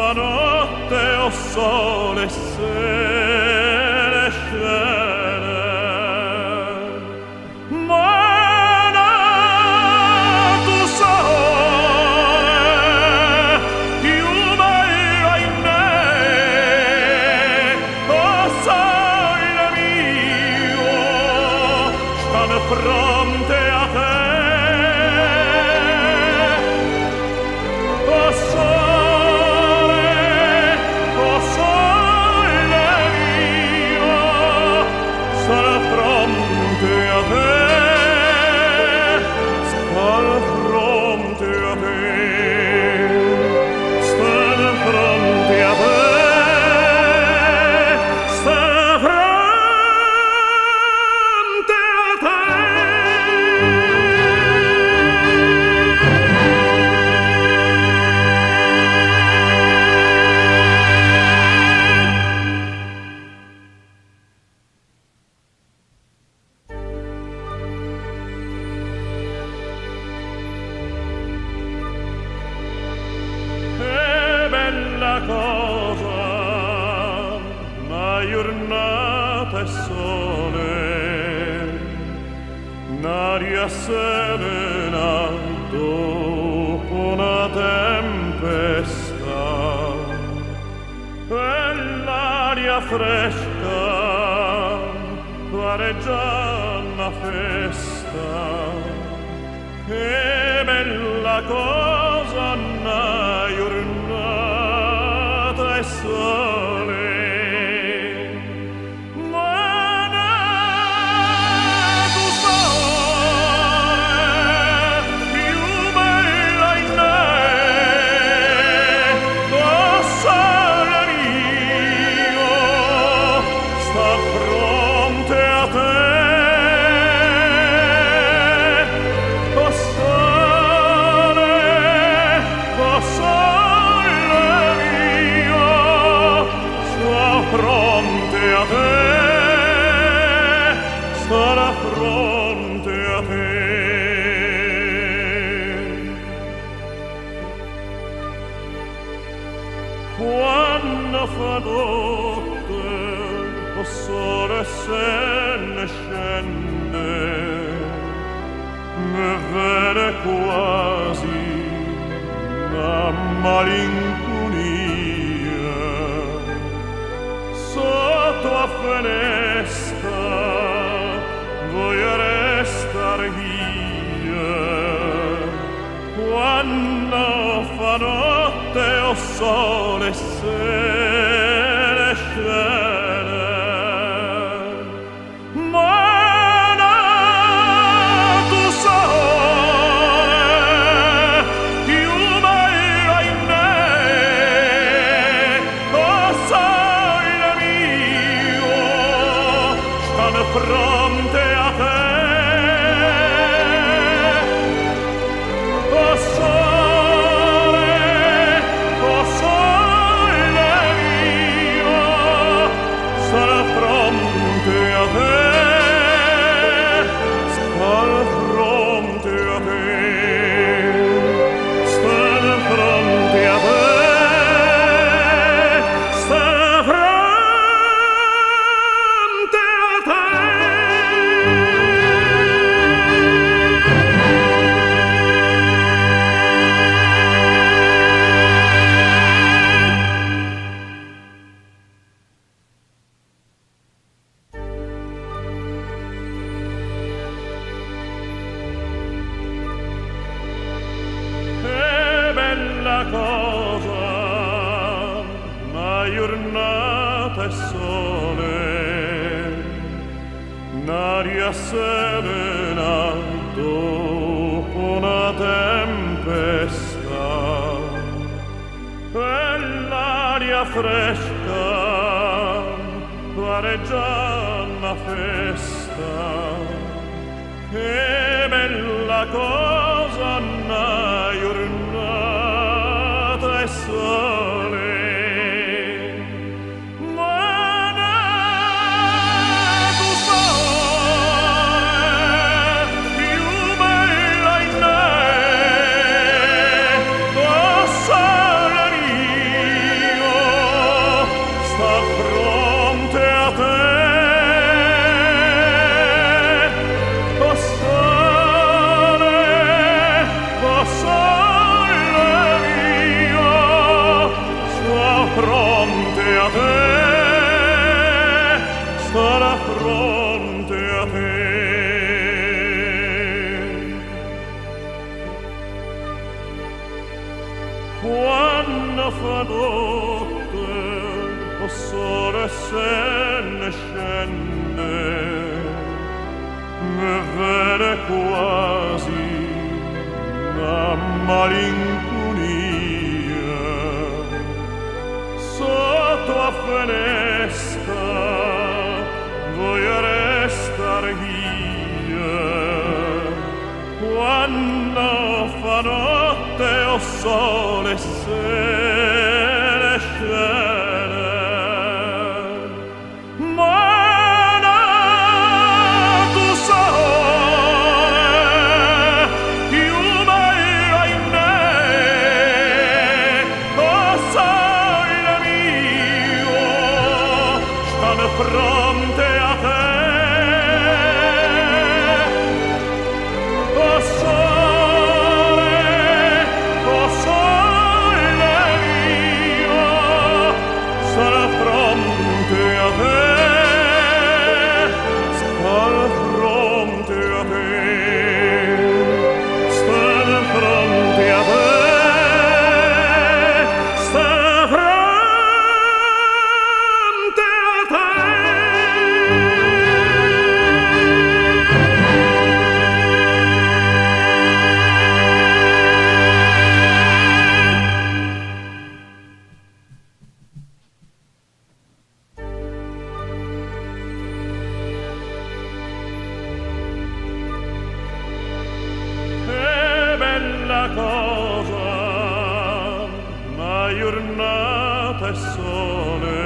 fa notte o sole se ne scene. Ma nato sole, più bella in me, o sole mio, stanno fronte a te. N'aria serena dopo una tempesta e l'aria fresca pare già una festa. Che bella cosa una giornata e sole. Quando fa notte, o sole se ne scende, mi viene quasi una malinconia. Sotto a finestra voglio restar via. Quando fa notte o sole se ne scene. Ma nato sole, più bella in me, o sole mio, stanno fronte a te. Cosa, una giornata e sole, n'aria serena dopo una tempesta e l'aria fresca pare già una festa. Che bella cosa una giornata e sole. Ma nato sole, più bella in me, o sole mio, sole se ne scende, e vede quasi una malinconia sotto a finestra. Voglio restar io quando fa notte o sole se ne scende. Fronte a te, o sole mio, sarà fronte a te, sarà fronte a te, sarà fronte a te. Cosa, una giornata e sole,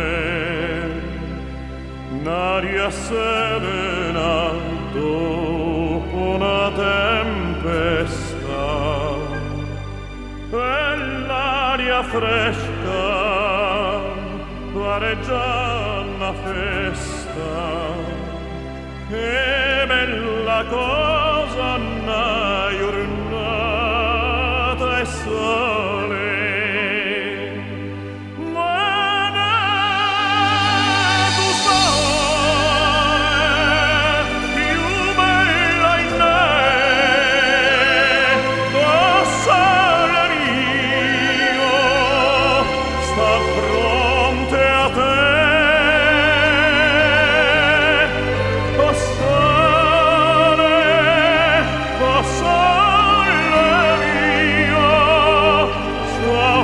un'aria serena dopo una tempesta, e l'aria fresca pare già una festa. Che bella cosa, una giornata e sole, ma tu sole più bella in me, oh sole mio, sta fronte a te.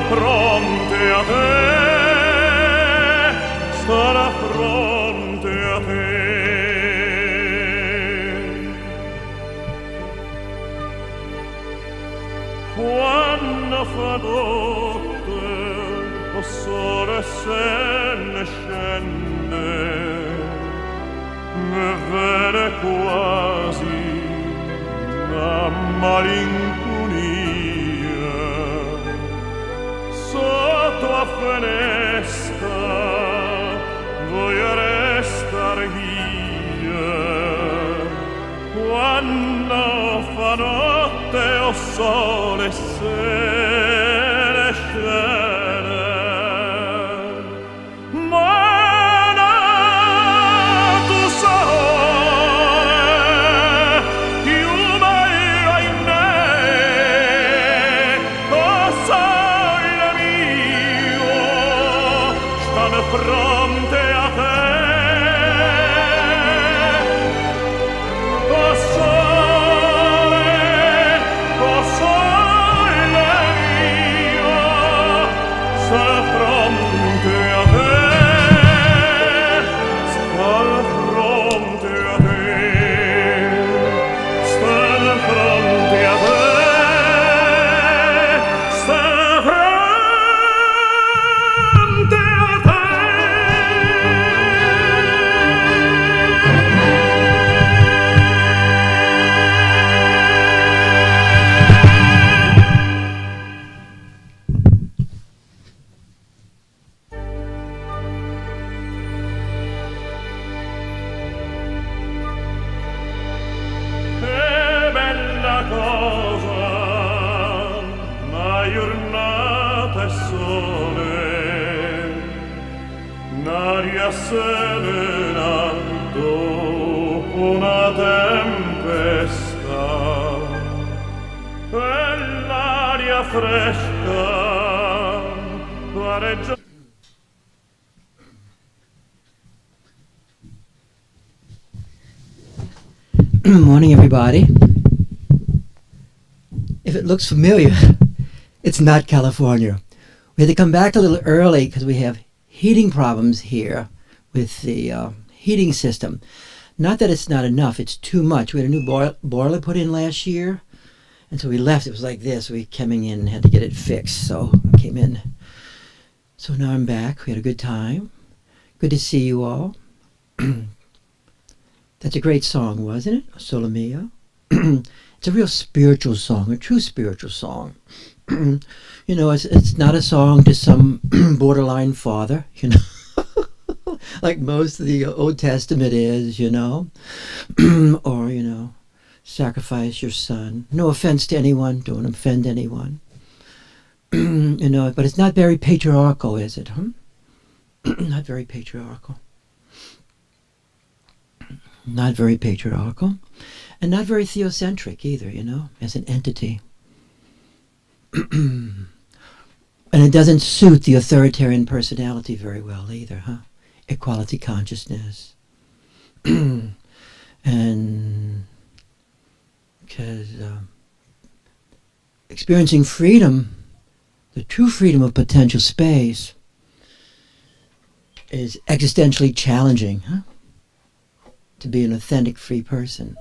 Fronte a te, starà fronte a te. Quando fa notte, o sole se ne scende, e vede quasi una malinconia sotto a finestra. Voglio restar io quando fa notte o sole se ne scende. Ma tu sole più bella in me, oh sole mio, stanno fronte a te. Oh sole mio, sarà fronte a te, sarà fronte a te, sarà fronte a te. Cosa, una giornata e sole, un'aria serena dopo una tempesta, e l'aria fresca pare già Morning, everybody. If it looks familiar, it's not California. We had to come back a little early because we have heating problems here with the heating system. Not that it's not enough, it's too much. We had a new boiler put in last year, and so we left. It was like this. We came in and had to get it fixed, so I came in. So now I'm back. We had a good time. Good to see you all. That's a great song, wasn't it? Solo Mio. It's a real spiritual song, a true spiritual song. You know, it's not a song to some borderline father, you know, like most of the Old Testament is, you know, or, you know, sacrifice your son. No offense to anyone, don't offend anyone. You know, but it's not very patriarchal, is it? Not very patriarchal. Not very patriarchal. And not very theocentric either, you know, as an entity. And it doesn't suit the authoritarian personality very well either, huh? Equality consciousness. And because experiencing freedom, the true freedom of potential space, is existentially challenging, huh? To be an authentic free person.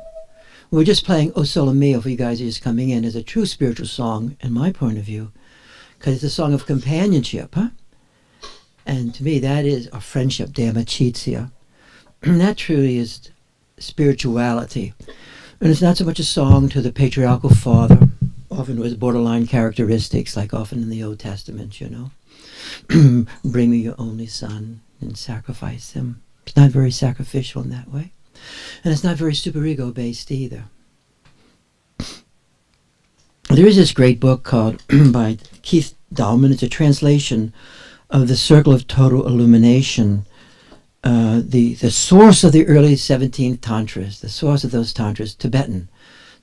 We're just playing O Sole Mio for you guys who are just coming in as a true spiritual song, in my point of view, because it's a song of companionship, huh? And to me, that is a friendship, de amicizia. That truly is spirituality. And it's not so much a song to the patriarchal father, often with borderline characteristics, like often in the Old Testament, you know. Bring me your only son and sacrifice him. It's not very sacrificial in that way. And it's not very superego based either. There is this great book called by Keith Dahlman. It's a translation of The Circle of Total Illumination. The source of the early 17th tantras, the source of those tantras, Tibetan.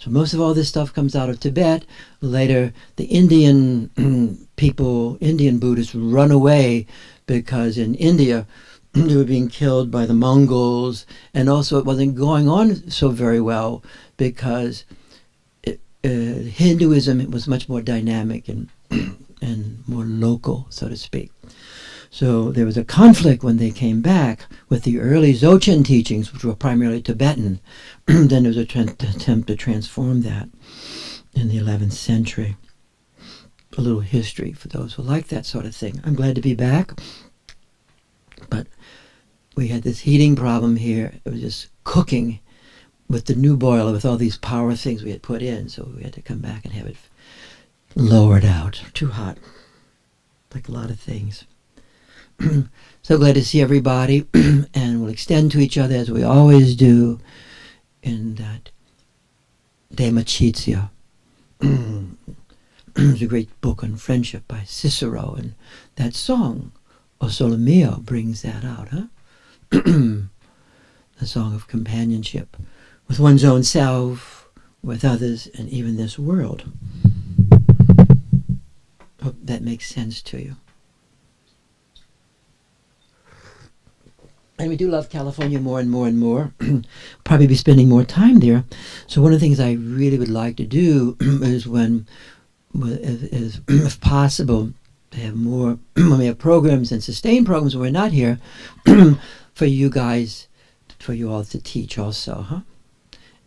So most of all this stuff comes out of Tibet. Later, the Indian people, Indian Buddhists, run away because in India they were being killed by the Mongols, and also it wasn't going on so very well because Hinduism was much more dynamic and more local, so to speak. So there was a conflict when they came back with the early Dzogchen teachings, which were primarily Tibetan. Then there was an attempt to transform that in the 11th century. A little history for those who like that sort of thing. I'm glad to be back. But we had this heating problem here. It was just cooking with the new boiler with all these power things we had put in. So we had to come back and have it lowered out. Too hot. Like a lot of things. So glad to see everybody. And we'll extend to each other as we always do in that De Amicizia. There's a great book on friendship by Cicero, and that song O Sole Mio brings that out, huh? The song of companionship with one's own self, with others, and even this world. Hope that makes sense to you. And we do love California more and more and more. Probably be spending more time there. So one of the things I really would like to do is if possible, to have more, when we have programs and sustained programs when we're not here, for you guys, for you all to teach also, huh?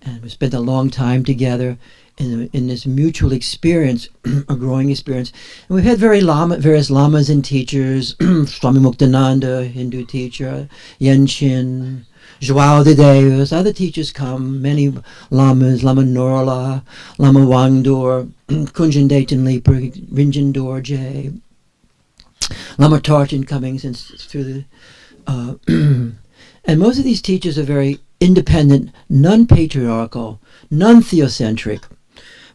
And we spent a long time together in this mutual experience, a growing experience. And we've had various lamas and teachers, Swami Muktananda, Hindu teacher, Yenshin, Joao de Deus, other teachers come, many lamas, Lama Norla, Lama Wangdor, Kunjan Dayton Leaper, Rinjin Dorje, Lama Tarchin coming since through the and most of these teachers are very independent, non-patriarchal, non-theocentric.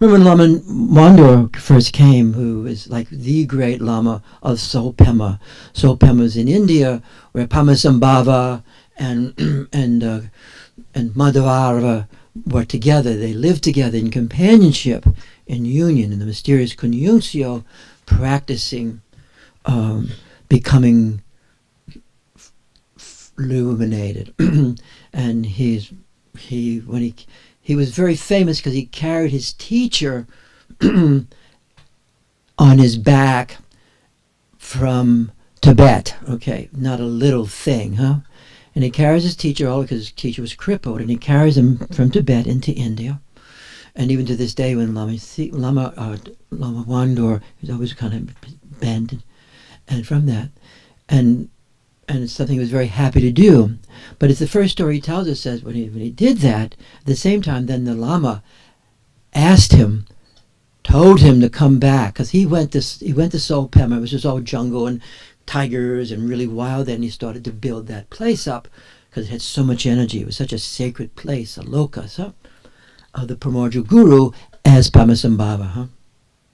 Remember when Lama Wangdor first came, who is like the great Lama of Solpema. Solpema is in India, where Pamasambhava and Madhava were together. They lived together in companionship, in union, in the mysterious conjunctio, practicing becoming illuminated. And when he He was very famous because he carried his teacher on his back from Tibet. Okay, not a little thing, huh? And he carries his teacher, all because his teacher was crippled, and he carries him from Tibet into India. And even to this day, when Lama Wandor is always kind of bent, and from that, and it's something he was very happy to do. But it's the first story he tells us, says when he did that, at the same time, then the Lama asked him, told him to come back, because he went to Seoul Pema. It was just all jungle and tigers and really wild. Then he started to build that place up because it had so much energy. It was such a sacred place, a loka, of the primordial guru as Pamasambhava, huh?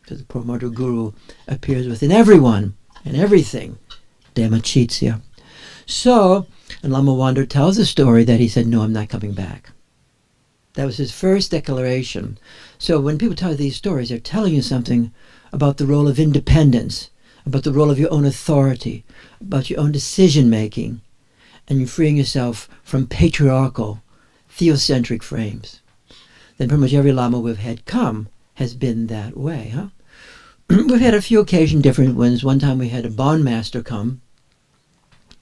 Because the primordial guru appears within everyone and everything, Dhamma. So, and Lama Wandor tells the story that he said, no, I'm not coming back. That was his first declaration. So when people tell you these stories, they're telling you something about the role of independence, about the role of your own authority, about your own decision-making, and you're freeing yourself from patriarchal, theocentric frames. Then pretty much every Lama we've had come has been that way, huh? We've had a few occasion different ones. One time we had a Bon master come,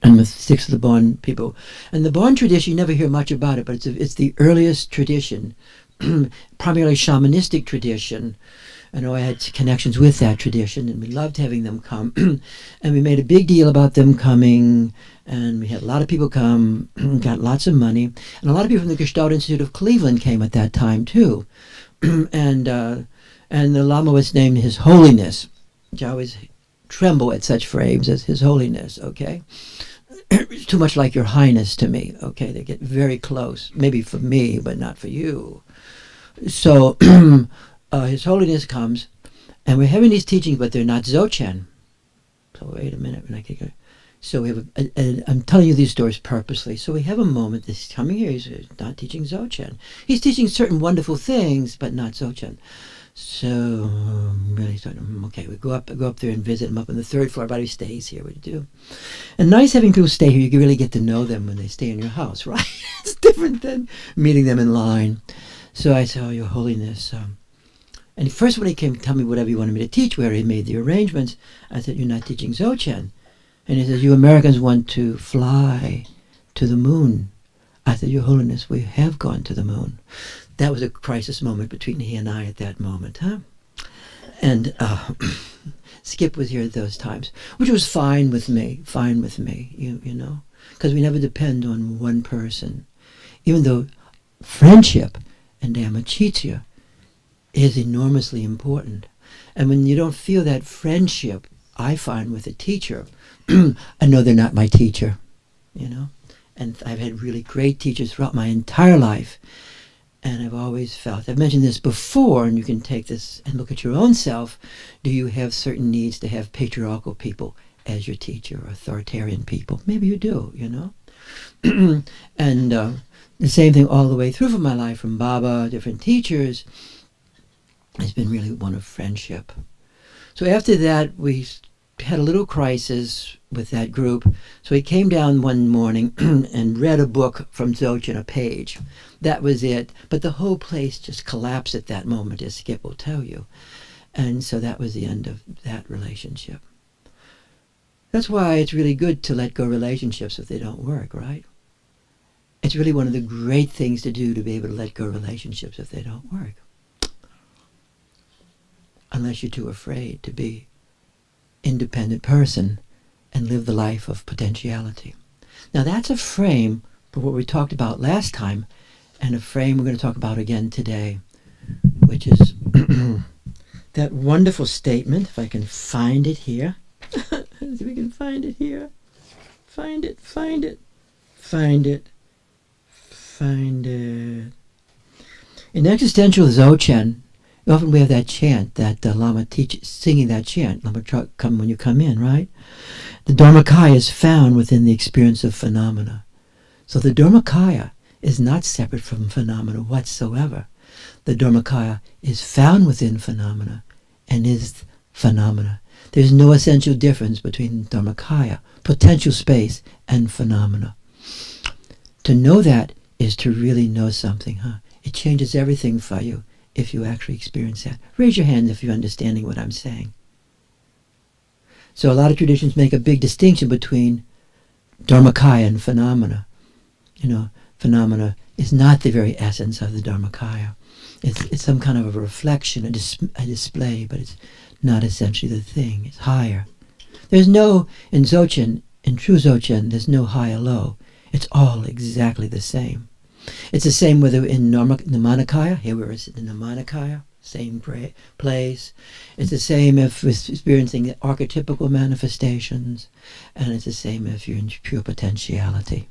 and with 6 of the Bon people. And the Bon tradition, you never hear much about it, but it's the earliest tradition, primarily shamanistic tradition. I know I had connections with that tradition, and we loved having them come. And we made a big deal about them coming, and we had a lot of people come, got lots of money. And a lot of people from the Gestalt Institute of Cleveland came at that time, too. And the Lama was named His Holiness, which I always tremble at such frames as His Holiness, okay? It's too much like Your Highness to me, okay? They get very close, maybe for me, but not for you. So His Holiness comes, and we're having these teachings, but they're not Dzogchen. So wait a minute, when I kick it. So we have I'm telling you these stories purposely. So we have a moment, this coming here, he's not teaching Dzogchen. He's teaching certain wonderful things, but not Dzogchen. So really, okay, we go up there and visit him up on the 3rd floor. Everybody stays here. What do you do? And nice having people stay here. You can really get to know them when they stay in your house, right? It's different than meeting them in line. So I said, "Oh, Your Holiness." And first, when he came to tell me whatever he wanted me to teach, where he made the arrangements, I said, "You're not teaching Dzogchen." And he says, "You Americans want to fly to the moon." I said, "Your Holiness, we have gone to the moon." That was a crisis moment between he and I at that moment, huh? And Skip was here at those times, which was fine with me, you know, because we never depend on one person, even though friendship and Dhamma is enormously important. And when you don't feel that friendship, I find with a teacher, I know they're not my teacher, you know, and I've had really great teachers throughout my entire life. And I've always felt, I've mentioned this before, and you can take this and look at your own self. Do you have certain needs to have patriarchal people as your teacher, or authoritarian people? Maybe you do, you know. And the same thing all the way through from my life, from Baba, different teachers, has been really one of friendship. So after that, we had a little crisis with that group. So he came down one morning and read a book from Dzogchen, a page. That was it. But the whole place just collapsed at that moment, as Skip will tell you. And so that was the end of that relationship. That's why it's really good to let go relationships if they don't work, right? It's really one of the great things to do, to be able to let go relationships if they don't work. Unless you're too afraid to be independent person and live the life of potentiality. Now that's a frame for what we talked about last time, and a frame we're going to talk about again today, which is that wonderful statement, if I can find it here. If we can find it here. Find it. In existential Dzogchen, often we have that chant that Lama teaches, singing that chant. Lama, come when you come in, right? The Dharmakaya is found within the experience of phenomena. So the Dharmakaya is not separate from phenomena whatsoever. The Dharmakaya is found within phenomena and is phenomena. There's no essential difference between Dharmakaya, potential space, and phenomena. To know that is to really know something, huh? It changes everything for you if you actually experience that. Raise your hand if you're understanding what I'm saying. So a lot of traditions make a big distinction between Dharmakaya and phenomena. You know, phenomena is not the very essence of the Dharmakaya. It's some kind of a reflection, a display, but it's not essentially the thing. It's higher. There's no, in Dzogchen, in true Dzogchen, there's no high or low. It's all exactly the same. It's the same whether in Nirmanakaya, here we're in the Nirmanakaya, same place. It's the same if we're experiencing the archetypical manifestations, and it's the same if you're in pure potentiality.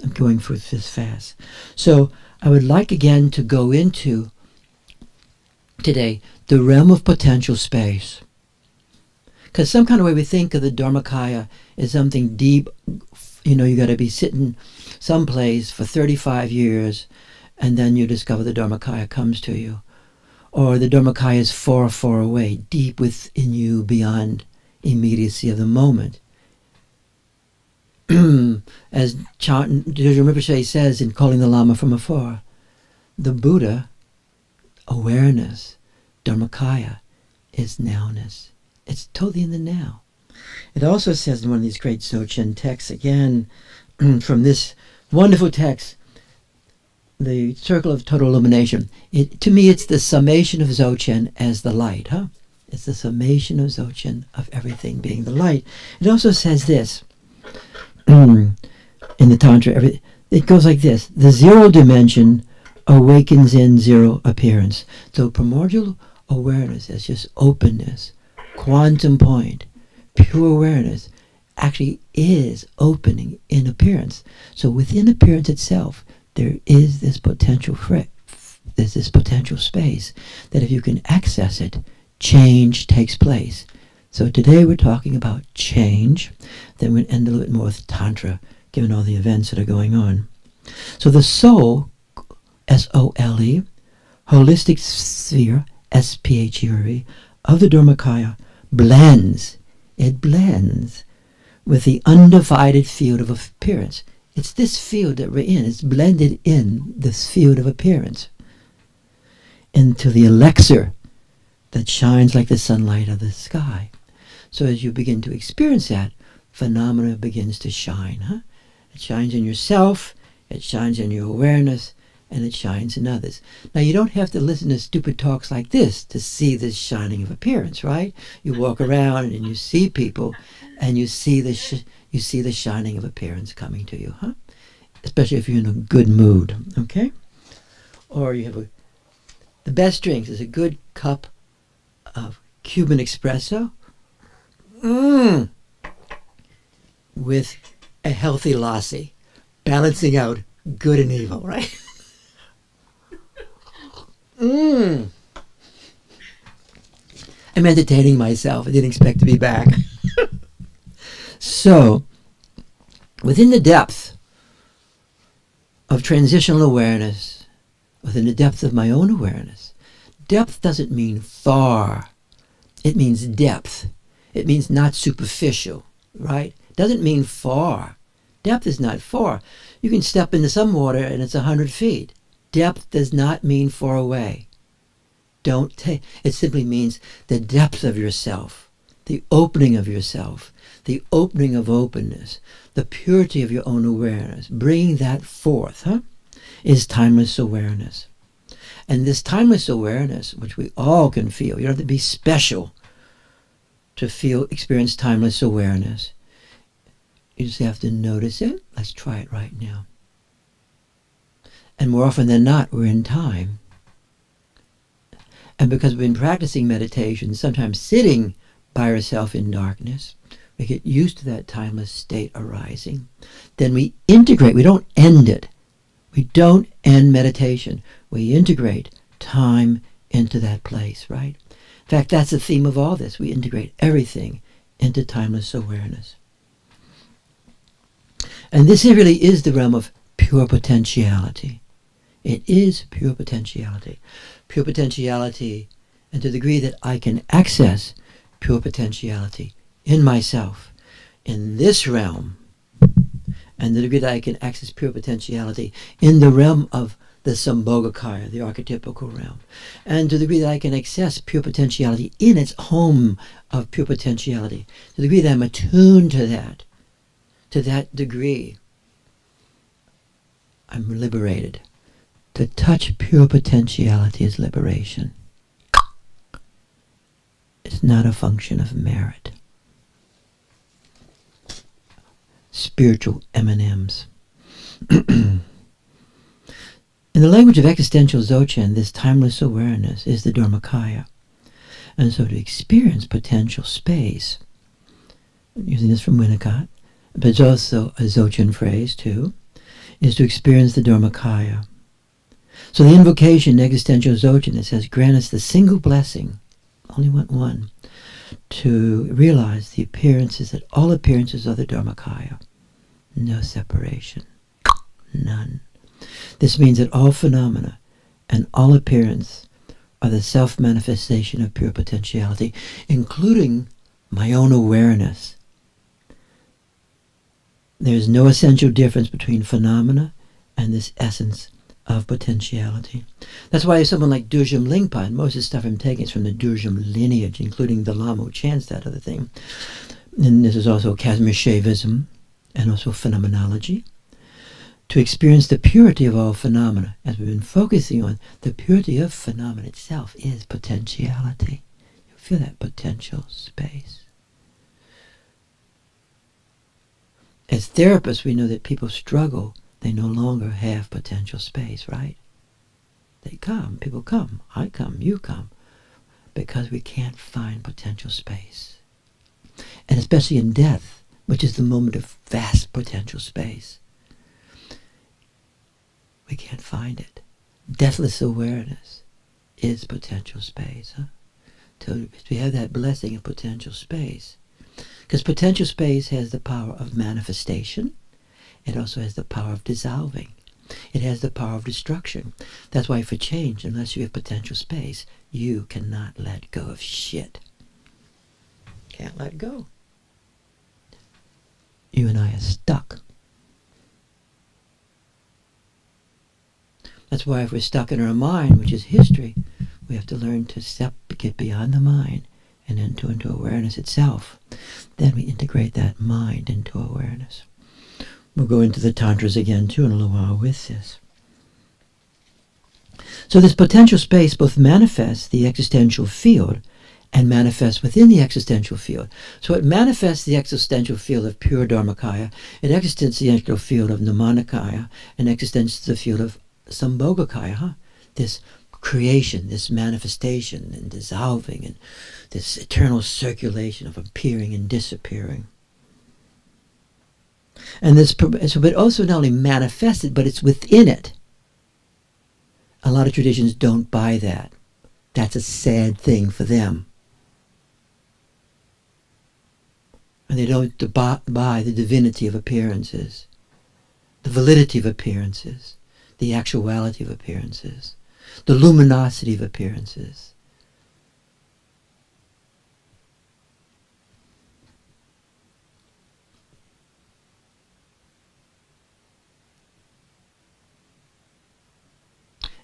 I'm going through this fast. So I would like again to go into today the realm of potential space. Because some kind of way we think of the Dharmakaya is something deep. You know, you got to be sitting someplace for 35 years and then you discover the Dharmakaya comes to you. Or the Dharmakaya is far, far away, deep within you beyond immediacy of the moment. As Dzogchen Rinpoche says in Calling the Lama from Afar, the Buddha, awareness, Dharmakaya, is nowness. It's totally in the now. It also says in one of these great Dzogchen texts, again, from this wonderful text, the Circle of Total Illumination. To me, it's the summation of Dzogchen as the light. It's the summation of Dzogchen of everything being the light. It also says this, in the Tantra, it goes like this. The zero dimension awakens in zero appearance. So primordial awareness is just openness, quantum point, pure awareness actually is opening in appearance. So within appearance itself, there is this potential there's this potential space that if you can access it, change takes place. So today we're talking about change. Then we'll end a little bit more with Tantra, given all the events that are going on. So the soul, S-O-L-E, holistic sphere, S-P-H-E-R-E, of the Dharmakaya blends. It blends with the undivided field of appearance. It's this field that we're in. It's blended in this field of appearance into the elixir that shines like the sunlight of the sky. So as you begin to experience that, phenomena begins to shine. It shines in yourself, it shines in your awareness, and it shines in others. Now, you don't have to listen to stupid talks like this to see this shining of appearance, right? You walk around and you see people, and you see the shining of appearance coming to you, especially if you're in a good mood, okay? Or you have the best drinks is a good cup of Cuban espresso with a healthy lassi, balancing out good and evil, right? I'm entertaining myself. I didn't expect to be back. So, within the depth of transitional awareness, within the depth of my own awareness, depth doesn't mean far. It means depth. It means not superficial, right? It doesn't mean far. Depth is not far. You can step into some water and it's 100 feet. Depth does not mean far away. It simply means the depth of yourself, the opening of yourself, the opening of openness, the purity of your own awareness. Bringing that forth is timeless awareness. And this timeless awareness, which we all can feel, you don't have to be special to experience timeless awareness. You just have to notice it. Let's try it right now. And more often than not, we're in time. And because we've been practicing meditation, sometimes sitting by ourselves in darkness, we get used to that timeless state arising. Then we integrate. We don't end it. We don't end meditation. We integrate time into that place, right? In fact, that's the theme of all this. We integrate everything into timeless awareness. And this really is the realm of pure potentiality. It is pure potentiality. Pure potentiality, and to the degree that I can access pure potentiality in myself, in this realm, and the degree that I can access pure potentiality in the realm of the Sambhogakaya, the archetypical realm. And to the degree that I can access pure potentiality in its home of pure potentiality, to the degree that I'm attuned to that degree, I'm liberated. To touch pure potentiality is liberation. It's not a function of merit. Spiritual M&Ms. In the language of existential Dzogchen, this timeless awareness is the Dharmakaya. And so to experience potential space, using this from Winnicott, but it's also a Dzogchen phrase too, is to experience the Dharmakaya. So the invocation in existential Dzogchen, it says, grant us the single blessing, only want one, to realize the appearances, that all appearances are the Dharmakaya. No separation. None. This means that all phenomena and all appearance are the self-manifestation of pure potentiality, including my own awareness. There is no essential difference between phenomena and this essence of potentiality. That's why someone like Durjam Lingpa, and most of the stuff I'm taking is from the Durjam lineage, including the Lama who chants that other thing. And this is also Kashmir Shaivism and also phenomenology. To experience the purity of all phenomena, as we've been focusing on, the purity of phenomena itself is potentiality. You feel that potential space. As therapists, we know that people struggle. They no longer have potential space, right? They come, people come, I come, you come, because we can't find potential space. And especially in death, which is the moment of vast potential space, we can't find it. Deathless awareness is potential space. So we have that blessing of potential space. Because potential space has the power of manifestation. It also has the power of dissolving. It has the power of destruction. That's why for change, unless you have potential space, you cannot let go of shit. Can't let go. You and I are stuck. That's why if we're stuck in our mind, which is history, we have to learn to get beyond the mind and enter into awareness itself. Then we integrate that mind into awareness. We'll go into the Tantras again too in a little while with this. So this potential space both manifests the existential field and manifests within the existential field. So it manifests the existential field of pure Dharmakaya, it exists the existential field of Nirmanakaya, and exists the field of Sambhogakaya, this creation, this manifestation and dissolving, and this eternal circulation of appearing and disappearing. And this, but also not only manifested, but it's within it. A lot of traditions don't buy that. That's a sad thing for them. And they don't buy the divinity of appearances, the validity of appearances, the actuality of appearances, the luminosity of appearances.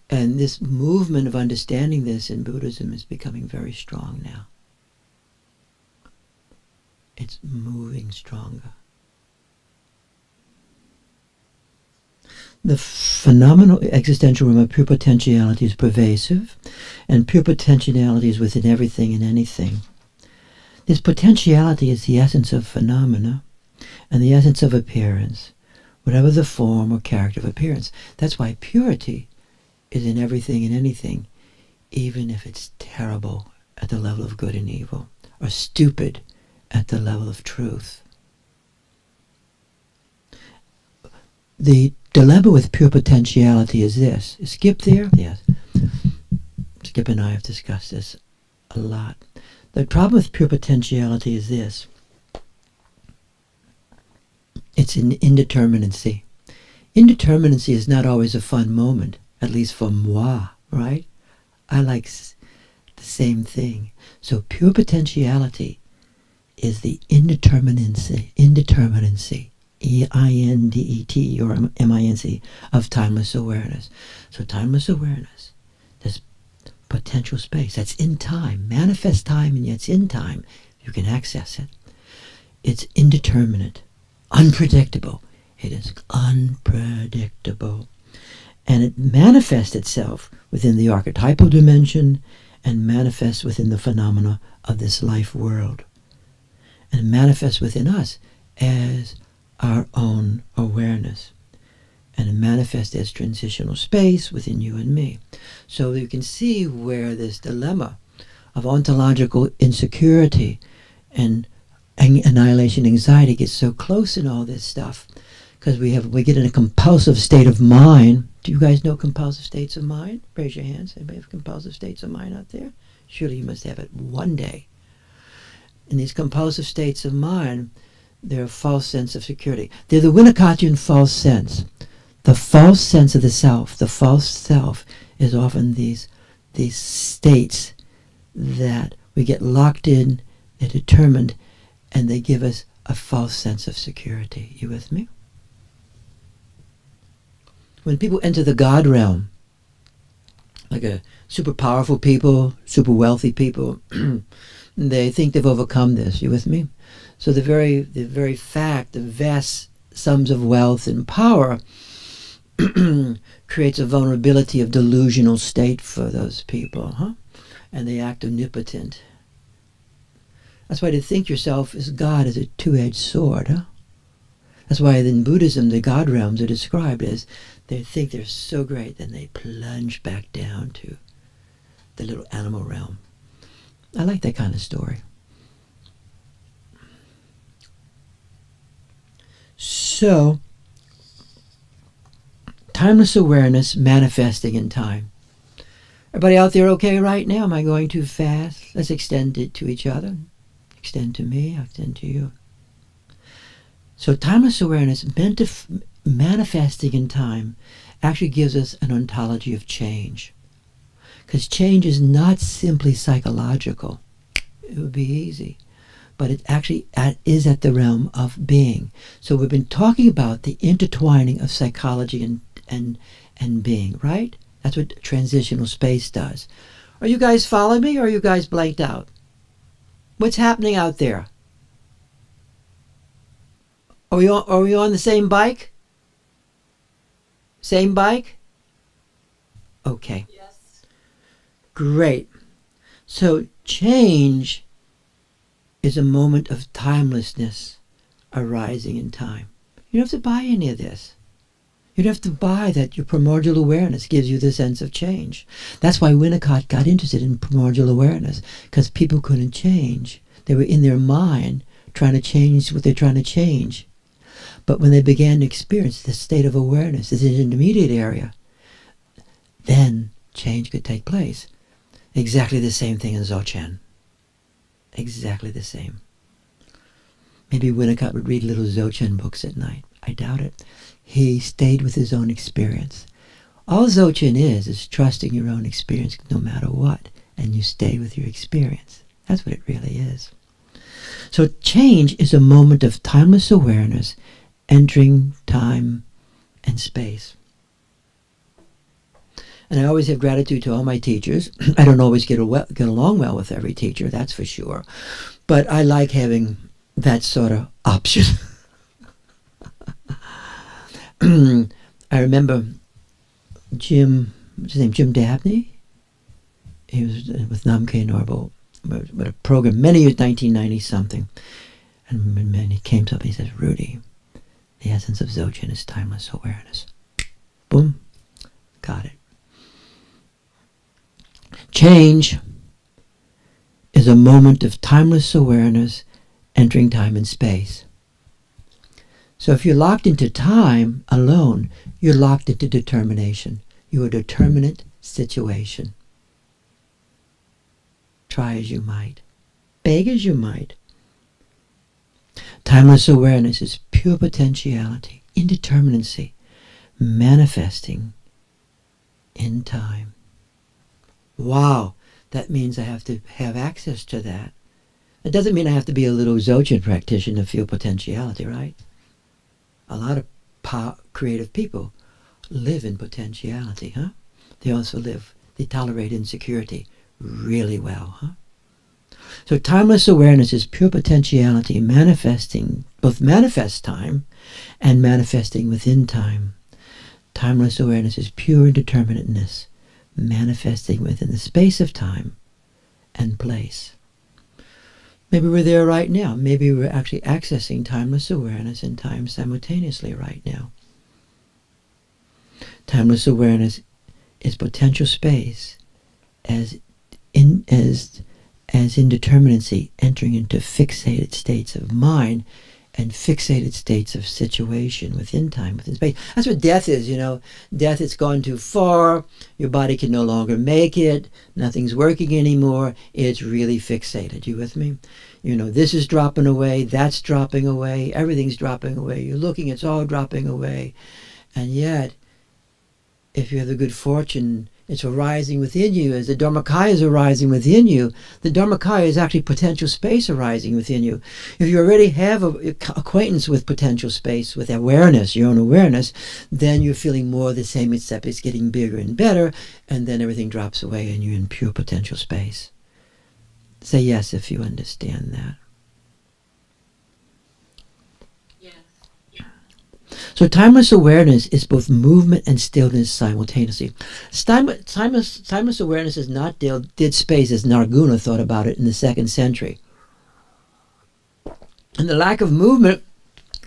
And this movement of understanding this in Buddhism is becoming very strong now. It's moving stronger. The phenomenal existential realm of pure potentiality is pervasive, and pure potentiality is within everything and anything. This potentiality is the essence of phenomena and the essence of appearance, whatever the form or character of appearance. That's why purity is in everything and anything, even if it's terrible at the level of good and evil, or stupid at the level of truth. The dilemma with pure potentiality is this. Is Skip there? Yes. Skip and I have discussed this a lot. The problem with pure potentiality is this. It's an indeterminacy. Indeterminacy is not always a fun moment, at least for moi, right? I like the same thing. So pure potentiality is the indeterminacy E-I-N-D-E-T or M-I-N-C, of timeless awareness. So timeless awareness, this potential space that's in time, manifest time, and yet it's in time. You can access it. It's indeterminate, unpredictable. It is unpredictable. And it manifests itself within the archetypal dimension and manifests within the phenomena of this life world. And it manifests within us as our own awareness. And it manifests as transitional space within you and me. So you can see where this dilemma of ontological insecurity and annihilation anxiety gets so close in all this stuff, because we get in a compulsive state of mind. Do you guys know compulsive states of mind? Raise your hands. Anybody have compulsive states of mind out there? Surely you must have it one day. In these compulsive states of mind, they're a false sense of security. They're the Winnicottian false sense. The false sense of the self. The false self is often these states that we get locked in, they're determined, and they give us a false sense of security. You with me? When people enter the God realm, like a super powerful people, super wealthy people, they think they've overcome this. You with me? So the very fact, the vast sums of wealth and power creates a vulnerability of delusional state for those people, huh? And they act omnipotent. That's why to think yourself as God is a two-edged sword, huh? That's why in Buddhism the God realms are described as they think they're so great, then they plunge back down to the little animal realm. I like that kind of story. So, timeless awareness manifesting in time. Everybody out there okay right now? Am I going too fast? Let's extend it to each other. Extend to me, I extend to you. So timeless awareness manifesting in time actually gives us an ontology of change. Because change is not simply psychological. It would be easy. But it actually is at the realm of being. So we've been talking about the intertwining of psychology and being, right? That's what transitional space does. Are you guys following me, or are you guys blanked out? What's happening out there? Are we on the same bike? Same bike? Okay. Yes. Great. So change is a moment of timelessness arising in time. You don't have to buy any of this. You don't have to buy that your primordial awareness gives you the sense of change. That's why Winnicott got interested in primordial awareness, because people couldn't change. They were in their mind trying to change what they're trying to change. But when they began to experience this state of awareness, this intermediate area, then change could take place. Exactly the same thing in Dzogchen. Exactly the same. Maybe Winnicott would read little Dzogchen books at night. I doubt it. He stayed with his own experience. All Dzogchen is trusting your own experience no matter what, and you stay with your experience. That's what it really is. So change is a moment of timeless awareness entering time and space. And I always have gratitude to all my teachers. I don't always get along well with every teacher, that's for sure. But I like having that sort of option. I remember Jim, what's his name, Jim Dabney? He was with Namkhai Norval, with a program many years, 1990 something. And he came to me and he says, Rudy, the essence of Dzogchen is timeless awareness. Boom, got it. Change is a moment of timeless awareness entering time and space. So if you're locked into time alone, you're locked into determination. You're a determinate situation. Try as you might. Beg as you might. Timeless awareness is pure potentiality, indeterminacy, manifesting in time. Wow, that means I have to have access to that. It doesn't mean I have to be a little Dzogchen practitioner to feel potentiality, right? A lot of creative people live in potentiality, huh? They also they tolerate insecurity really well, huh? So timeless awareness is pure potentiality manifesting, both manifest time and manifesting within time. Timeless awareness is pure indeterminateness manifesting within the space of time and place. Maybe we're there right now. Maybe we're actually accessing timeless awareness and time simultaneously right now. Timeless awareness is potential space as indeterminacy entering into fixated states of mind and fixated states of situation within time, within space. That's what death is, you know. Death, it's gone too far. Your body can no longer make it. Nothing's working anymore. It's really fixated. You with me? You know, this is dropping away. That's dropping away. Everything's dropping away. You're looking, it's all dropping away. And yet, if you have the good fortune, it's arising within you as the Dharmakaya is arising within you. The Dharmakaya is actually potential space arising within you. If you already have an acquaintance with potential space, with awareness, your own awareness, then you're feeling more of the same, except it's getting bigger and better, and then everything drops away and you're in pure potential space. Say yes if you understand that. So timeless awareness is both movement and stillness simultaneously. Timeless awareness is not dead space as Narguna thought about it in the 2nd century. And the lack of movement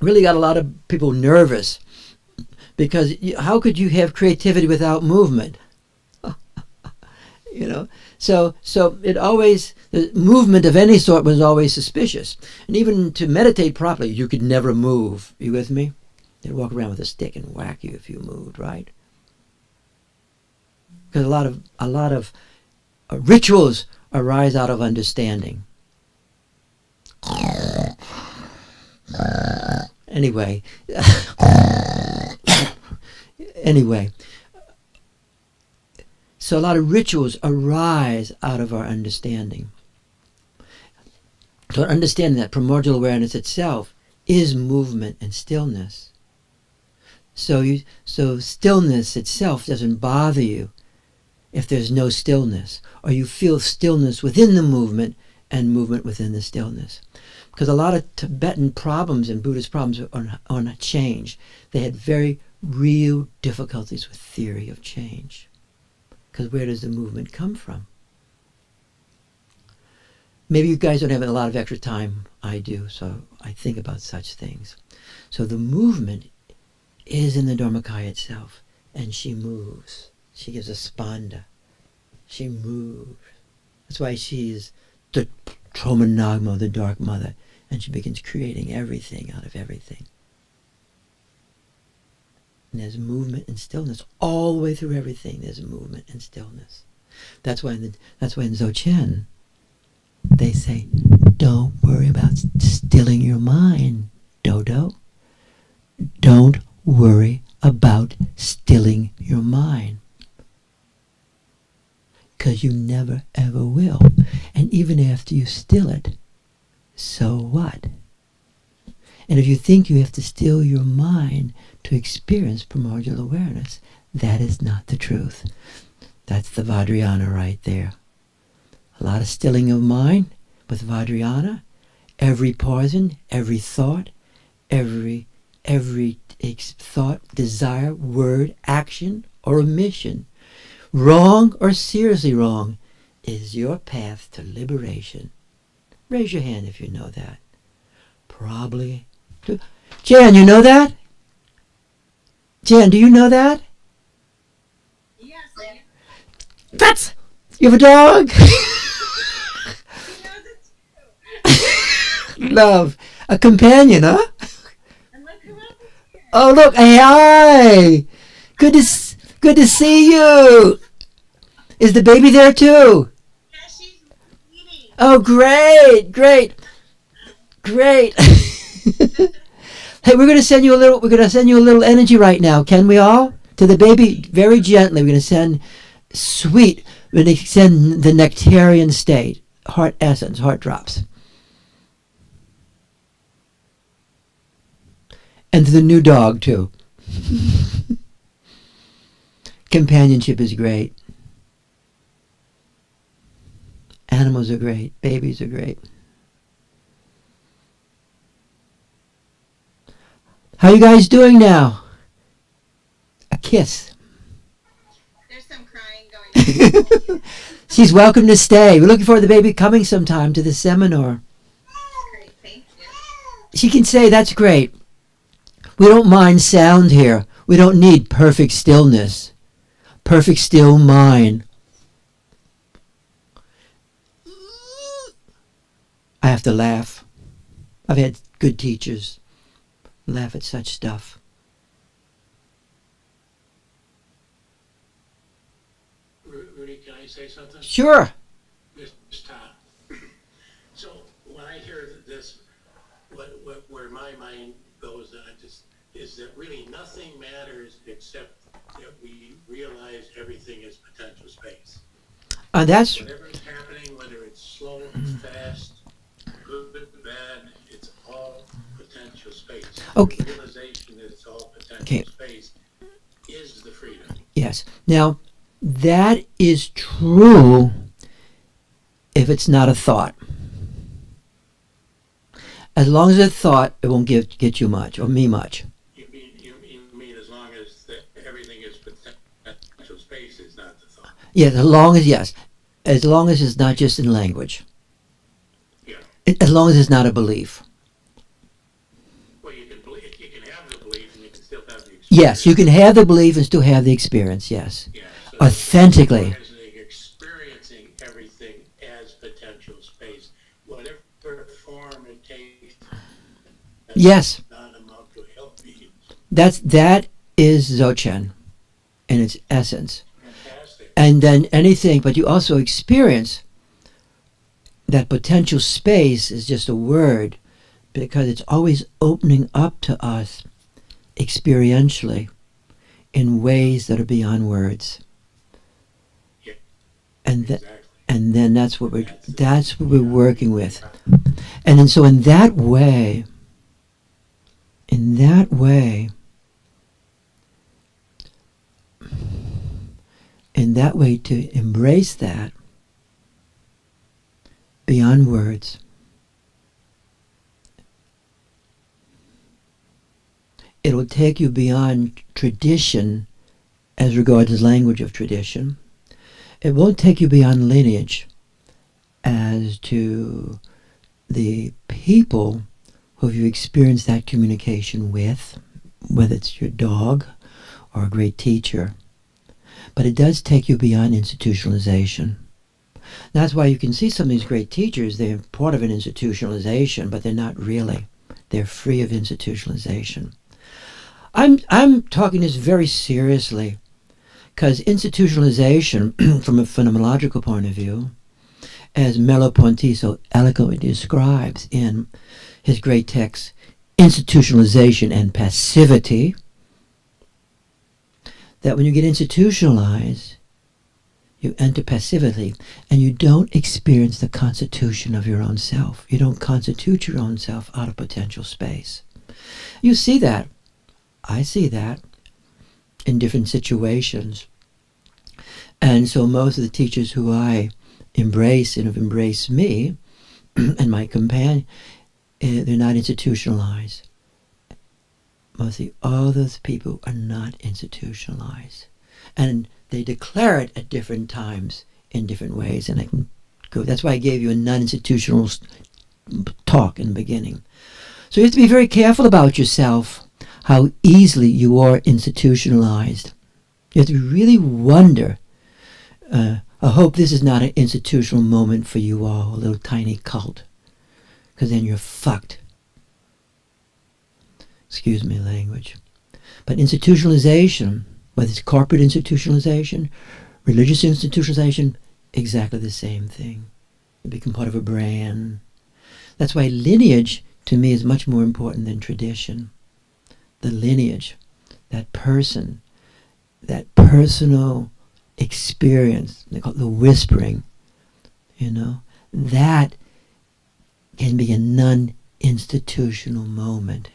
really got a lot of people nervous, because how could you have creativity without movement? You know, so it always, the movement of any sort was always suspicious. And even to meditate properly, you could never move. You with me? They'd walk around with a stick and whack you if you moved, right? Because a lot of rituals arise out of understanding. Anyway, so a lot of rituals arise out of our understanding. So understanding that primordial awareness itself is movement and stillness. So stillness itself doesn't bother you if there's no stillness, or you feel stillness within the movement and movement within the stillness. Because a lot of Tibetan problems and Buddhist problems are not change. They had very real difficulties with theory of change. Because where does the movement come from? Maybe you guys don't have a lot of extra time. I do, so I think about such things. So the movement is in the Dharmakaya itself, and she moves. She gives a spanda. She moves. That's why she is the Tromanagma, the Dark Mother, and she begins creating everything out of everything. And there's movement and stillness all the way through everything. There's movement and stillness. That's why in Dzogchen they say, don't worry about stilling your mind, Dodo. Don't worry about stilling your mind. Because you never ever will. And even after you still it, so what? And if you think you have to still your mind to experience primordial awareness, that is not the truth. That's the Vajrayana right there. A lot of stilling of mind with Vajrayana. Every pausing, every thought, every thought, desire, word, action, or omission, wrong or seriously wrong, is your path to liberation. Raise your hand if you know that. Probably. Jan, you know that? Jan, do you know that? Yes, I do. That's... You have a dog? Love. A companion, huh? And look who else is here. Oh, look. Hey, hi. Good to see you. Is the baby there too? Yeah, she's eating. Oh, great. Hey, we're gonna send you a little energy right now. Can we all? To the baby, very gently. We're gonna send sweet. We're gonna send the nectarian state, heart essence, heart drops. And the new dog, too. Companionship is great. Animals are great. Babies are great. How you guys doing now? A kiss. There's some crying going on. She's welcome to stay. We're looking forward to the baby coming sometime to the seminar. Great, thank you. She can say, that's great. We don't mind sound here. We don't need perfect stillness. Perfect still mind. I have to laugh. I've had good teachers laugh at such stuff. Rudy, can I say something? Sure. This Tom. So when I hear this, where my mind goes, is that really nothing matters except that we realize everything is potential space. That's Whatever is happening, whether it's slow, it's fast, good, bad, it's all potential space. Okay. The realization that it's all potential Okay. space is the freedom. yes. Now, that is true if it's not a thought. As long as it's a thought, it won't get you much or me much. You mean as long as everything is potential space is not the thought? Yes, as long as it's not just in language. Yeah. As long as it's not a belief. Well, you can have the belief and you can still have the experience. Yes, you can have the belief and still have the experience, yes. Yeah, so Authentically. as experiencing everything as potential space, whatever form it takes. That's Yes. not amount to help me. That is Dzogchen in its essence. Fantastic. And then anything, but you also experience that potential space is just a word because it's always opening up to us experientially in ways that are beyond words. Yeah, And exactly. and then that's what we're working with. And then so in that way to embrace that beyond words, it'll take you beyond tradition as regards the language of tradition. It won't take you beyond lineage as to the people who you experienced that communication with, whether it's your dog or a great teacher. But it does take you beyond institutionalization. That's why you can see some of these great teachers, they're part of an institutionalization, but they're not really. They're free of institutionalization. I'm talking this very seriously, because institutionalization, from a phenomenological point of view, as Merleau-Ponty so eloquently describes in his great text, Institutionalization and Passivity, that when you get institutionalized, you enter passivity, and you don't experience the constitution of your own self. You don't constitute your own self out of potential space. You see that. I see that in different situations. And so most of the teachers who I embrace and have embraced me and my companion, they're not institutionalized. Mostly all those people are not institutionalized. And they declare it at different times in different ways. And I can go. That's why I gave you a non-institutional talk in the beginning. So you have to be very careful about yourself, how easily you are institutionalized. You have to really wonder. I hope this is not an institutional moment for you all, a little tiny cult, because then you're fucked. Excuse me, language. But institutionalization, whether it's corporate institutionalization, religious institutionalization, exactly the same thing. You become part of a brand. That's why lineage, to me, is much more important than tradition. The lineage, that person, that personal experience, they call it the whispering, that can be a non-institutional moment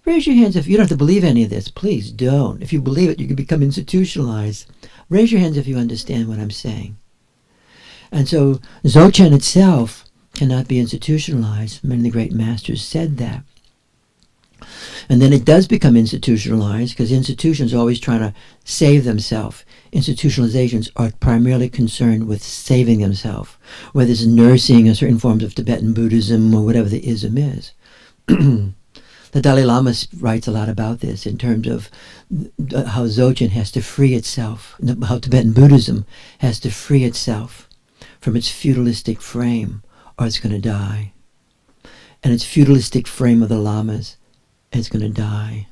Raise your hands if you don't have to believe any of this. Please don't. If you believe it, you can become institutionalized. Raise your hands if you understand what I'm saying. And so Dzogchen itself cannot be institutionalized. Many of the great masters said that. And then it does become institutionalized because institutions are always trying to save themselves. Institutionalizations are primarily concerned with saving themselves, whether it's nursing or certain forms of Tibetan Buddhism or whatever the ism is. The Dalai Lama writes a lot about this in terms of how Dzogchen has to free itself, how Tibetan Buddhism has to free itself from its feudalistic frame or it's going to die. And its feudalistic frame of the Lamas is going to die.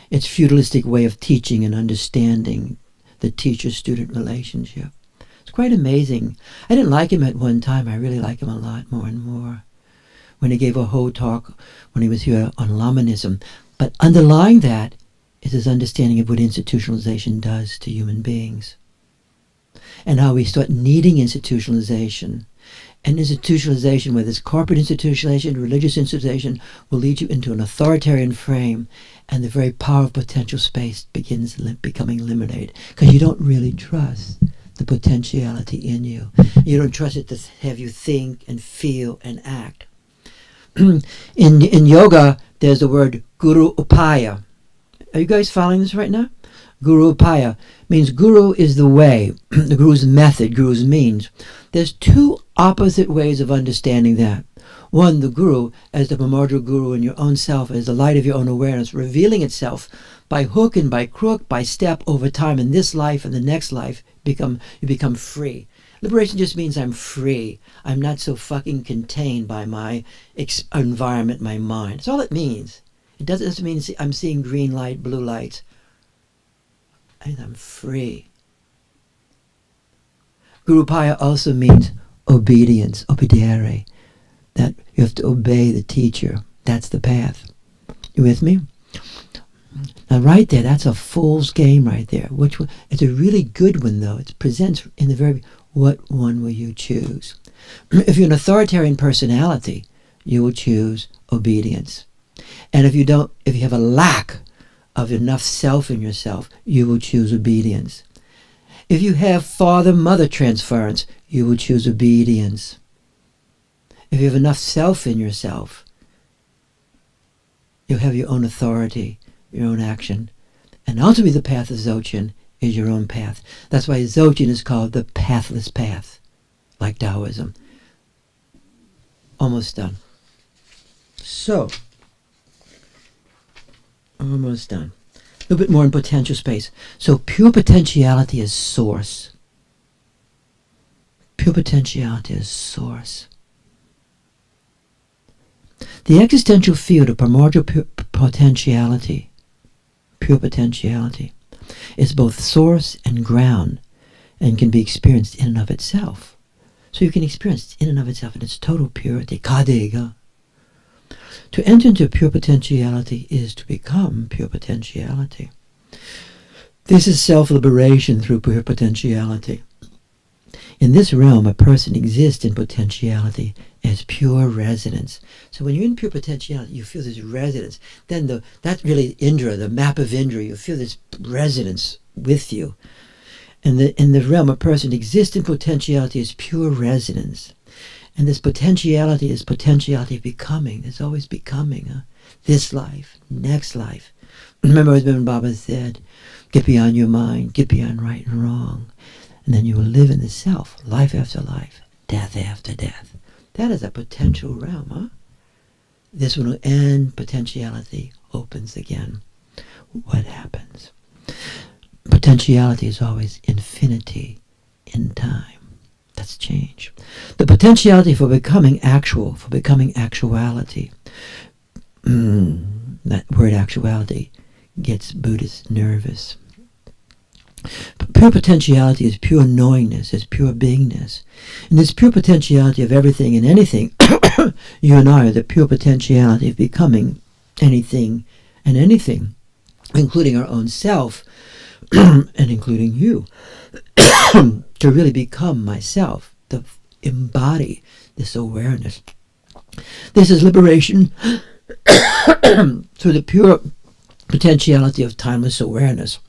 Its feudalistic way of teaching and understanding the teacher-student relationship. It's quite amazing. I didn't like him at one time. I really like him a lot more and more. When he gave a whole talk when he was here on Lamanism. But underlying that is his understanding of what institutionalization does to human beings. And how we start needing institutionalization. And institutionalization, whether it's corporate institutionalization, religious institutionalization, will lead you into an authoritarian frame, and the very power of potential space begins becoming eliminated. Because you don't really trust the potentiality in you. You don't trust it to have you think and feel and act. In yoga, there's the word guru upaya. Are you guys following this right now? Guru upaya means guru is the way, the guru's method, guru's means. There's two opposite ways of understanding that. One, the guru as the primordial guru in your own self, as the light of your own awareness, revealing itself by hook and by crook, by step over time in this life and the next life, you become free. Liberation just means I'm free. I'm not so fucking contained by my environment, my mind. That's all it means. It doesn't mean I'm seeing green light, blue light. I'm free. Gurupaya also means obedience, obediere. That you have to obey the teacher. That's the path. You with me? Now right there, that's a fool's game right there. It's a really good one though. It presents in the very, what one will you choose? If you're an authoritarian personality, you will choose obedience. And if you have a lack of enough self in yourself, you will choose obedience. If you have father-mother transference, you will choose obedience. If you have enough self in yourself, you'll have your own authority, your own action. And ultimately the path of Dzogchen is your own path. That's why Dzogchen is called the pathless path, like Taoism. Almost done. So, almost done. A little bit more in potential space. So pure potentiality is source. Pure potentiality is source. The existential field of primordial potentiality, pure potentiality, is both source and ground and can be experienced in and of itself. So you can experience in and of itself in its total purity, kadega. To enter into pure potentiality is to become pure potentiality. This is self-liberation through pure potentiality. In this realm, a person exists in potentiality as pure resonance. So when you're in pure potentiality, you feel this resonance. Then that's really Indra, the map of Indra. You feel this resonance with you. And in the realm, a person exists in potentiality as pure resonance. And this potentiality is potentiality of becoming. There's always becoming. This life, next life. Remember as Bhiman Baba said, get beyond your mind, get beyond right and wrong. And then you will live in the self, life after life, death after death. That is a potential realm, huh? This one will end, potentiality opens again. What happens? Potentiality is always infinity in time. That's change. The potentiality for becoming actual, for becoming actuality. That word actuality gets Buddhists nervous. Pure potentiality is pure knowingness, is pure beingness. And this pure potentiality of everything and anything, you and I are the pure potentiality of becoming anything and anything, including our own self, and including you. To really become myself, to embody this awareness. This is liberation through the pure potentiality of timeless awareness.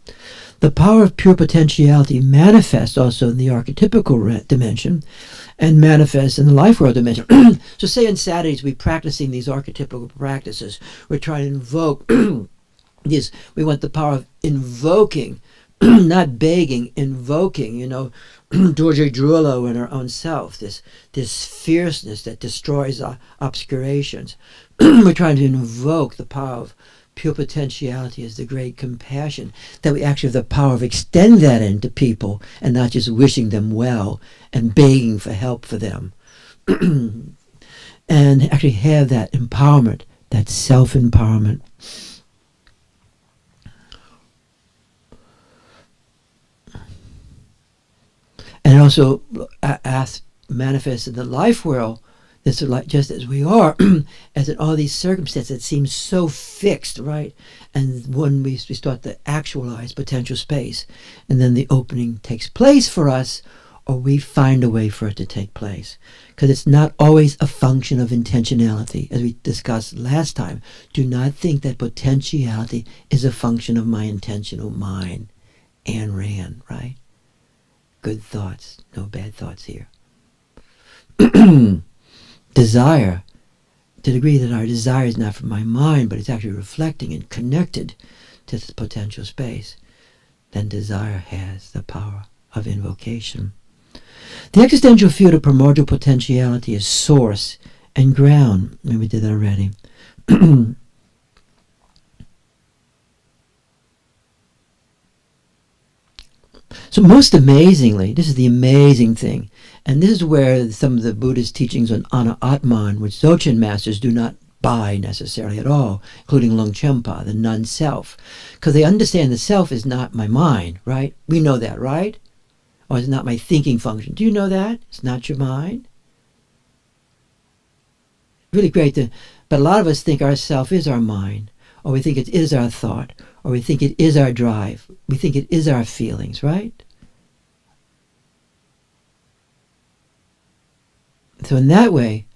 The power of pure potentiality manifests also in the archetypical dimension and manifests in the life world dimension. So say in Saturdays we're practicing these archetypical practices. We're trying to invoke this. We want the power of invoking, not begging, invoking, Dorje Drulo in our own self, this fierceness that destroys obscurations. We're trying to invoke the power of pure potentiality as the great compassion, that we actually have the power of extend that into people and not just wishing them well and begging for help for them. And actually have that empowerment, that self-empowerment. And also manifest in the life world, this is like just as we are, as in all these circumstances that seem so fixed, right? And when we start to actualize potential space, and then the opening takes place for us, or we find a way for it to take place. Because it's not always a function of intentionality. As we discussed last time, do not think that potentiality is a function of my intentional mind. Ayn Rand, right? Good thoughts, no bad thoughts here. Desire, to the degree that our desire is not from my mind, but it's actually reflecting and connected to this potential space, then desire has the power of invocation. The existential field of primordial potentiality is source and ground. Maybe we did that already. So most amazingly, this is the amazing thing, and this is where some of the Buddhist teachings on Ana-Atman, which Dzogchen masters do not buy necessarily at all, including Longchenpa, the non-self, because they understand the self is not my mind, right? We know that, right? Or it's not my thinking function. Do you know that? It's not your mind. Really great. But a lot of us think our self is our mind, or we think it is our thought, or we think it is our drive. We think it is our feelings, right? So in that way,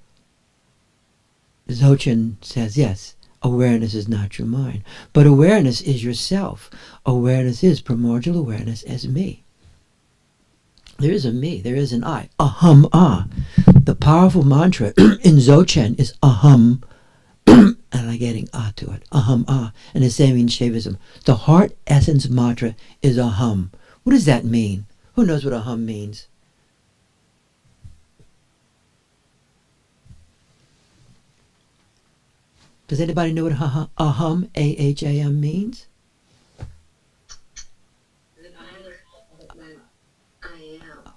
Dzogchen says, yes, awareness is not your mind, but awareness is yourself. Awareness is primordial awareness as me. There is a me, there is an I. Aham ah. The powerful mantra in Dzogchen is aham, and I'm getting ah to it. Aham ah. And the same in Shaivism. The heart essence mantra is aham. What does that mean? Who knows what aham means? Does anybody know what aham, A-H-A-M, means?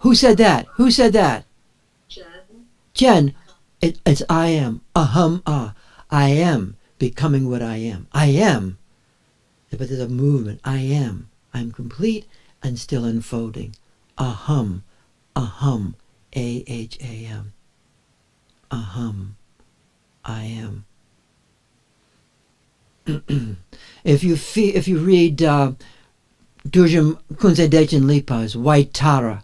Who said that? Who said that? Jen. It's I am. Aham ah. I am becoming what I am. I am. But there's a movement. I am. I'm complete and still unfolding. Aham. Aham. A-H-A-M. Aham. I am. If you read Durjam Kunze Dechen Lipa's White Tara,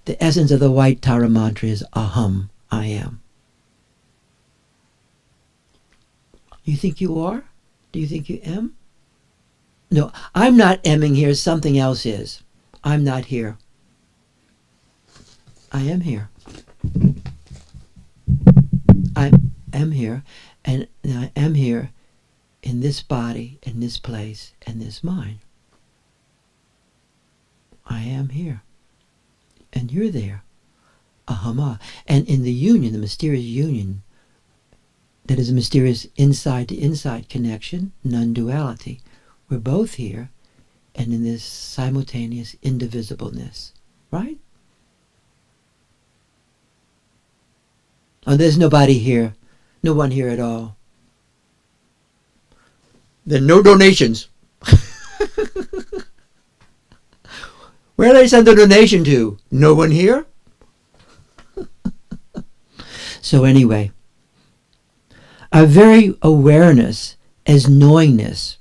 the essence of the White Tara mantra is aham, I am. You think you are? Do you think you am? No, I'm not emming here, something else is. I'm not here. I am here. I am here, and I am here in this body, in this place, and this mind. I am here. And you're there. Ahama. And in the union, the mysterious union, that is a mysterious inside-to-inside connection, non-duality, we're both here, and in this simultaneous indivisibleness. Right? Oh, there's nobody here. No one here at all. There are no donations. Where do they send the donation to? No one here? So anyway, our very awareness as knowingness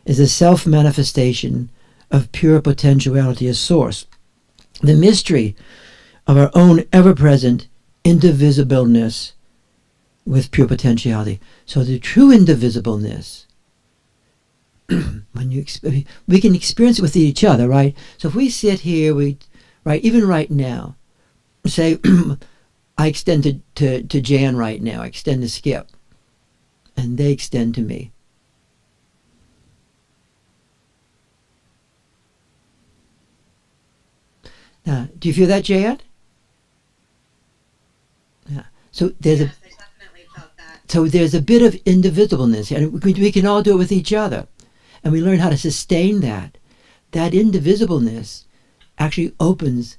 is a self-manifestation of pure potentiality as source. The mystery of our own ever-present indivisibleness with pure potentiality. So the true indivisibleness when we can experience it with each other, right? So if we sit here, right, even right now, say I extend to Jan right now, I extend to Skip, and they extend to me. Now, do you feel that, Jan? Yeah. So there's Yes, I definitely felt that. So there's a bit of indivisibleness, and we can all do it with each other, and we learn how to sustain that. That indivisibleness actually opens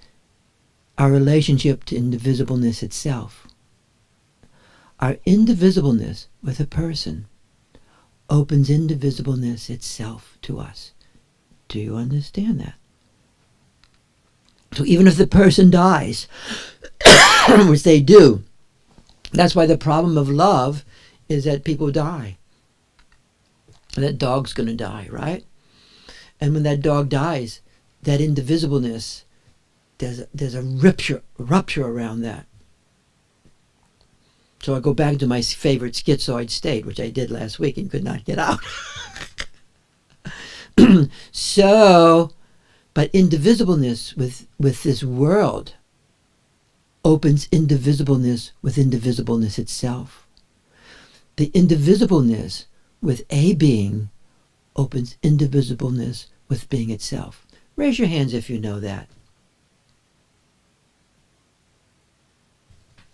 our relationship to indivisibleness itself. Our indivisibleness with a person opens indivisibleness itself to us. Do you understand that? So even if the person dies, which they do, that's why the problem of love is that people die. That dog's going to die, right? And when that dog dies, that indivisibleness, there's a rupture around that. So I go back to my favorite schizoid state, which I did last week and could not get out. So, but indivisibleness with this world opens indivisibleness with indivisibleness itself. The indivisibleness with a being opens indivisibleness with being itself. Raise your hands if you know that.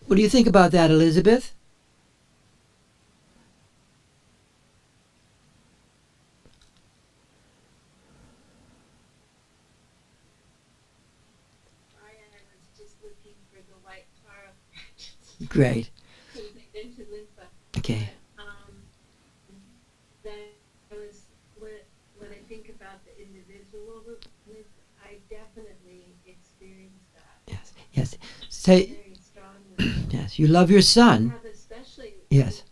What do you think about that, Elizabeth? Brian, I was just looking for the white tar of Great. into Lympha. Okay. That was when I think about the individual, I definitely experienced that Yes. Yes. Say very strongly. yes. You love your son. Have especially Yes.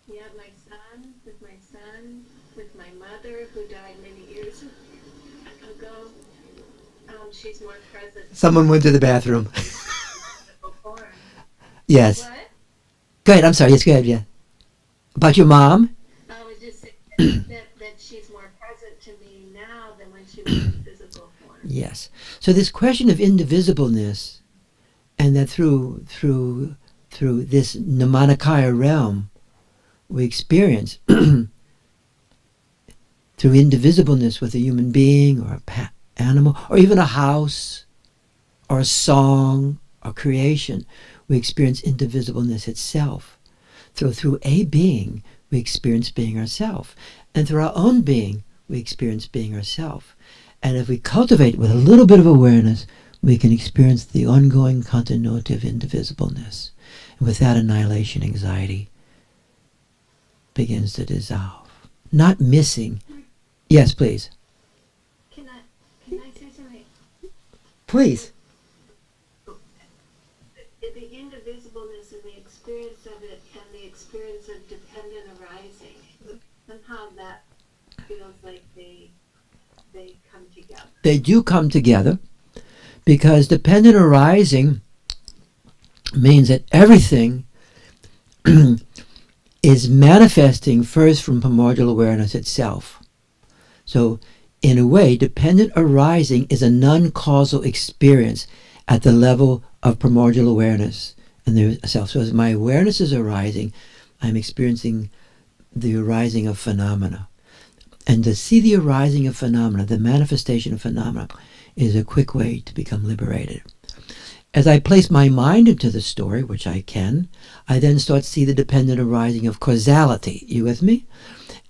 yeah, my son, with my mother who died many years ago. She's more present Someone went to the bathroom. before. Yes. What? Go ahead. I'm sorry. Yes. Go ahead. Yeah. About your mom. I was just saying that she's more present to me now than when she was in physical form. Yes. So this question of indivisibleness, and that through this Namanikaya realm, we experience through indivisibleness with a human being or a animal or even a house or a song or creation, we experience indivisibleness itself. Through a being, we experience being ourself. And through our own being, we experience being ourself. And if we cultivate with a little bit of awareness, we can experience the ongoing continuity of indivisibleness. And with that, annihilation anxiety begins to dissolve. Not missing. Yes, please. Can I say something? Please. The indivisibleness and the experience of it and the experience of dependent arising, somehow that feels like they come together. They do come together because dependent arising means that everything is manifesting first from primordial awareness itself. So, in a way, dependent arising is a non-causal experience at the level of primordial awareness and the self. So as my awareness is arising, I'm experiencing the arising of phenomena. And to see the arising of phenomena, the manifestation of phenomena, is a quick way to become liberated. As I place my mind into the story, which I can, I then start to see the dependent arising of causality. You with me?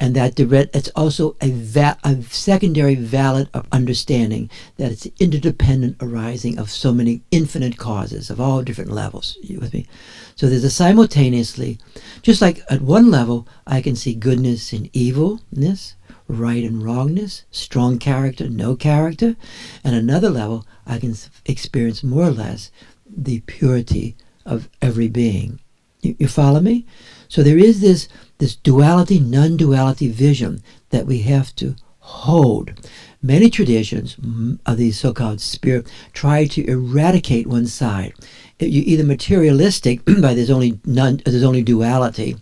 And that it's also a secondary valid understanding that it's interdependent arising of so many infinite causes of all different levels. You with me? So there's a simultaneously, just like at one level, I can see goodness and evilness, right and wrongness, strong character, no character. And another level, I can experience more or less the purity of every being. You follow me? So there is this duality, non-duality vision that we have to hold. Many traditions of these so-called spirit try to eradicate one side. You're either materialistic by there's only duality,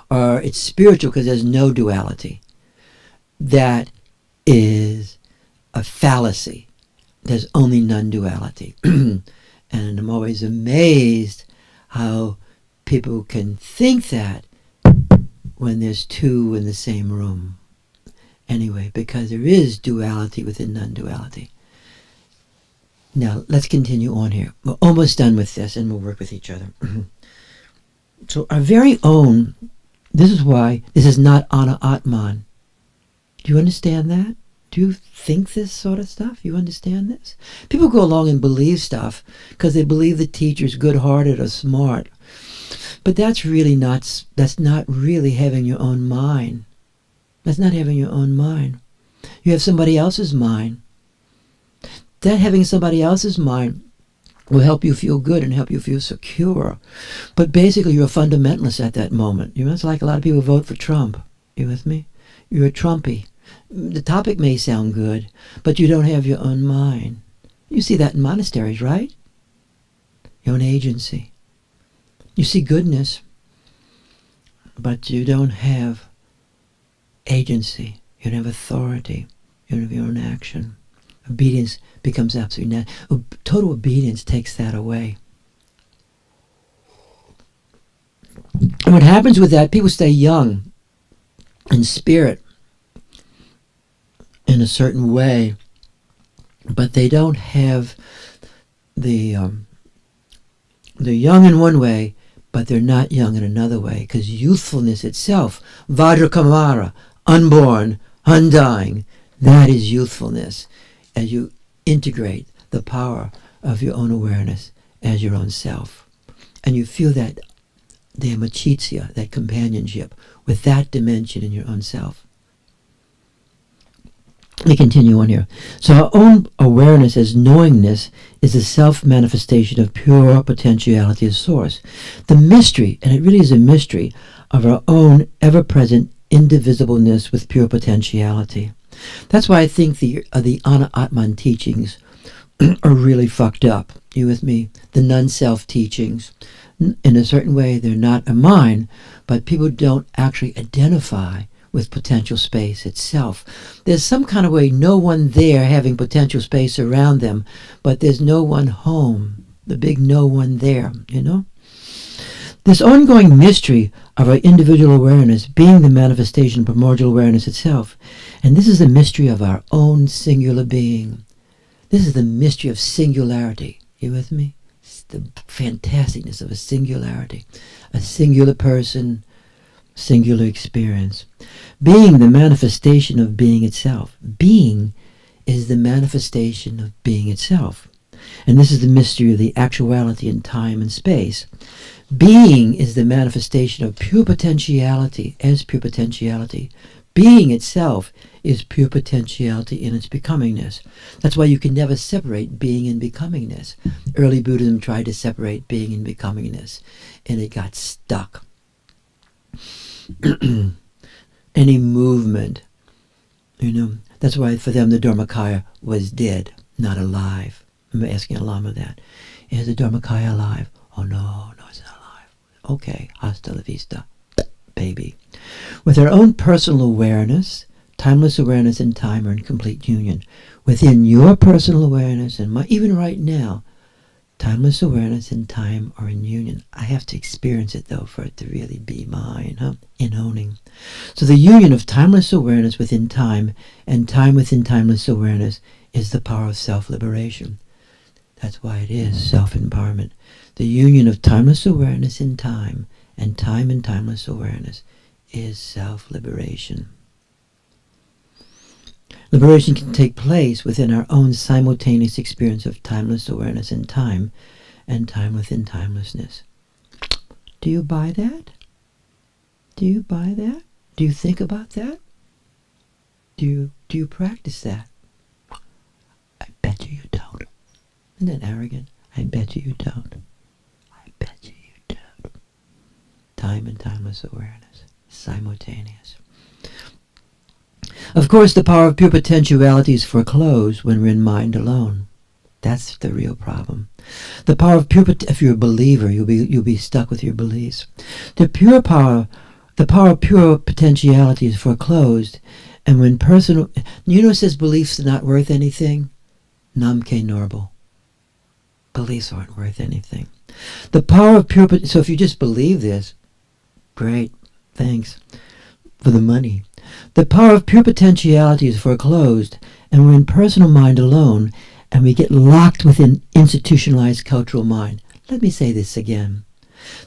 or it's spiritual because there's no duality. that is a fallacy. There's only non-duality. And I'm always amazed how people can think that when there's two in the same room. Anyway, because there is duality within non-duality. Now, let's continue on here. We're almost done with this, and we'll work with each other. So our very own, this is why this is not Ana Atman. Do you understand that? Do you think this sort of stuff? You understand this? People go along and believe stuff because they believe the teacher's good-hearted or smart. But that's not really having your own mind. That's not having your own mind. You have somebody else's mind. That having somebody else's mind will help you feel good and help you feel secure. But basically you're a fundamentalist at that moment. You know, it's like a lot of people vote for Trump. You with me? You're a Trumpy. The topic may sound good, but you don't have your own mind. You see that in monasteries, right? Your own agency. You see goodness, but you don't have agency. You don't have authority. You don't have your own action. Obedience becomes absolutely natural. Total obedience takes that away. And what happens with that, people stay young in spirit in a certain way, but they don't have they're young in one way, but they're not young in another way, because youthfulness itself, Vajrakamara, unborn, undying, that is youthfulness. As you integrate the power of your own awareness as your own self, and you feel that dhammacittya, that companionship with that dimension in your own self. Let me continue on here. So our own awareness as knowingness is a self-manifestation of pure potentiality as source. The mystery, and it really is a mystery, of our own ever-present indivisibleness with pure potentiality. That's why I think the Ana Atman teachings are really fucked up. You with me? The non-self teachings. In a certain way, they're not a mine, but people don't actually identify with potential space itself. There's some kind of way, no one there having potential space around them, but there's no one home. The big no one there, you know? This ongoing mystery of our individual awareness being the manifestation of primordial awareness itself. And this is the mystery of our own singular being. This is the mystery of singularity. You with me? It's the fantasticness of a singularity. A singular person, singular experience. Being the manifestation of being itself. Being is the manifestation of being itself. And this is the mystery of the actuality in time and space. Being is the manifestation of pure potentiality as pure potentiality. Being itself is pure potentiality in its becomingness. That's why you can never separate being and becomingness. Early Buddhism tried to separate being and becomingness, and it got stuck. Any movement, you know, that's why for them the Dharmakaya was dead, not alive. I'm asking a Lama that. Is the Dharmakaya alive? Oh no, it's not alive. Okay, hasta la vista, baby. With our own personal awareness, timeless awareness and time are in complete union. Within your personal awareness and even right now, timeless awareness and time are in union. I have to experience it though for it to really be mine, in owning. So the union of timeless awareness within time and time within timeless awareness is the power of self-liberation. That's why it is self-empowerment. The union of timeless awareness in time and time in timeless awareness is self-liberation. Liberation can take place within our own simultaneous experience of timeless awareness in time and time within timelessness. Do you buy that? Do you buy that? Do you think about that? Do you practice that? I bet you don't. Isn't that arrogant? I bet you don't. I bet you don't. Time and timeless awareness. Simultaneous. Of course, the power of pure potentiality is foreclosed when we're in mind alone. That's the real problem. The power of pure, if you're a believer, you'll be stuck with your beliefs. The power of pure potentiality is foreclosed, And when personal, you know, it says beliefs are not worth anything. Nam ke normal. Beliefs aren't worth anything. The power of pure. So if you just believe this, great, thanks for the money. The power of pure potentiality is foreclosed, and we're in personal mind alone, and we get locked within institutionalized cultural mind. Let me say this again.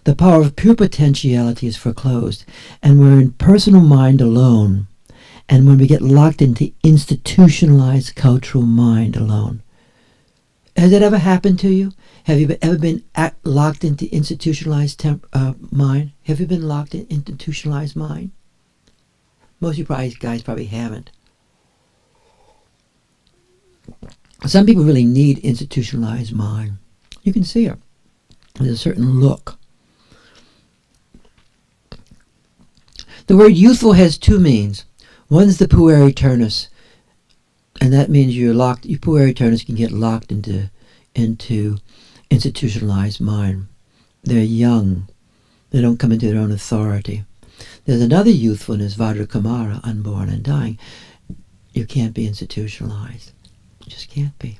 The power of pure potentiality is foreclosed, and we're in personal mind alone, and when we get locked into institutionalized cultural mind alone. Has that ever happened to you? Have you ever been locked into institutionalized mind? Have you been locked in institutionalized mind? Most of you guys probably haven't. Some people really need institutionalized mind. You can see it. There's a certain look. The word youthful has two meanings. One's the pueri turnus, and that means you're locked. Your pueri turnus can get locked into institutionalized mind. They're young. They don't come into their own authority. There's another youthfulness, Vajrakumara, unborn and dying. You can't be institutionalized. You just can't be.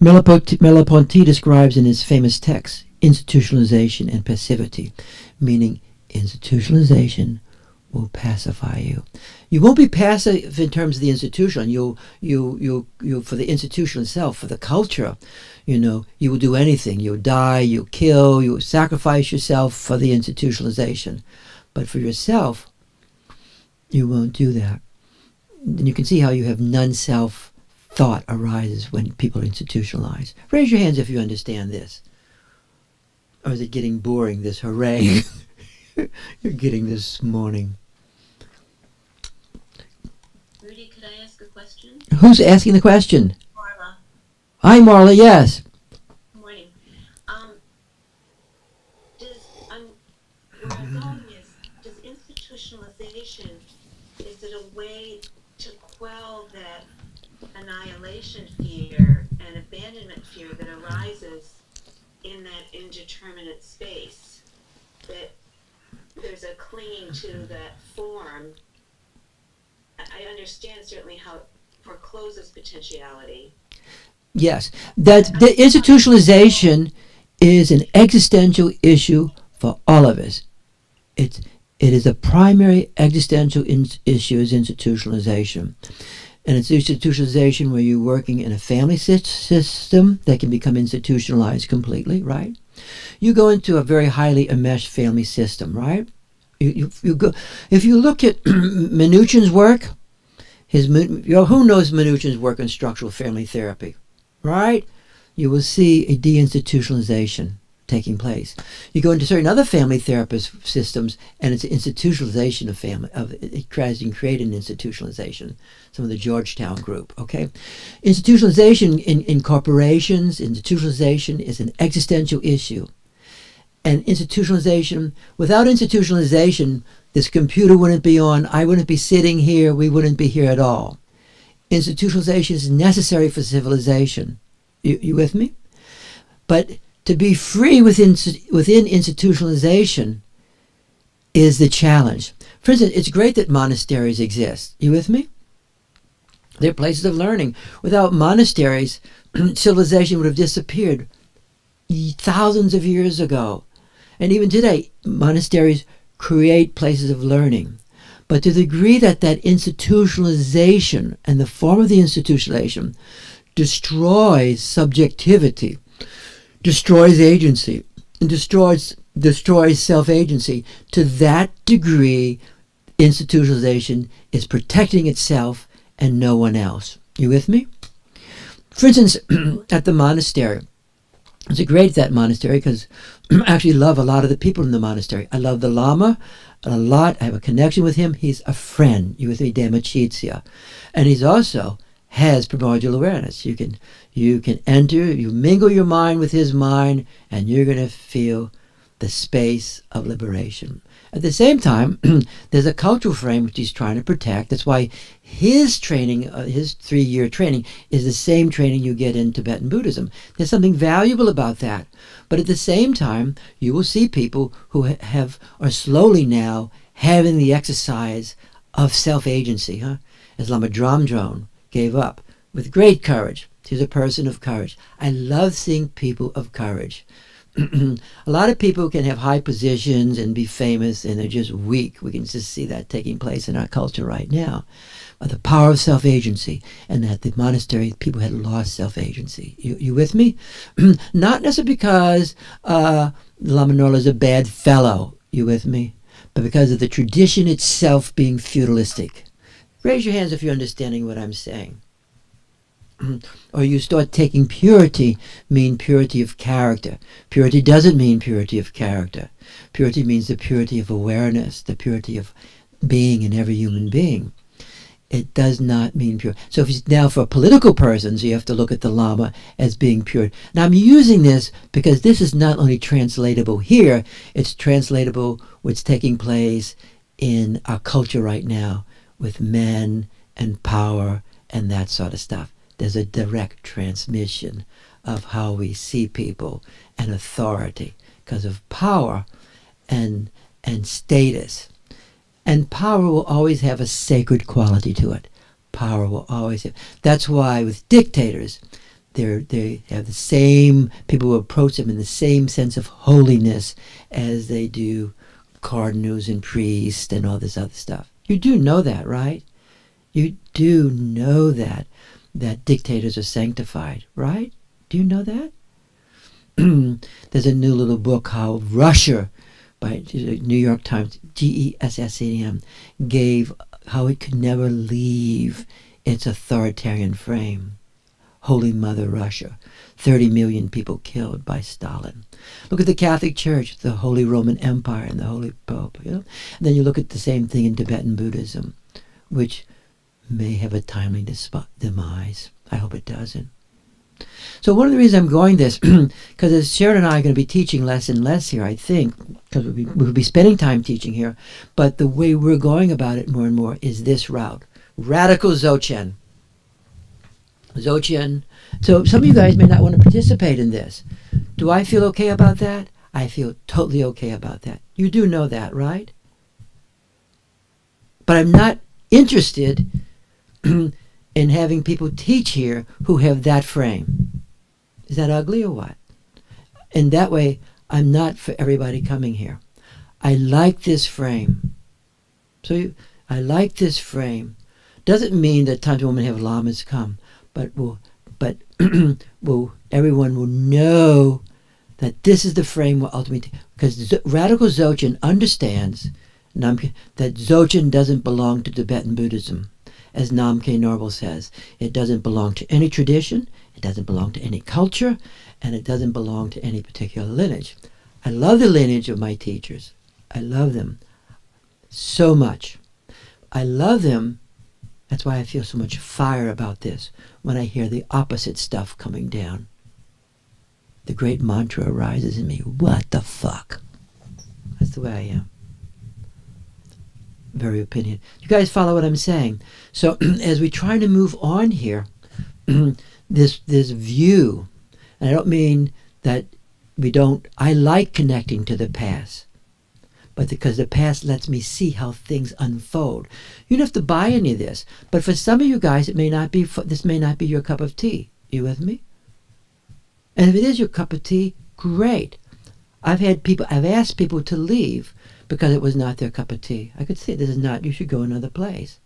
Merleau-Ponty describes in his famous text institutionalization and passivity, meaning institutionalization will pacify you. You won't be passive in terms of the institution. You for the institution itself, for the culture, you will do anything. You'll die, you'll kill, you'll sacrifice yourself for the institutionalization. But for yourself, you won't do that. And you can see how you have non-self thought arises when people institutionalize. Raise your hands if you understand this. Or is it getting boring, this hooray you're getting this morning? Rudy, could I ask a question? Who's asking the question? Marla. Hi, Marla, yes. Good morning. Where I'm going is, does institutionalization, is it a way to quell that annihilation fear and abandonment fear that arises in that indeterminate space? That there's a clinging to that form. I understand certainly how it forecloses potentiality. Yes, that the institutionalization is an existential issue for all of us. It is a primary existential issue is institutionalization. And it's institutionalization where you're working in a family system that can become institutionalized completely, right? You go into a very highly enmeshed family system, right? You go. If you look at Minuchin's work, who knows Minuchin's work on structural family therapy, right? You will see a deinstitutionalization taking place. You go into certain other family therapist systems, and it's an institutionalization of family. It tries to create an institutionalization. Some of the Georgetown group, okay? Institutionalization in corporations, institutionalization is an existential issue. And institutionalization, without institutionalization, this computer wouldn't be on, I wouldn't be sitting here, we wouldn't be here at all. Institutionalization is necessary for civilization. You with me? But to be free within institutionalization is the challenge. For instance, it's great that monasteries exist. You with me? They're places of learning. Without monasteries, civilization would have disappeared thousands of years ago. And even today, monasteries create places of learning. But to the degree that institutionalization and the form of the institutionalization destroys subjectivity, destroys agency, and destroys self-agency, to that degree, institutionalization is protecting itself and no one else. You with me? For instance, at the monastery, it's great, that monastery, because I actually love a lot of the people in the monastery. I love the Lama a lot. I have a connection with him. He's a friend. You with me, Dhamma. And he's also has primordial awareness. You can enter, you mingle your mind with his mind, and you're going to feel the space of liberation. At the same time, there's a cultural frame which he's trying to protect. That's why his training, his 3-year training, is the same training you get in Tibetan Buddhism. There's something valuable about that. But at the same time, you will see people who are slowly now having the exercise of self-agency, huh? As Lama Dramdrone gave up with great courage. He's a person of courage. I love seeing people of courage. A lot of people can have high positions and be famous, and they're just weak. We can just see that taking place in our culture right now. But the power of self-agency, and at the monastery, people had lost self-agency. You with me? Not necessarily because Lama Nola is a bad fellow. You with me? But because of the tradition itself being feudalistic. Raise your hands if you're understanding what I'm saying. Or you start taking purity mean purity of character. Purity doesn't mean purity of character. Purity means the purity of awareness, the purity of being in every human being. It does not mean pure. So if it's now for political persons, you have to look at the Lama as being pure. Now I'm using this because this is not only translatable here, it's translatable what's taking place in our culture right now with men and power and that sort of stuff. There's a direct transmission of how we see people and authority because of power and status. And power will always have a sacred quality to it. Power will always have. That's why with dictators, they have the same, people will approach them in the same sense of holiness as they do cardinals and priests and all this other stuff. You do know that, right? You do know that dictators are sanctified, right? Do you know that? There's a new little book called Russia by New York Times, GESSEM, gave how it could never leave its authoritarian frame. Holy Mother Russia, 30 million people killed by Stalin. Look at the Catholic Church, the Holy Roman Empire and the Holy Pope. You know? And then you look at the same thing in Tibetan Buddhism, which may have a timely demise. I hope it doesn't. So one of the reasons I'm going this, because as Sharon and I are going to be teaching less and less here, I think, because we'll be spending time teaching here, but the way we're going about it more and more is this route. Radical Dzogchen. Dzogchen. So some of you guys may not want to participate in this. Do I feel okay about that? I feel totally okay about that. You do know that, right? But I'm not interested in having people teach here who have that frame. Is that ugly or what? And that way, I'm not for everybody coming here. I like this frame. So I like this frame. Doesn't mean that times when we have lamas come, but everyone will know that this is the frame we're ultimately, because radical Dzogchen understands that Dzogchen doesn't belong to Tibetan Buddhism. As Namkhe Norval says, it doesn't belong to any tradition, it doesn't belong to any culture, and it doesn't belong to any particular lineage. I love the lineage of my teachers. I love them so much. I love them. That's why I feel so much fire about this when I hear the opposite stuff coming down. The great mantra arises in me. What the fuck? That's the way I am. Very opinion. You guys follow what I'm saying? So as we try to move on here, this view, and I don't mean that we don't, I like connecting to the past, but because the past lets me see how things unfold. You don't have to buy any of this, but for some of you guys, this may not be your cup of tea. You with me? And if it is your cup of tea, great. I've asked people to leave because it was not their cup of tea. I could say, this is not, you should go another place.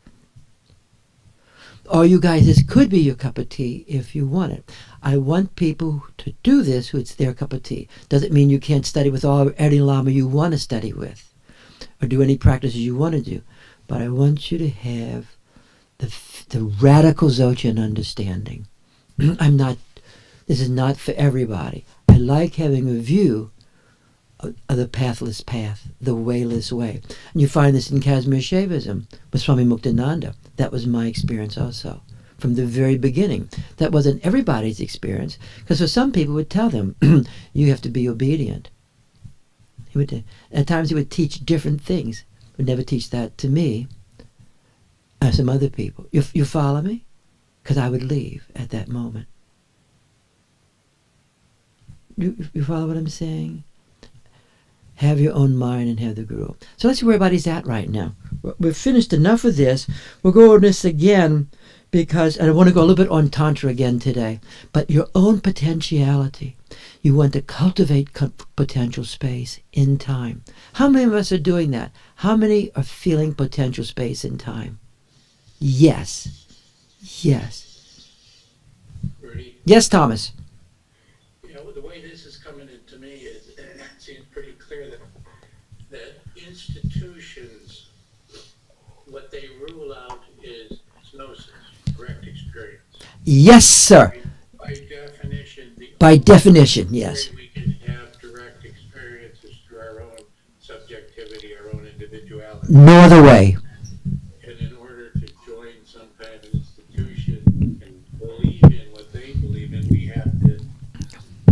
Or you guys, this could be your cup of tea if you want it. I want people to do this who it's their cup of tea. Doesn't mean you can't study with any Lama you want to study with, or do any practices you want to do. But I want you to have the radical Dzogchen understanding. This is not for everybody. I like having a view of the pathless path, the wayless way. And you find this in Kashmir Shaivism with Swami Muktananda. That was my experience also, from the very beginning. That wasn't everybody's experience, because for some people would tell them, you have to be obedient. At times he would teach different things. Would never teach that to me, or some other people. You follow me? Because I would leave at that moment. You follow what I'm saying? have your own mind and have the guru. So let's see where everybody's at right now. We've finished enough of this. We'll go over this again because, and I want to go a little bit on Tantra again today, but your own potentiality. You want to cultivate potential space in time. How many of us are doing that? How many are feeling potential space in time? Yes. Yes. Rudy? Yes, Thomas. You know, the way this is coming into me is, it seems pretty clear that institutions, what they rule out is gnosis, direct experience. Yes, sir. By definition, the By only definition, yes. way we can have direct experiences through our own subjectivity, our own individuality. No other way. And in order to join some kind of institution and believe in what they believe in, we have to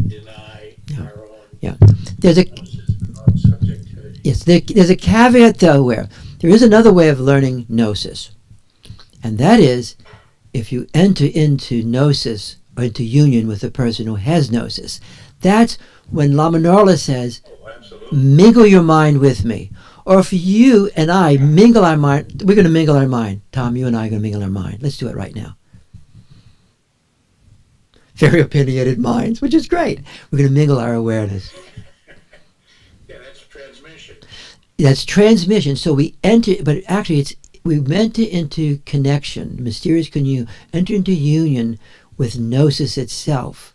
deny our own There's a gnosis, our own subjectivity. yes. There's a caveat though, where there is another way of learning gnosis, and that is if you enter into gnosis or into union with a person who has gnosis. That's when Lama Norla says, Oh, absolutely. mingle your mind with me. Or if you and I mingle our mind, we're going to mingle our mind. Tom, you and I are going to mingle our mind. Let's do it right now. Very opinionated minds, which is great. We're going to mingle our awareness. Yeah, that's transmission. That's transmission. So we enter, but actually we enter into connection, mysterious connection, enter into union with gnosis itself.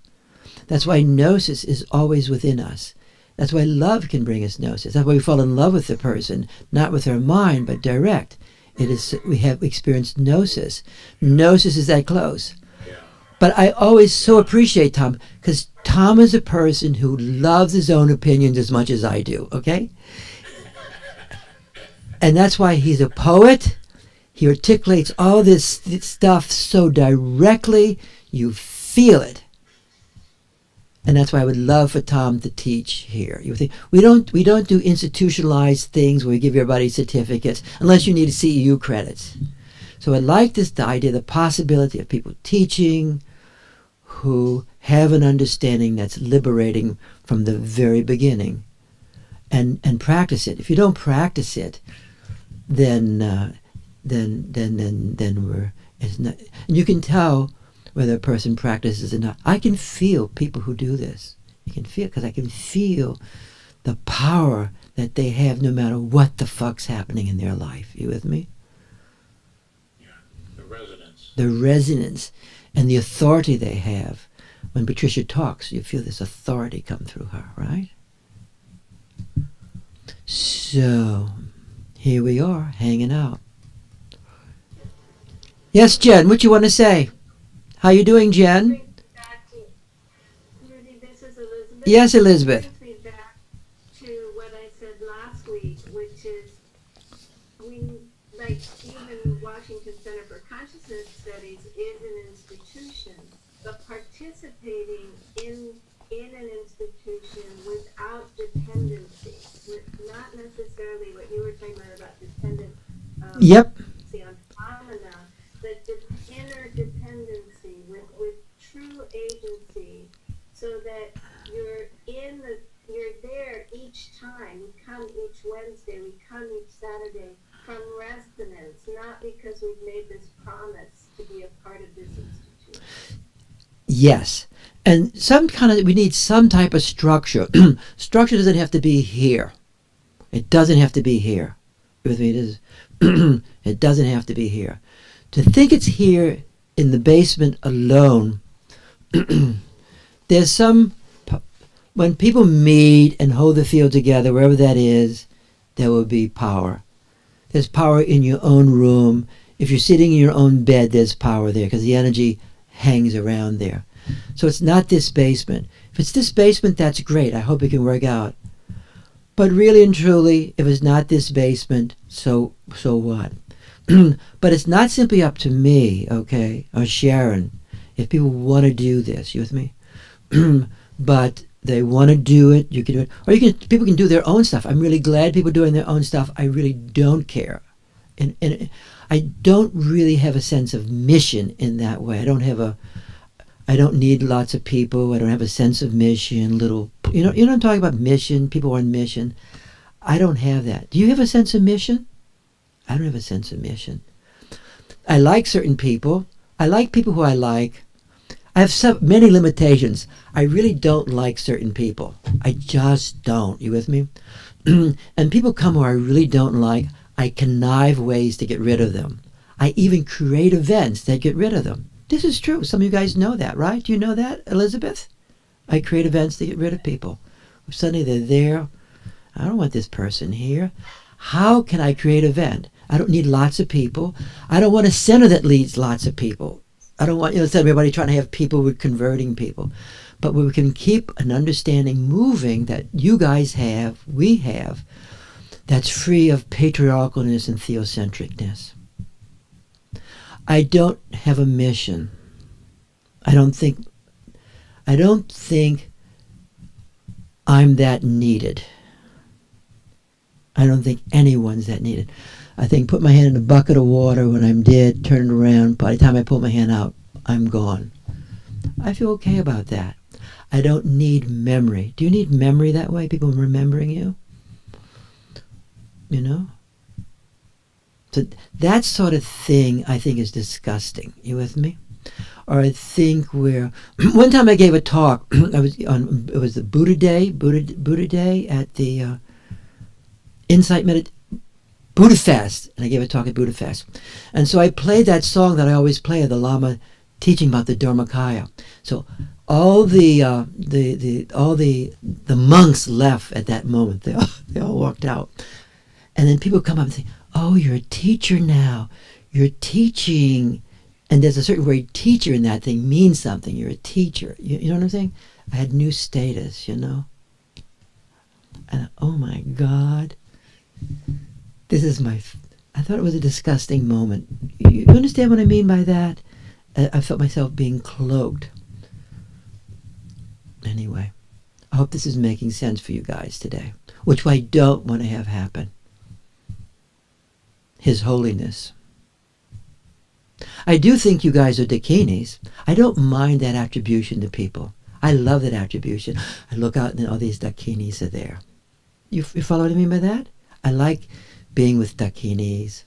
That's why gnosis is always within us. That's why love can bring us gnosis. That's why we fall in love with the person, not with our mind, but direct. It is, we have experienced gnosis. Gnosis is that close. Yeah. But I always so appreciate Tom, because Tom is a person who loves his own opinions as much as I do, okay? And that's why he's a poet. He articulates all this stuff so directly, you feel it. And that's why I would love for Tom to teach here. You think we don't do institutionalized things where we give everybody certificates unless you need CEU credits. So I like the idea, the possibility of people teaching who have an understanding that's liberating from the very beginning, and practice it. If you don't practice it, then we're it's not. And you can tell whether a person practices or not. I can feel people who do this. You can feel, because I can feel the power that they have no matter what the fuck's happening in their life. You with me? Yeah, the resonance. The resonance and the authority they have. When Patricia talks, you feel this authority come through her, right? So, here we are, hanging out. Yes, Jen, what you want to say? How you doing, Jen? Rudy, this is Elizabeth. Yes, Elizabeth. It brings me back to what I said last week, which is like even Washington Center for Consciousness Studies is an institution, but participating in an institution without dependency, not necessarily what you were talking about dependent. Yep. On phenomena, but the inner dependency with true agency, so that you're there each time. We come each Wednesday, we come each Saturday from resonance, not because we've made this promise to be a part of this institution. Yes. And we need some type of structure. Structure doesn't have to be here. It doesn't have to be here. With me, it is. It doesn't have to be here. To think it's here in the basement alone, there's when people meet and hold the field together, wherever that is, there will be power. There's power in your own room. If you're sitting in your own bed, there's power there because the energy hangs around there. So it's not this basement. If it's this basement, that's great. I hope it can work out. But really and truly, if it's not this basement, so what? But it's not simply up to me, okay, or Sharon, if people want to do this. You with me? But they want to do it, you can do it. Or people can do their own stuff. I'm really glad people are doing their own stuff. I really don't care. And I don't really have a sense of mission in that way. I don't need lots of people. I don't have a sense of mission, you know what I'm talking about, mission, people on mission. I don't have that. Do you have a sense of mission? I don't have a sense of mission. I like certain people. I like people who I like. I have many limitations. I really don't like certain people. I just don't. You with me? And people come who I really don't like. I connive ways to get rid of them. I even create events that get rid of them. This is true. Some of you guys know that, right? Do you know that, Elizabeth? I create events to get rid of people. Suddenly they're there. I don't want this person here. How can I create an event? I don't need lots of people. I don't want a center that leads lots of people. I don't want, everybody trying to have people with converting people. But we can keep an understanding moving that you guys have, we have, that's free of patriarchalness and theocentricness. I don't have a mission. I don't think I'm that needed. I don't think anyone's that needed. I think put my hand in a bucket of water when I'm dead, turn it around, by the time I pull my hand out, I'm gone. I feel okay about that. I don't need memory. Do you need memory that way? People remembering you? You know? So that sort of thing I think is disgusting. You with me? Or I think where one time I gave a talk. It was the Buddha Day at the Insight Buddha Fest, and I gave a talk at Buddha Fest. And so I played that song that I always play of the Lama teaching about the Dharmakaya. So all the monks left at that moment. They all walked out. And then people come up and say, "Oh, you're a teacher now. You're teaching." And there's a certain word, teacher, in that thing means something. You're a teacher. You know what I'm saying? I had new status, you know? And oh my God. This is I thought it was a disgusting moment. You understand what I mean by that? I felt myself being cloaked. Anyway, I hope this is making sense for you guys today, which I don't want to have happen. His Holiness. I do think you guys are dakinis. I don't mind that attribution to people. I love that attribution. I look out and all these dakinis are there. You follow what I mean by that? I like being with dakinis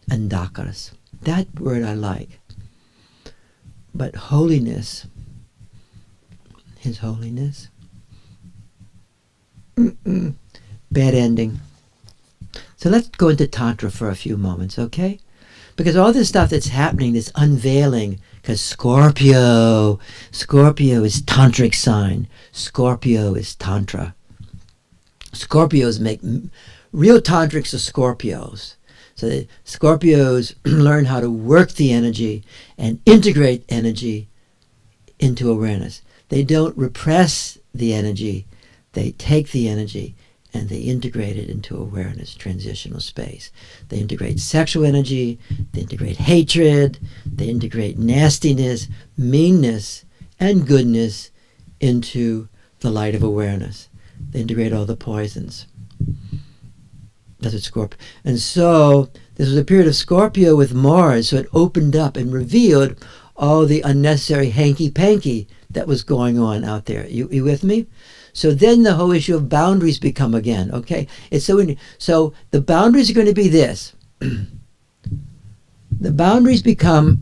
and dakaras. That word I like. But holiness, His Holiness, bad ending. So let's go into Tantra for a few moments, okay? Because all this stuff that's happening, this unveiling, because Scorpio is tantric sign. Scorpio is Tantra. Scorpios make real tantrics are Scorpios. So the Scorpios learn how to work the energy and integrate energy into awareness. They don't repress the energy. They take the energy and they integrate it into awareness, transitional space. They integrate sexual energy, they integrate hatred, they integrate nastiness, meanness, and goodness into the light of awareness. They integrate all the poisons. That's what Scorpio. And so this was a period of Scorpio with Mars, so it opened up and revealed all the unnecessary hanky-panky that was going on out there. You with me? So then the whole issue of boundaries become again, okay? It's so the boundaries are going to be this. The boundaries become,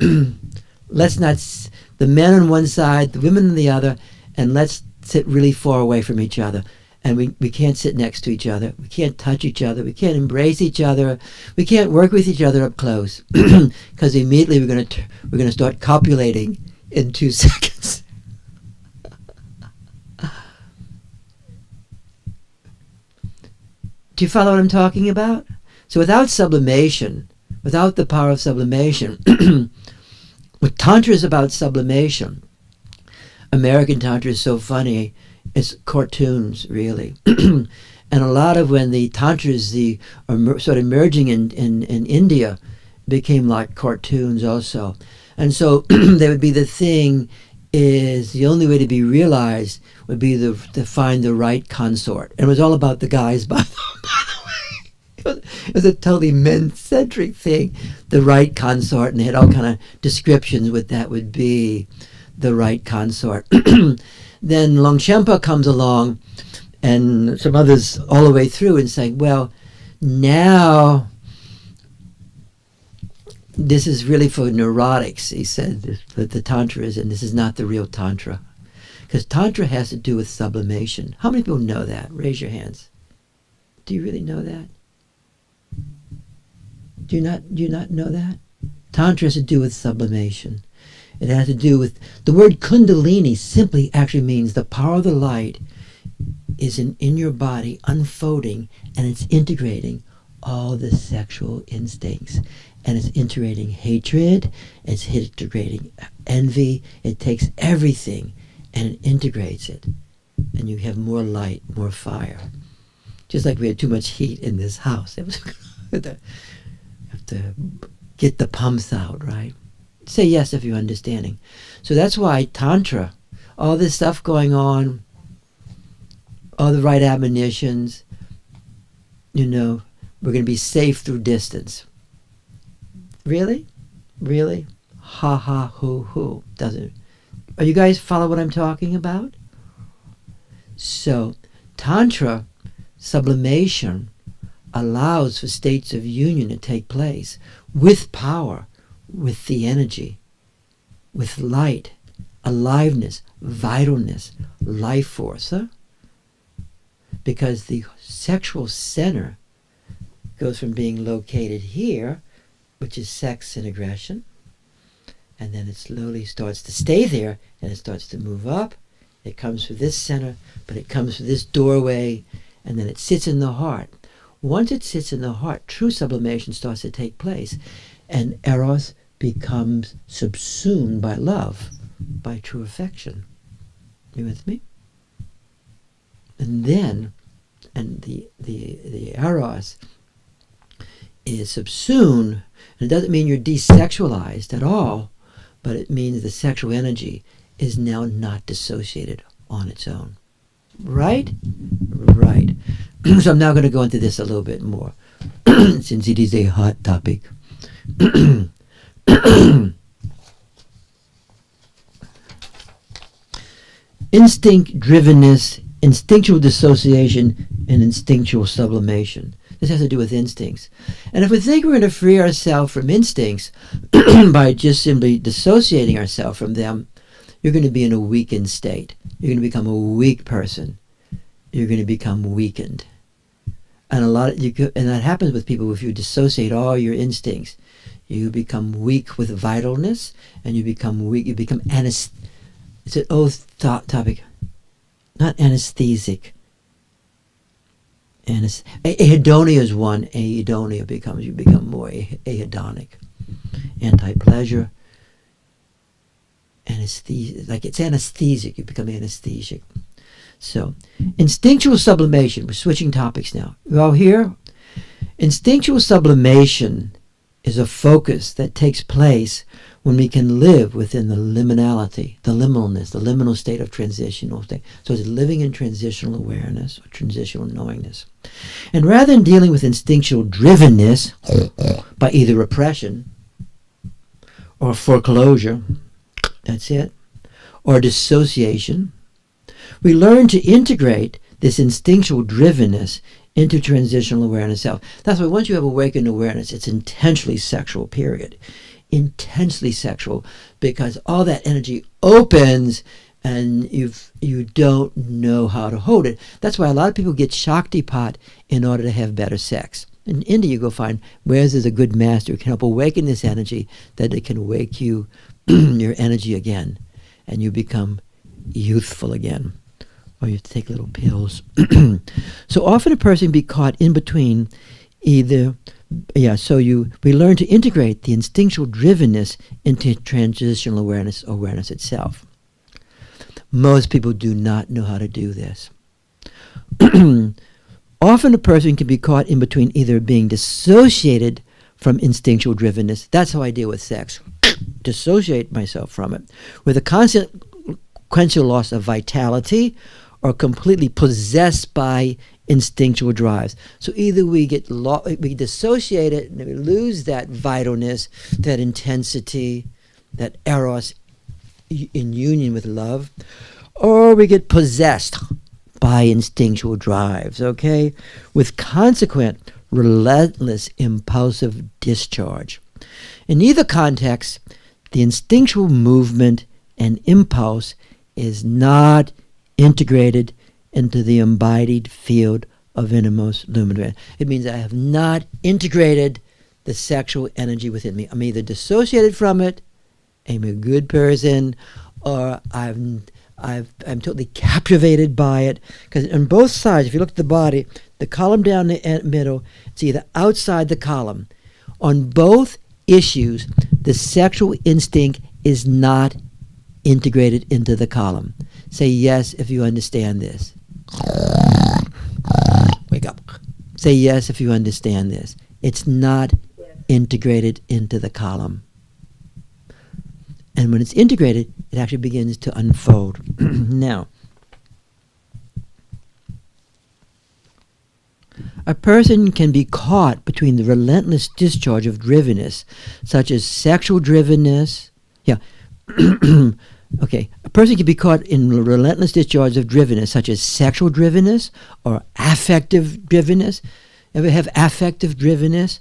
the men on one side, the women on the other, and let's sit really far away from each other. And we can't sit next to each other. We can't touch each other. We can't embrace each other. We can't work with each other up close. Because immediately we're going to start copulating in 2 seconds. Do you follow what I'm talking about? So without sublimation, without the power of sublimation, what Tantra is about sublimation. American Tantra is so funny. It's cartoons, really. And a lot of when the Tantras are sort of emerging in India, became like cartoons also. And so they would be the thing is the only way to be realized would be to find the right consort. And it was all about the guys, by the way. It was a totally men-centric thing, the right consort, and they had all kind of descriptions what that would be, the right consort. Then Longchenpa comes along, and some others all the way through, and saying, well, now this is really for neurotics, he said, the Tantra is, and this is not the real Tantra. Because Tantra has to do with sublimation. How many people know that? Raise your hands. Do you really know that? Do you not know that? Tantra has to do with sublimation. It has to do with, the word Kundalini simply actually means the power of the light is in your body unfolding, and it's integrating all the sexual instincts. And it's integrating hatred, it's integrating envy, it takes everything and it integrates it. And you have more light, more fire. Just like we had too much heat in this house. It was have to get the pumps out, right? Say yes if you're understanding. So that's why Tantra, all this stuff going on, all the right admonitions, we're going to be safe through distance. Really? Really? Ha ha hoo hoo. Doesn't. Are you guys follow what I'm talking about? So, Tantra, sublimation, allows for states of union to take place with power, with the energy, with light, aliveness, vitalness, life force. Because the sexual center goes from being located here, which is sex and aggression, and then it slowly starts to stay there, and it starts to move up. It comes through this center, but it comes through this doorway, and then it sits in the heart. Once it sits in the heart, true sublimation starts to take place, and Eros becomes subsumed by love, by true affection. You with me? And then, and the Eros is subsumed, and it doesn't mean you're desexualized at all, but it means the sexual energy is now not dissociated on its own. Right? Right. So I'm now going to go into this a little bit more, since it is a hot topic. Instinct drivenness, instinctual dissociation, and instinctual sublimation. This has to do with instincts. And if we think we're going to free ourselves from instincts by just simply dissociating ourselves from them, you're going to be in a weakened state. You're going to become a weak person. You're going to become weakened. And and that happens with people if you dissociate all your instincts. You become weak with vitalness, and you become weak. You become it's an old topic, not anesthesic. Ahedonia is one. Ahedonia you become more ahedonic. Anti-pleasure. Anesthesia, like it's anesthesic, you become anesthesic. So, instinctual sublimation, we're switching topics now. You all here? Instinctual sublimation is a focus that takes place when we can live within the liminality, the liminalness, the liminal state of transitional state. So it's living in transitional awareness or transitional knowingness. And rather than dealing with instinctual drivenness by either repression or foreclosure, that's it, or dissociation, we learn to integrate this instinctual drivenness into transitional awareness self. That's why once you have awakened awareness, it's intensely sexual, period. Intensely sexual, because all that energy opens and you don't know how to hold it. That's why a lot of people get Shaktipat in order to have better sex. In India, you go find where there's a good master who can help awaken this energy, that it can wake you, your energy again, and you become youthful again. Or you have to take little pills. So often a person can be caught in between either, we learn to integrate the instinctual drivenness into transitional awareness itself. Most people do not know how to do this. Often a person can be caught in between either being dissociated from instinctual drivenness, that's how I deal with sex, dissociate myself from it, with a consequential loss of vitality, or completely possessed by instinctual drives. So either we we dissociate it and we lose that vitalness, that intensity, that eros in union with love, or we get possessed by by instinctual drives, okay? With consequent, relentless, impulsive discharge. In either context, the instinctual movement and impulse is not integrated into the embodied field of innermost luminary. It means I have not integrated the sexual energy within me. I'm either dissociated from it, I'm a good person, or I'm totally captivated by it. Because on both sides, if you look at the body, the column down the middle, it's either outside the column. On both issues, the sexual instinct is not integrated into the column. Say yes if you understand this. Wake up. Say yes if you understand this. It's not integrated into the column. And when it's integrated, it actually begins to unfold. Now, a person can be caught between the relentless discharge of drivenness, such as sexual drivenness. Yeah. Okay. A person can be caught in the relentless discharge of drivenness, such as sexual drivenness or affective drivenness. Ever have affective drivenness?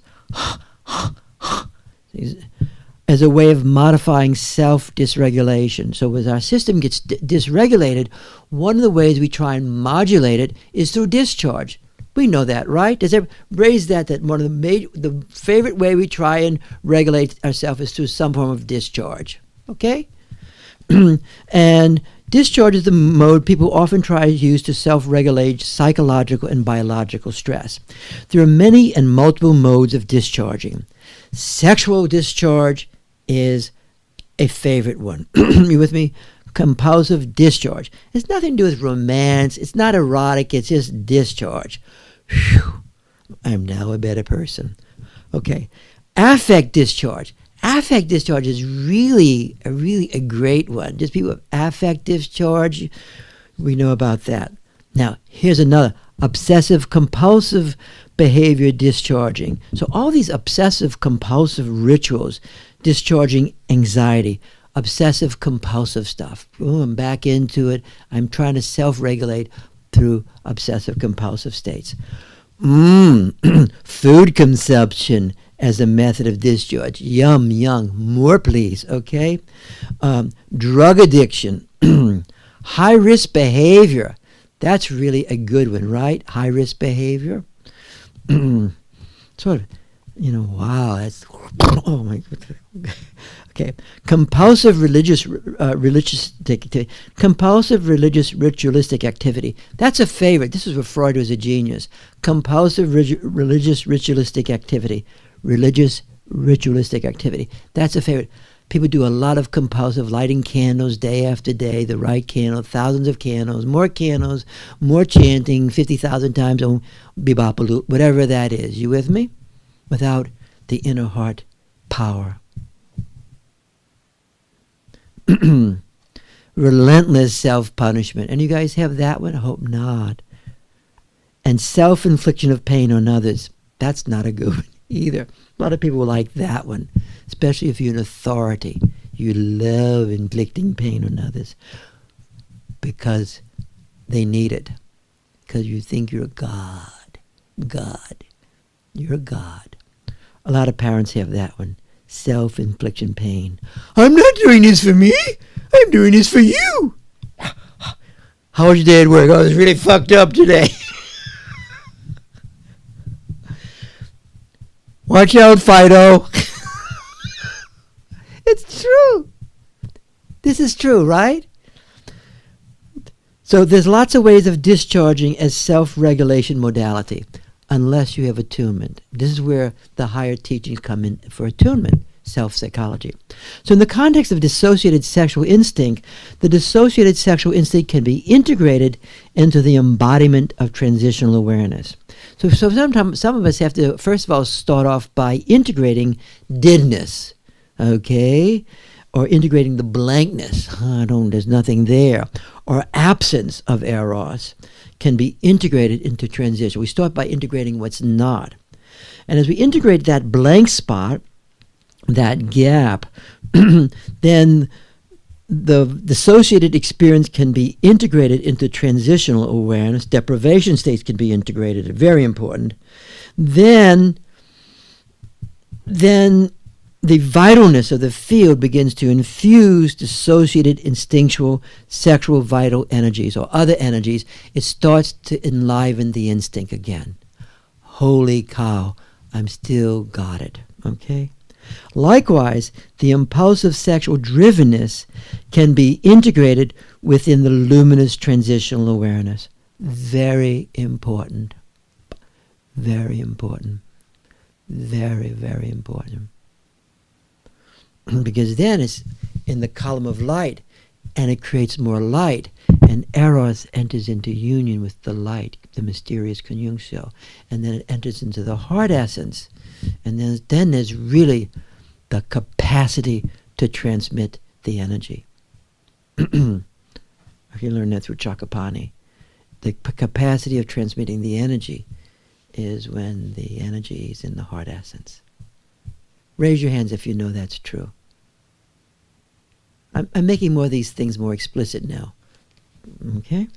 As a way of modifying self-dysregulation. So as our system gets dysregulated, one of the ways we try and modulate it is through discharge. We know that, right? Does everybody raise that one of the favorite way we try and regulate ourselves is through some form of discharge. Okay? And discharge is the mode people often try to use to self-regulate psychological and biological stress. There are many and multiple modes of discharging. Sexual discharge is a favorite one. You with me? Compulsive discharge. It's nothing to do with romance. It's not erotic. It's just discharge. Whew. I'm now a better person. Okay. Affect discharge. Affect discharge is really a great one. Just people with affect discharge, we know about that. Now, here's another. Obsessive compulsive behavior discharging. So all these obsessive compulsive rituals discharging anxiety, obsessive compulsive stuff. Ooh, I'm back into it. I'm trying to self-regulate through obsessive compulsive states. Food consumption as a method of discharge. Yum, yum. More, please. Okay? Drug addiction. High-risk behavior. That's really a good one, right? High-risk behavior. Sort of, wow, that's, oh my God. Okay. Compulsive religious activity. Compulsive religious ritualistic activity. That's a favorite. This is where Freud was a genius. Compulsive religious ritualistic activity. Religious ritualistic activity. That's a favorite. People do a lot of compulsive lighting candles day after day, the right candle, thousands of candles, more chanting, 50,000 times, oh, bebop, whatever that is. You with me? Without the inner heart power. Relentless self-punishment. And you guys have that one? I hope not. And self-infliction of pain on others. That's not a good one either. A lot of people like that one, especially if you're in authority. You love inflicting pain on others because they need it. Because you think you're a God. God. You're a God. A lot of parents have that one. Self-infliction pain. I'm not doing this for me. I'm doing this for you. How was your day at work? I was really fucked up today. Watch out, Fido. It's true. This is true, right? So there's lots of ways of discharging as self-regulation modality, unless you have attunement. This is where the higher teachings come in for attunement, self-psychology. So in the context of dissociated sexual instinct, the dissociated sexual instinct can be integrated into the embodiment of transitional awareness. So sometimes some of us have to, first of all, start off by integrating didness, okay? Or integrating the blankness. There's nothing there. Or absence of eros can be integrated into transition. We start by integrating what's not. And as we integrate that blank spot, that gap, then the dissociated experience can be integrated into transitional awareness. Deprivation states can be integrated, very important. Then the vitalness of the field begins to infuse dissociated instinctual sexual vital energies or other energies. It starts to enliven the instinct again. Holy cow, I'm still got it. Okay? Likewise, the impulsive sexual drivenness can be integrated within the luminous transitional awareness. Very important. Very important. Very, very important. Because then it's in the column of light, and it creates more light, and Eros enters into union with the light, the mysterious conjunctio, and then it enters into the heart essence, and then there's really the capacity to transmit the energy. You learn that through Chakapani. The capacity of transmitting the energy is when the energy is in the heart essence. Raise your hands if you know that's true. I'm making more of these things more explicit now. Okay?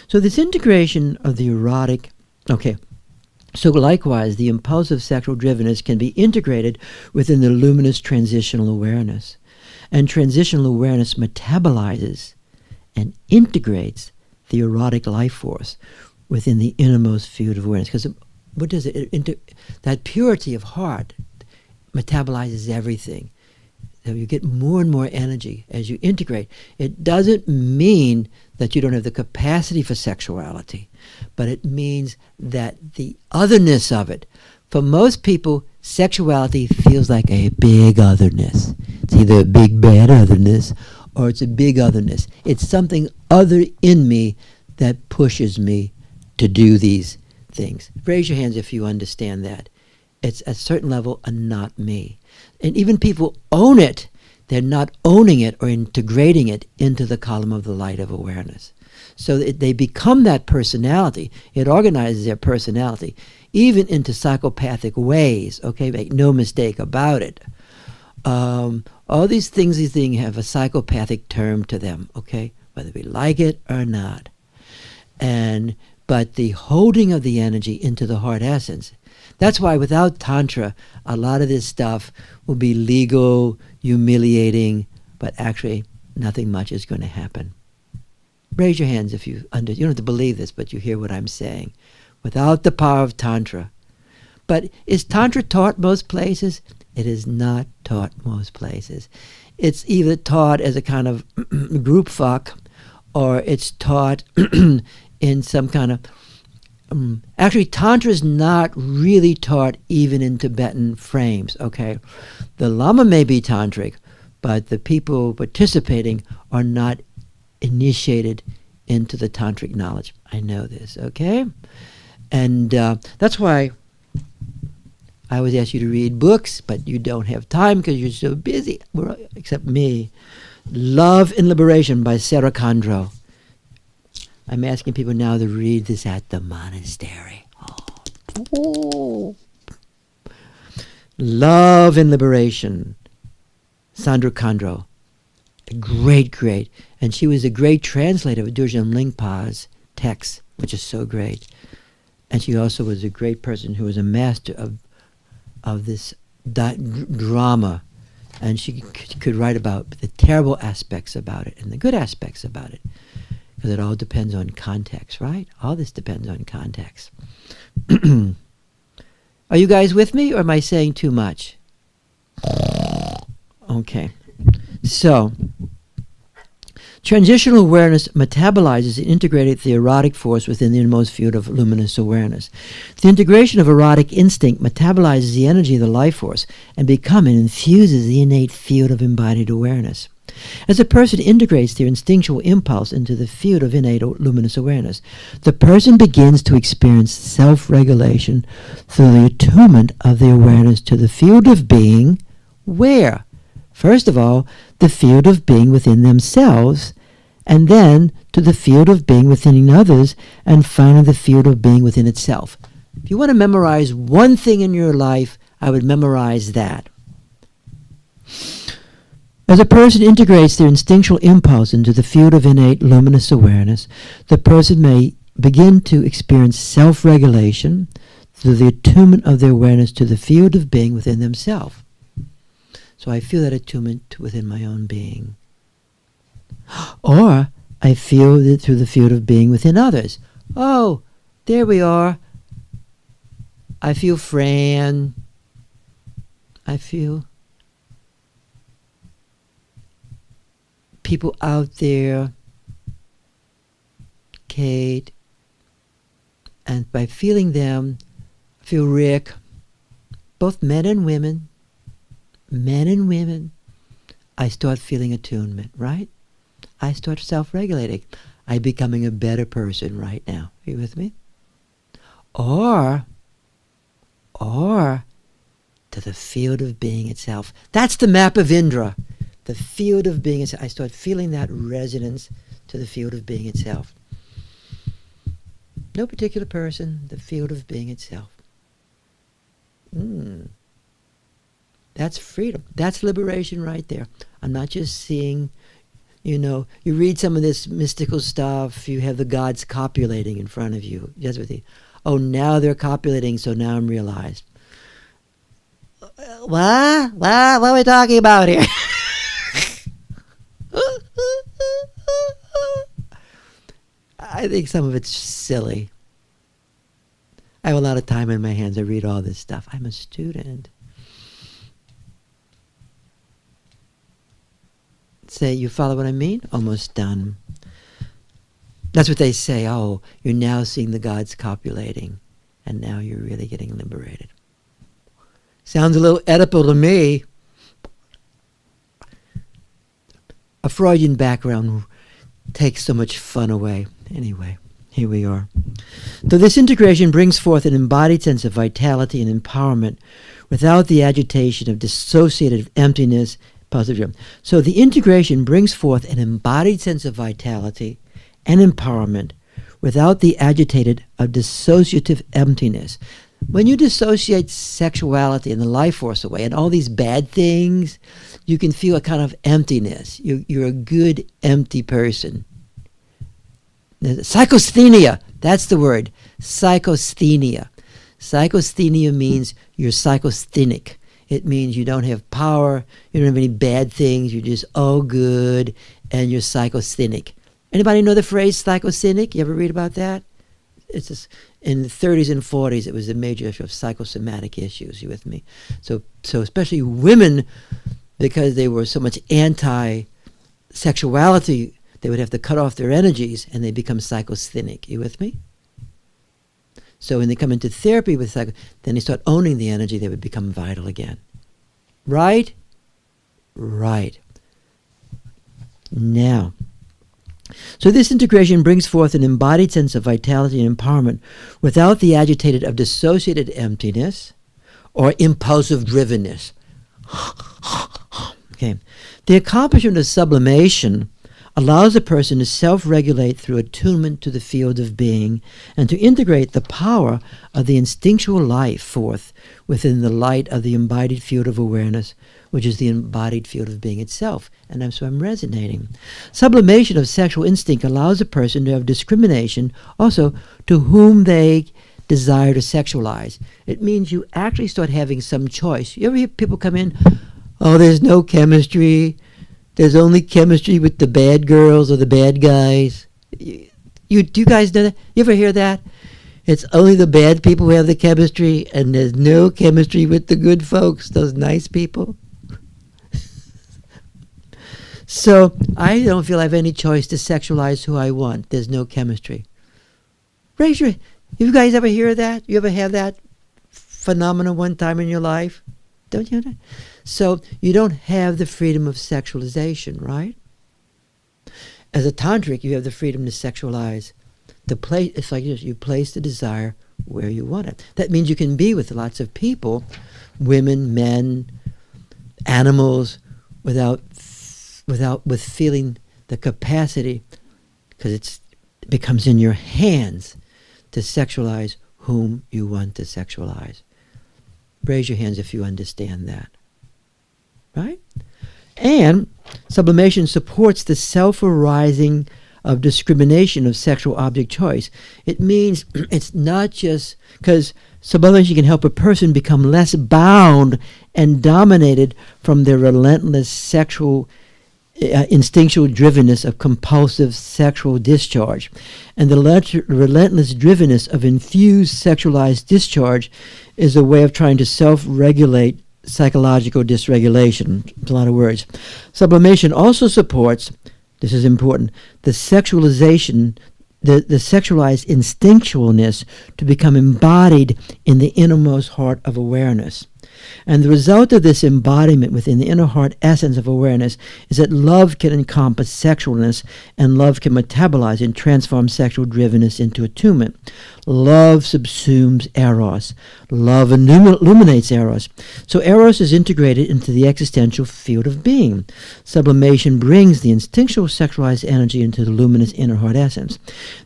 So this integration of the erotic... Okay. So likewise, the impulsive sexual drivenness can be integrated within the luminous transitional awareness. And transitional awareness metabolizes and integrates the erotic life force within the innermost field of awareness. Because what does it? That purity of heart metabolizes everything. So you get more and more energy as you integrate. It doesn't mean that you don't have the capacity for sexuality, but it means that the otherness of it. For most people, sexuality feels like a big otherness. It's either a big bad otherness or it's a big otherness. It's something other in me that pushes me to do these things. Raise your hands if you understand that. It's at a certain level a not me. And even people own it. They're not owning it or integrating it into the column of the light of awareness. So they become that personality. It organizes their personality, even into psychopathic ways. Okay, make no mistake about it. All these things have a psychopathic term to them. Okay, whether we like it or not. But the holding of the energy into the heart essence. That's why without Tantra, a lot of this stuff will be legal, humiliating, but actually nothing much is going to happen. Raise your hands if you don't have to believe this, but you hear what I'm saying. Without the power of Tantra. But is Tantra taught most places? It is not taught most places. It's either taught as a kind of group fuck, or it's taught in some kind of... actually, Tantra is not really taught even in Tibetan frames, okay? The Lama may be Tantric, but the people participating are not initiated into the Tantric knowledge. I know this, okay? And that's why I always ask you to read books, but you don't have time because you're so busy, except me. Love and Liberation by Sarah Condro. I'm asking people now to read this at the monastery. Oh. Love and Liberation. Sandra Condro. Great. And she was a great translator of Durjan Lingpa's text, which is so great. And she also was a great person who was a master of this drama. And she could write about the terrible aspects about it and the good aspects about it. Because it all depends on context, right? All this depends on context. Are you guys with me, or am I saying too much? Okay. So, transitional awareness metabolizes and integrates the erotic force within the innermost field of luminous awareness. The integration of erotic instinct metabolizes the energy of the life force and infuses the innate field of embodied awareness. As a person integrates their instinctual impulse into the field of innate luminous awareness, the person begins to experience self-regulation through the attunement of the awareness to the field of being where? First of all, the field of being within themselves, and then to the field of being within others, and finally the field of being within itself. If you want to memorize one thing in your life, I would memorize that. As a person integrates their instinctual impulse into the field of innate luminous awareness, the person may begin to experience self-regulation through the attunement of their awareness to the field of being within themselves. So I feel that attunement within my own being. Or I feel it through the field of being within others. Oh, there we are. I feel Fran. I feel people out there, Kate, and by feeling them, I feel Rick, both men and women, I start feeling attunement, right? I start self-regulating. I'm becoming a better person right now. Are you with me? Or to the field of being itself. That's the map of Indra. The field of being itself. I start feeling that resonance to the field of being itself. No particular person, the field of being itself. That's freedom. That's liberation right there. I'm not just seeing, you read some of this mystical stuff, you have the gods copulating in front of you. That's what oh, now they're copulating, so now I'm realized. What? What are we talking about here? I think some of it's silly. I have a lot of time in my hands. I read all this stuff. I'm a student. Say, you follow what I mean? Almost done. That's what they say. Oh, you're now seeing the gods copulating, and now you're really getting liberated. Sounds a little Oedipal to me. A Freudian background takes so much fun away. Anyway, here we are. So this integration brings forth an embodied sense of vitality and empowerment without the agitation of dissociated emptiness, positive. So the integration brings forth an embodied sense of vitality and empowerment without the agitated of dissociative emptiness. When you dissociate sexuality and the life force away and all these bad things, you can feel a kind of emptiness. You're a good, empty person. Psychasthenia, that's the word. Psychasthenia. Psychasthenia means you're psychasthenic. It means you don't have power, you don't have any bad things, you're just all good, and you're psychasthenic. Anybody know the phrase psychasthenic? You ever read about that? It's just, in the 30s and 40s, it was a major issue of psychosomatic issues. You with me? So especially women, because they were so much anti-sexuality, they would have to cut off their energies, and they become psychasthenic. You with me? So when they come into therapy with then they start owning the energy, they would become vital again. Right? Right. Now, so this integration brings forth an embodied sense of vitality and empowerment without the agitated of dissociated emptiness or impulsive drivenness. Okay. The accomplishment of sublimation allows a person to self-regulate through attunement to the field of being and to integrate the power of the instinctual life forth within the light of the embodied field of awareness, which is the embodied field of being itself. And so I'm resonating. Sublimation of sexual instinct allows a person to have discrimination also to whom they desire to sexualize. It means you actually start having some choice. You ever hear people come in, oh, there's no chemistry, there's only chemistry with the bad girls or the bad guys. Do you guys know that? You ever hear that? It's only the bad people who have the chemistry, and there's no chemistry with the good folks, those nice people. So I don't feel I have any choice to sexualize who I want. There's no chemistry. Raise your hand. You guys ever hear that? You ever have that phenomenon one time in your life? Don't you know that? So you don't have the freedom of sexualization, right? As a tantric, you have the freedom to sexualize. It's like this. You place the desire where you want it. That means you can be with lots of people, women, men, animals, with feeling the capacity, because it becomes in your hands to sexualize whom you want to sexualize. Raise your hands if you understand that. Right? And Sublimation supports the self-arising of discrimination of sexual object choice. It means it's not just because sublimation can help a person become less bound and dominated from their relentless sexual instinctual drivenness of compulsive sexual discharge. And the relentless drivenness of infused sexualized discharge is a way of trying to self-regulate psychological dysregulation. It's a lot of words. Sublimation also supports, this is important, the sexualization, the sexualized instinctualness to become embodied in the innermost heart of awareness. And the result of this embodiment within the inner heart essence of awareness is that love can encompass sexualness, and love can metabolize and transform sexual drivenness into attunement. Love subsumes eros. Love illuminates eros. So eros is integrated into the existential field of being. Sublimation brings the instinctual sexualized energy into the luminous inner heart essence.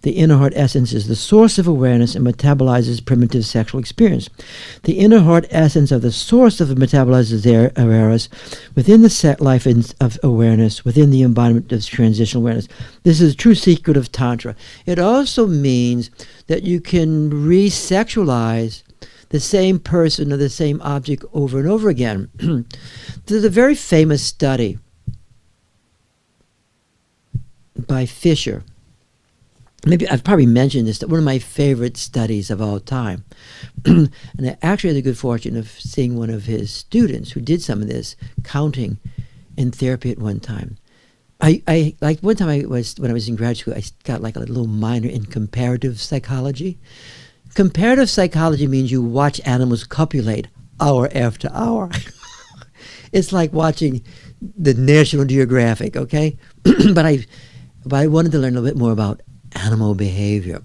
The inner heart essence is the source of awareness and metabolizes primitive sexual experience. The inner heart essence of the source of the metabolizes eros within the life of awareness, within the embodiment of transitional awareness. This is a true secret of Tantra. It also means that you can re-sexualize the same person or the same object over and over again. There's a very famous study by Fisher. Maybe I've probably mentioned this, that one of my favorite studies of all time. And I actually had the good fortune of seeing one of his students who did some of this counting in therapy at one time. I like one time when I was in grad school, I got like a little minor in comparative psychology. Comparative psychology means you watch animals copulate hour after hour. It's like watching the National Geographic, okay? but I wanted to learn a little bit more about animal behavior.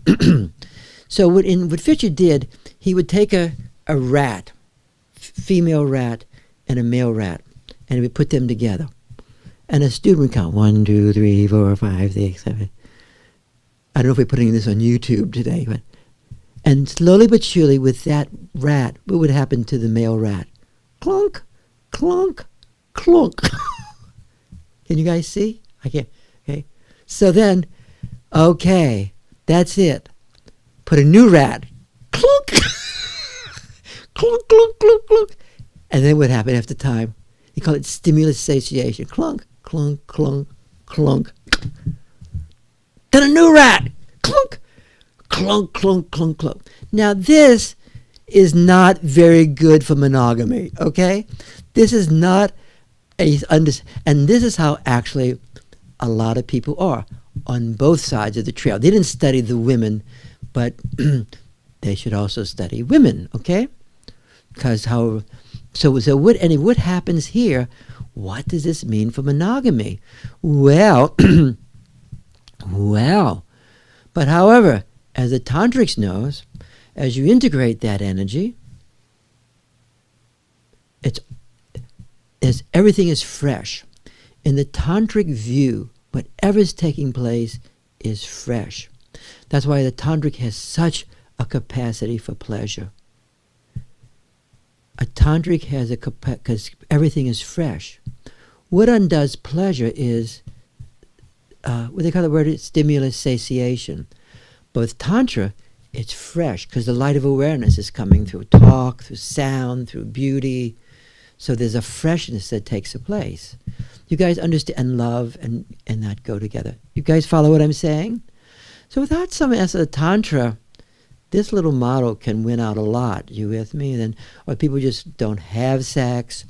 So what Fisher did, he would take a rat, female rat, and a male rat, and he would put them together. And a student would count 1, 2, 3, 4, 5, 6, 7. I don't know if we're putting this on YouTube today, but and slowly but surely with that rat, what would happen to the male rat? Clunk, clunk, clunk. Can you guys see? I can't. Okay. So then, okay, that's it. Put a new rat. Clunk, clunk, clunk, clunk, clunk. And then what happened after time? They call it stimulus satiation. Clunk, clunk, clunk, clunk. Then a new rat. Clunk, clunk, clunk, clunk, clunk. Now this is not very good for monogamy, okay? This is not and this is how actually a lot of people are on both sides of the trail. They didn't study the women, but they should also study women, okay? Because what happens here? What does this mean for monogamy? Well, but however, as the tantrics knows, as you integrate that energy, everything is fresh. In the tantric view, whatever is taking place is fresh. That's why the tantric has such a capacity for pleasure. A tantric has because everything is fresh. What undoes pleasure is what they call the word stimulus satiation. But with Tantra, it's fresh because the light of awareness is coming through talk, through sound, through beauty. So there's a freshness that takes place. You guys understand, and love and that go together. You guys follow what I'm saying? So without some essence of Tantra, this little model can win out a lot. You with me? Or people just don't have sex.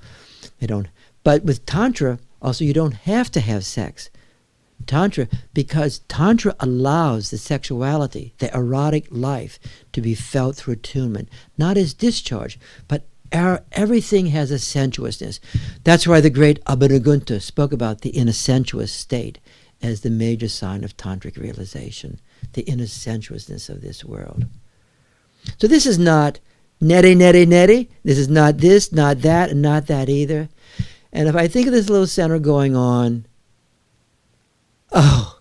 They don't. But with Tantra, also you don't have to have sex. Tantra, because Tantra allows the sexuality, the erotic life, to be felt through attunement, not as discharge, but everything has a sensuousness. That's why the great Abhinagunta spoke about the inner sensuous state as the major sign of tantric realization, the inner sensuousness of this world. So this is not netty, netty, netty. This is not this, not that, and not that either. And if I think of this little center going on, oh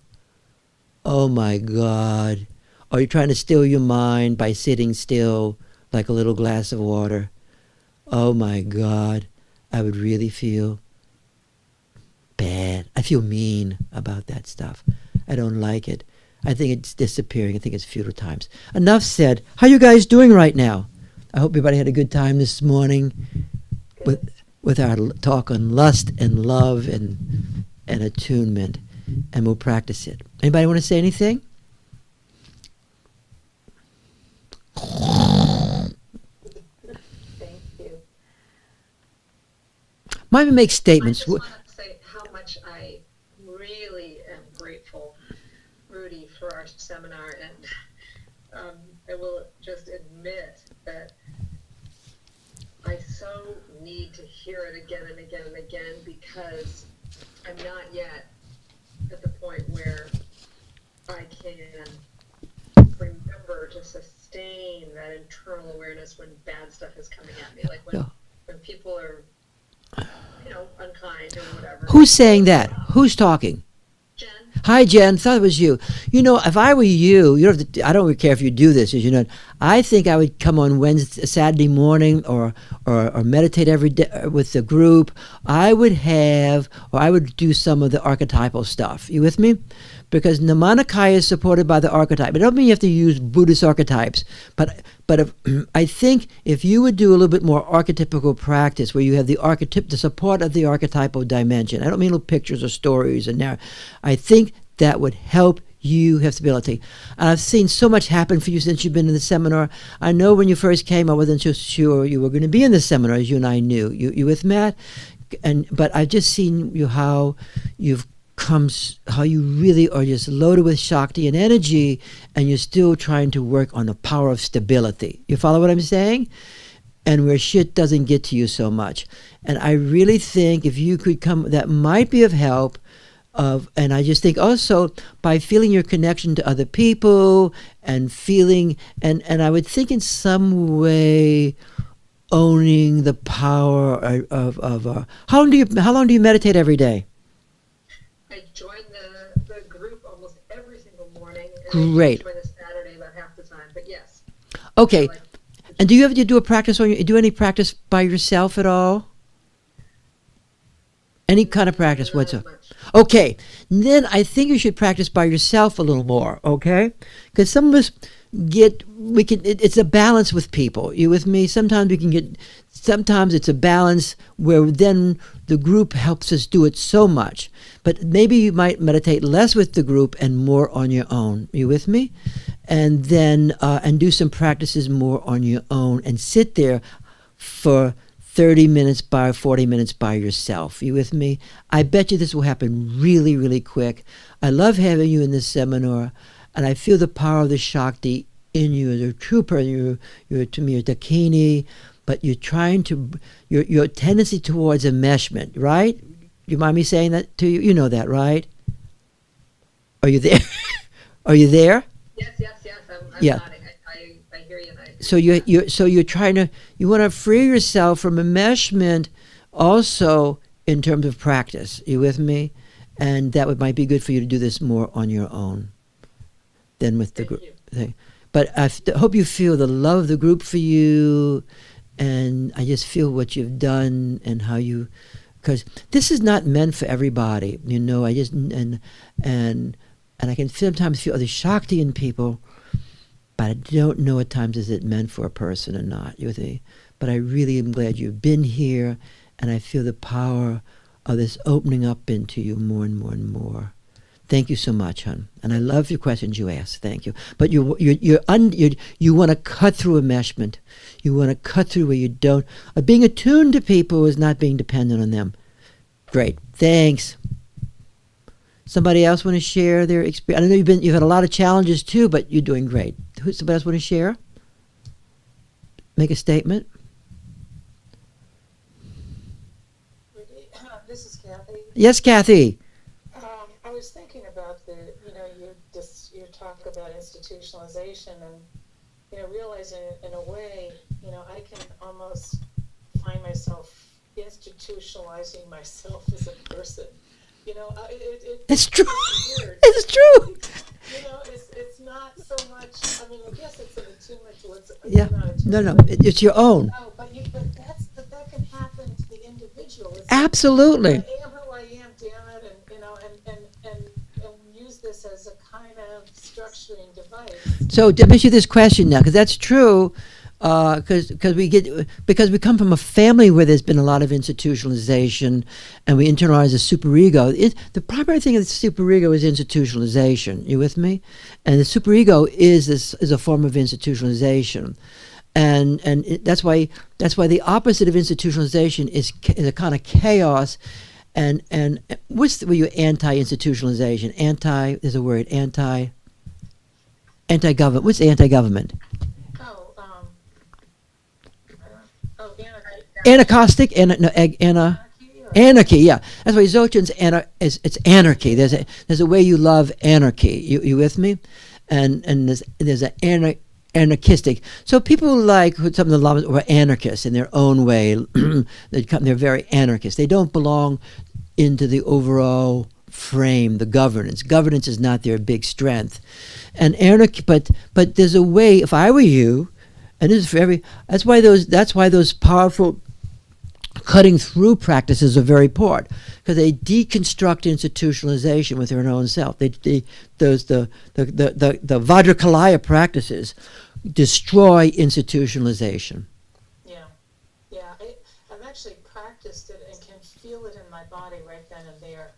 my God. Are you trying to still your mind by sitting still like a little glass of water? Oh my God. I would really feel bad. I feel mean about that stuff. I don't like it. I think it's disappearing. I think it's futile times. Enough said. How you guys doing right now? I hope everybody had a good time this morning with our talk on lust and love and attunement, and we'll practice it. Anybody want to say anything? Thank you. Might make I statements. just want to say how much I really am grateful, Rudy, for our seminar, and I will just admit that I so need to hear it again and again and again, because I'm not yet at the point where I can remember to sustain that internal awareness when bad stuff is coming at me, like when people are, unkind or whatever. Who's saying that? Who's talking? Jen? Hi, Jen. Thought it was you. If I were you, I don't really care if you do this, as you know. I think I would come on Saturday morning or meditate every day with the group. I would do some of the archetypal stuff. You with me? Because Namanikaya is supported by the archetype. It doesn't mean you have to use Buddhist archetypes, but I think if you would do a little bit more archetypical practice, where you have the support of the archetypal dimension. I don't mean little pictures or stories and there. I think that would help you have stability. And I've seen so much happen for you since you've been in the seminar. I know when you first came, I wasn't so sure you were going to be in the seminar, as you and I knew. You with Matt? But I've just seen how you really are just loaded with Shakti and energy, and you're still trying to work on the power of stability. You follow what I'm saying? And where shit doesn't get to you so much. And I really think if you could come, that might be of help. And I just think also by feeling your connection to other people and feeling, and I would think in some way owning the power of how long do you meditate every day? I join the group almost every single morning. Great. I join the Saturday about half the time, but yes. Okay. And do you ever do a practice do any practice by yourself at all? Any kind of practice whatsoever? Okay. Then I think you should practice by yourself a little more, okay? Because some of us it's a balance with people. You with me? Sometimes it's a balance where then the group helps us do it so much. But maybe you might meditate less with the group and more on your own. You with me? And then and do some practices more on your own and sit there for 30 minutes by 40 minutes by yourself. You with me? I bet you this will happen really, really quick. I love having you in this seminar, and I feel the power of the Shakti in you as a true person. You're to me a Dakini, but you're trying to, your tendency towards enmeshment, right? You mind me saying that to you? You know that, right? Are you there? Are you there? Yes. I'm Yeah. nodding. I hear you. And I You're trying to, you want to free yourself from enmeshment also in terms of practice. You with me? And that might be good for you to do this more on your own than with the group thing. But I hope you feel the love of the group for you, and I just feel what you've done and how you, because this is not meant for everybody. I just and I can sometimes feel the Shakti in people, but I don't know at times is it meant for a person or not. You with me? But I really am glad you've been here, and I feel the power of this opening up into you more and more and more. Thank you so much, hon. And I love your questions you asked. Thank you. But you want to cut through enmeshment. You want to cut through where you don't. Being attuned to people is not being dependent on them. Great. Thanks. Somebody else want to share their experience? I know you've had a lot of challenges too, but you're doing great. Somebody else want to share? Make a statement. This is Kathy. Yes, Kathy. I was thinking about you talk about institutionalization and, realizing in a way, I can almost find myself institutionalizing myself as a person. It's true. Weird. It's true. It's not so much, I guess it's an attunement to what's No, it's your own. No, but that can happen to the individual. It's Absolutely. I am who I am, damn it. this as a kind of structuring device. So let me ask you this question now, because that's true. Because we come from a family where there's been a lot of institutionalization, and we internalize the superego. The primary thing of the superego is institutionalization. You with me? And the superego is a form of institutionalization, and that's why the opposite of institutionalization is a kind of chaos. And what's were you anti-institutionalization? There's a word anti-government. What's anti-government? Anarchistic, anarchy. Yeah, that's why Dzogchen's it's anarchy. There's a way you love anarchy. You with me? And there's an anarchistic. So people like some of the lamas were anarchists in their own way. They're very anarchist. They don't belong into the overall frame, the governance. Governance is not their big strength. And anarchy, but there's a way. If I were you, and this is for that's why those powerful cutting through practices are very important, because they deconstruct institutionalization with their own self. The Vajrakalaya practices destroy institutionalization. I've actually practiced it and can feel it in my body right then and there,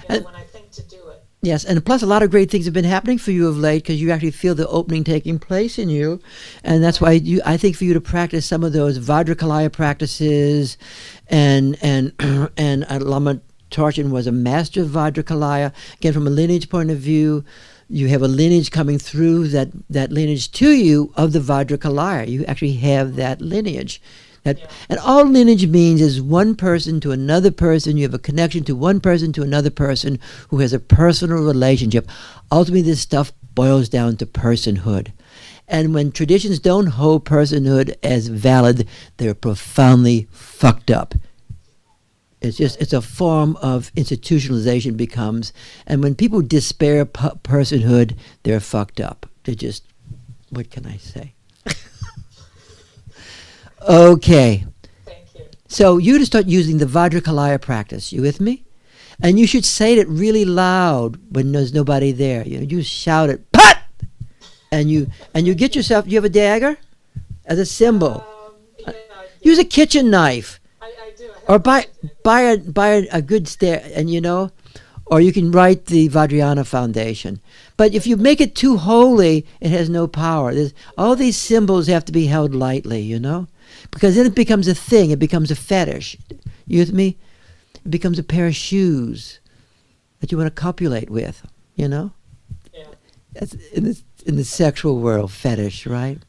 when I think to do it. Yes, and plus a lot of great things have been happening for you of late, because you actually feel the opening taking place in you, and that's why I think for you to practice some of those Vajrakalaya practices, and Lama Tarchin was a master of Vajrakalaya. Again, from a lineage point of view, you have a lineage coming through that lineage to you of the Vajrakalaya. You actually have that lineage. And all lineage means is one person to another person. You have a connection to one person to another person who has a personal relationship. Ultimately, this stuff boils down to personhood. And when traditions don't hold personhood as valid, they're profoundly fucked up. It's a form of institutionalization becomes. And when people despair personhood, they're fucked up. They're just, what can I say? Okay. Thank you. So you to start using the Vajrakalaya practice. You with me? And you should say it really loud when there's nobody there. You shout it, "Put!" And you get yourself. You have a dagger as a symbol. Use a kitchen knife. I do. Or buy a good stair, and or you can write the Vajrayana Foundation. But if you make it too holy, it has no power. All these symbols have to be held lightly, because then it becomes a thing. It becomes a fetish. You with me? It becomes a pair of shoes that you want to copulate with. Yeah. That's in the sexual world, fetish, right? Right.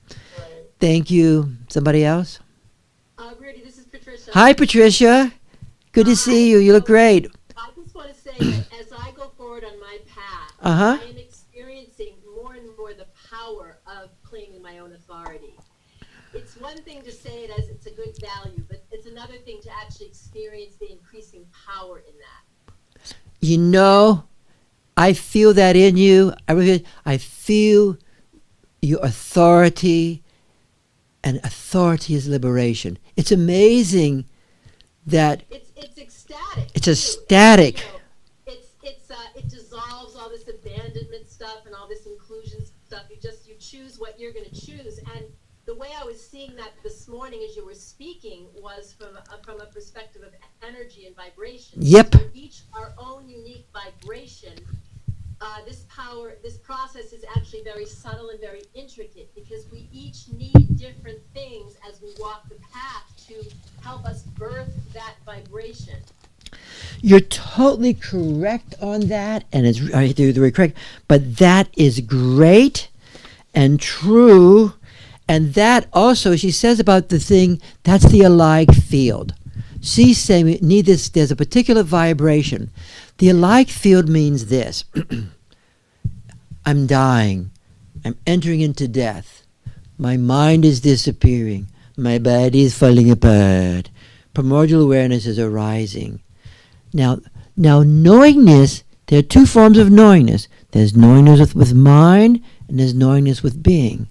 Thank you. Somebody else? Rudy, this is Patricia. Hi, Patricia. Good to see you. You look great. I just want to say that as I go forward on my path, Uh-huh. I am experiencing more and more the power of claiming my own authority. It's one thing to say it as it's a good value, but it's another thing to actually experience the increasing power in that. I feel that in you. I feel your authority, and authority is liberation. It's amazing that It's ecstatic. it's too. ecstatic. It dissolves all this abandonment stuff and all this inclusion stuff. You choose what you're going to choose. And the way I was seeing that this morning as you were speaking was from a perspective of energy and vibration. Yep. So each our own unique vibration. This process is actually very subtle and very intricate, because we each need different things as we walk the path to help us birth that vibration. You're totally correct on that, and you're correct. But that is great and true, and that also she says about the thing. That's the alike field. She's saying we need this. There's a particular vibration. The alike field means this. I'm dying. I'm entering into death. My mind is disappearing. My body is falling apart. Primordial awareness is arising. Now knowingness, there are two forms of knowingness. There's knowingness with mind, and there's knowingness with being.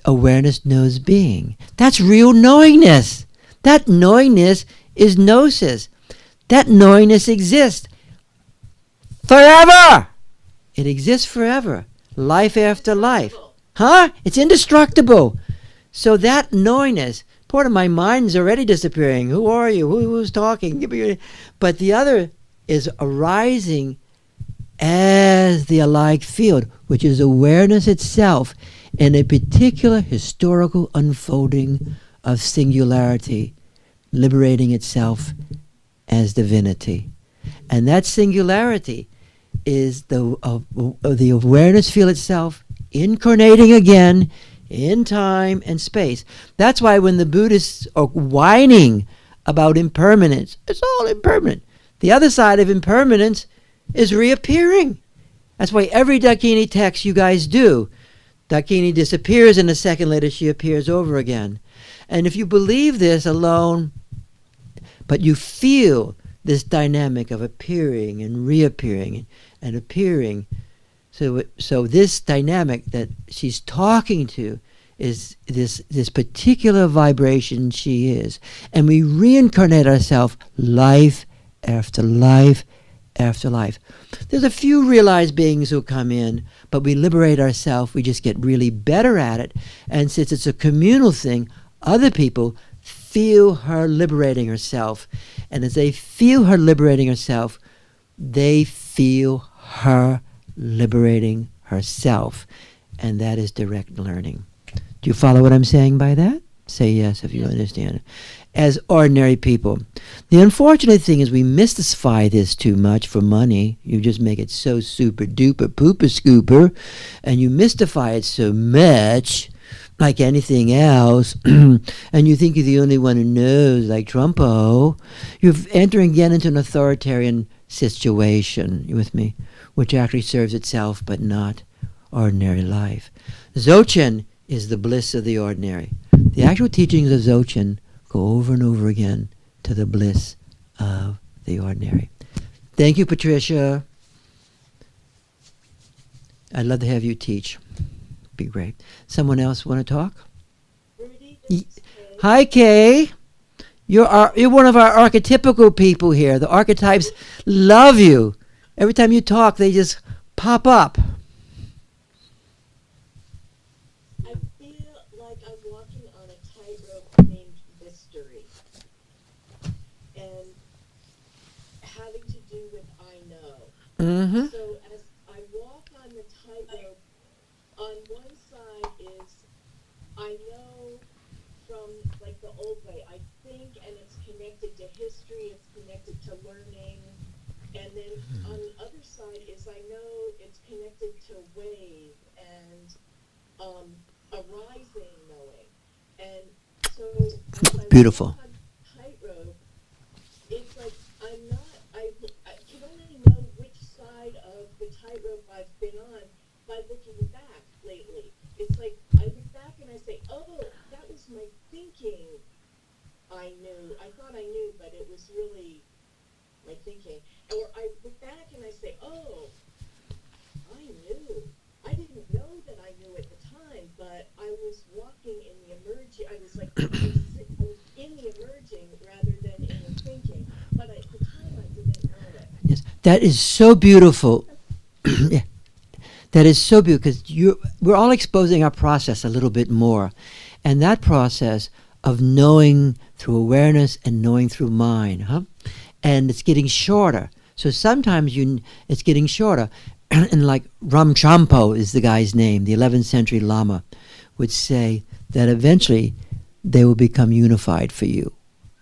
Awareness knows being. That's real knowingness. That knowingness is gnosis. That knowingness exists forever. It exists forever. Life after life. Huh? It's indestructible. So that knowingness, part of my mind's already disappearing. Who are you? Who's talking? But the other is arising as the alike field, which is awareness itself in a particular historical unfolding of singularity, liberating itself as divinity. And that singularity is the awareness field itself incarnating again in time and space. That's why when the Buddhists are whining about impermanence, it's all impermanent. The other side of impermanence is reappearing. That's why every Dakini text you guys do, Dakini disappears and a second later she appears over again. And if you believe this alone, but you feel this dynamic of appearing and reappearing and appearing, so this dynamic that she's talking to is this particular vibration she is. And we reincarnate ourselves life after life after life. There's a few realized beings who come in, but we liberate ourselves. We just get really better at it. And since it's a communal thing, other people feel her liberating herself. And as they feel her liberating herself, they feel her liberating herself. And that is direct learning. Do you follow what I'm saying by that? Say yes if you understand it. As ordinary people. The unfortunate thing is we mystify this too much for money. You just make it so super duper pooper scooper, and you mystify it so much, like anything else, and you think you're the only one who knows, like Trumpo. You're entering again into an authoritarian situation, you with me, which actually serves itself but not ordinary life. Dzogchen is the bliss of the ordinary. The actual teachings of Dzogchen go over and over again to the bliss of the ordinary. Thank you, Patricia. I'd love to have you teach. Be great. Someone else want to talk? Hi, Kay. You're one of our archetypical people here. The archetypes love you. Every time you talk, they just pop up. I feel like I'm walking on a tightrope named mystery, and having to do with I know. Mm-hmm. So as I walk on the tightrope, on one side is I know from like the old way. I think, and it's connected to history. It's connected to learning. And then on the other side is I know it's connected to wave and arising knowing. And so as I Beautiful. walk on tightrope, it's like I can only know which side of the tightrope I've been on by looking back lately. It's like I look back and I say, oh, that was my thinking. I knew. I thought I knew, but it was really my thinking. Or I look back and I say, oh, I knew. I didn't know that I knew at the time, but I was walking in the emerging. I was like, I was in the emerging rather than in the thinking. But at the time, I didn't know it. Yes, that is so beautiful. Yeah. That is so beautiful because we're all exposing our process a little bit more. And that process of knowing through awareness and knowing through mind, and it's getting shorter. So sometimes it's getting shorter. And like Ramchampo is the guy's name, the 11th century Lama, would say that eventually they will become unified for you.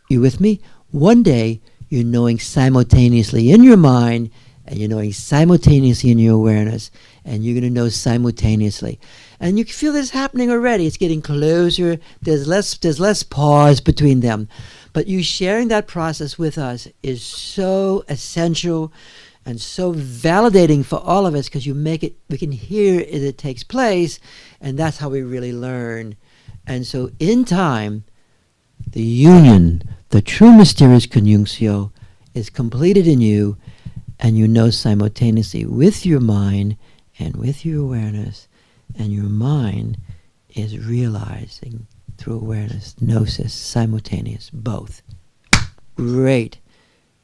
You with me? One day you're knowing simultaneously in your mind, and you're knowing simultaneously in your awareness, and you're going to know simultaneously. And you can feel this happening already. It's getting closer. There's less pause between them. But you sharing that process with us is so essential and so validating for all of us because we can hear it takes place, and that's how we really learn. And so in time, the union, the true mysterious conjunctio is completed in you, and you know simultaneously with your mind and with your awareness, and your mind is realizing through awareness, gnosis, simultaneous, both. Great.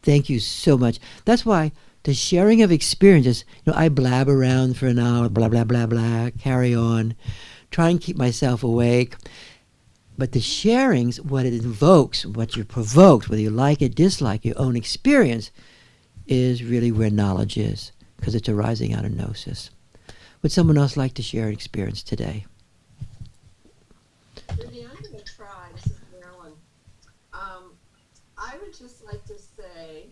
Thank you so much. That's why The sharing of experiences, I blab around for an hour, blah, blah, blah, blah, carry on, try and keep myself awake. But the sharings, what it invokes, what you're provoked, whether you like it, dislike your own experience, is really where knowledge is, because it's arising out of gnosis. Would someone else like to share an experience today? Rudy, I'm going to try. This is Marilyn. I would just like to say,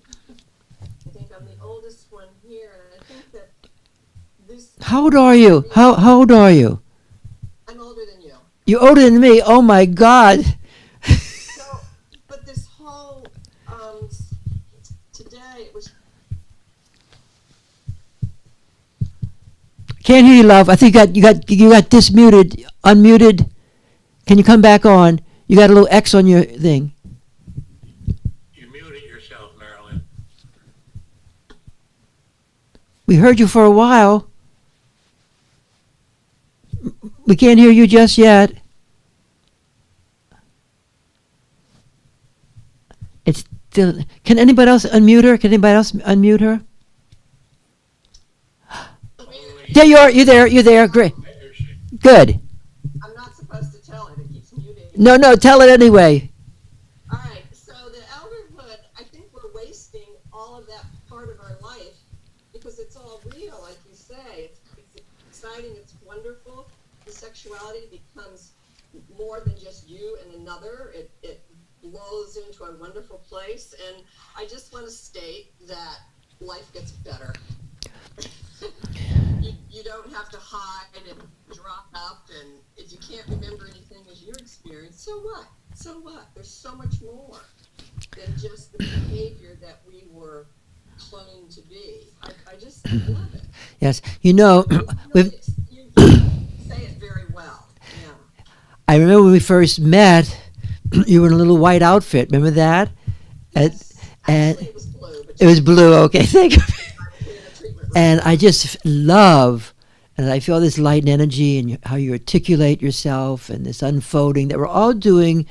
I think I'm the oldest one here, and I think that this... How old are you? How old are you? I'm older than you. You're older than me. Oh my God. So, but this whole, today it was... Can't hear you, love. I think you got dismuted, unmuted. Can you come back on? You got a little X on your thing. You muted yourself, Marilyn. We heard you for a while. We can't hear you just yet. It's still. Can anybody else unmute her? Can anybody else unmute her? There you are. You're there. You're there. Great. Good. I'm not supposed to tell it. It keeps muting. No. Tell it anyway. All right. So the elderhood, I think we're wasting all of that part of our life because it's all real, like you say. It's exciting. It's wonderful. The sexuality becomes more than just you and another. It blows into a wonderful place. And I just want to state that life gets better. You don't have to hide and drop up, and if you can't remember anything as your experience, so what? So what? There's so much more than just the behavior that we were cloned to be. I just love it. Yes. You say it very well. Yeah. I remember when we first met, you were in a little white outfit. Remember that? Yes. And Actually, it was blue. But it was blue. Okay, thank you. And I just love, and I feel this light and energy and how you articulate yourself and this unfolding that we're all doing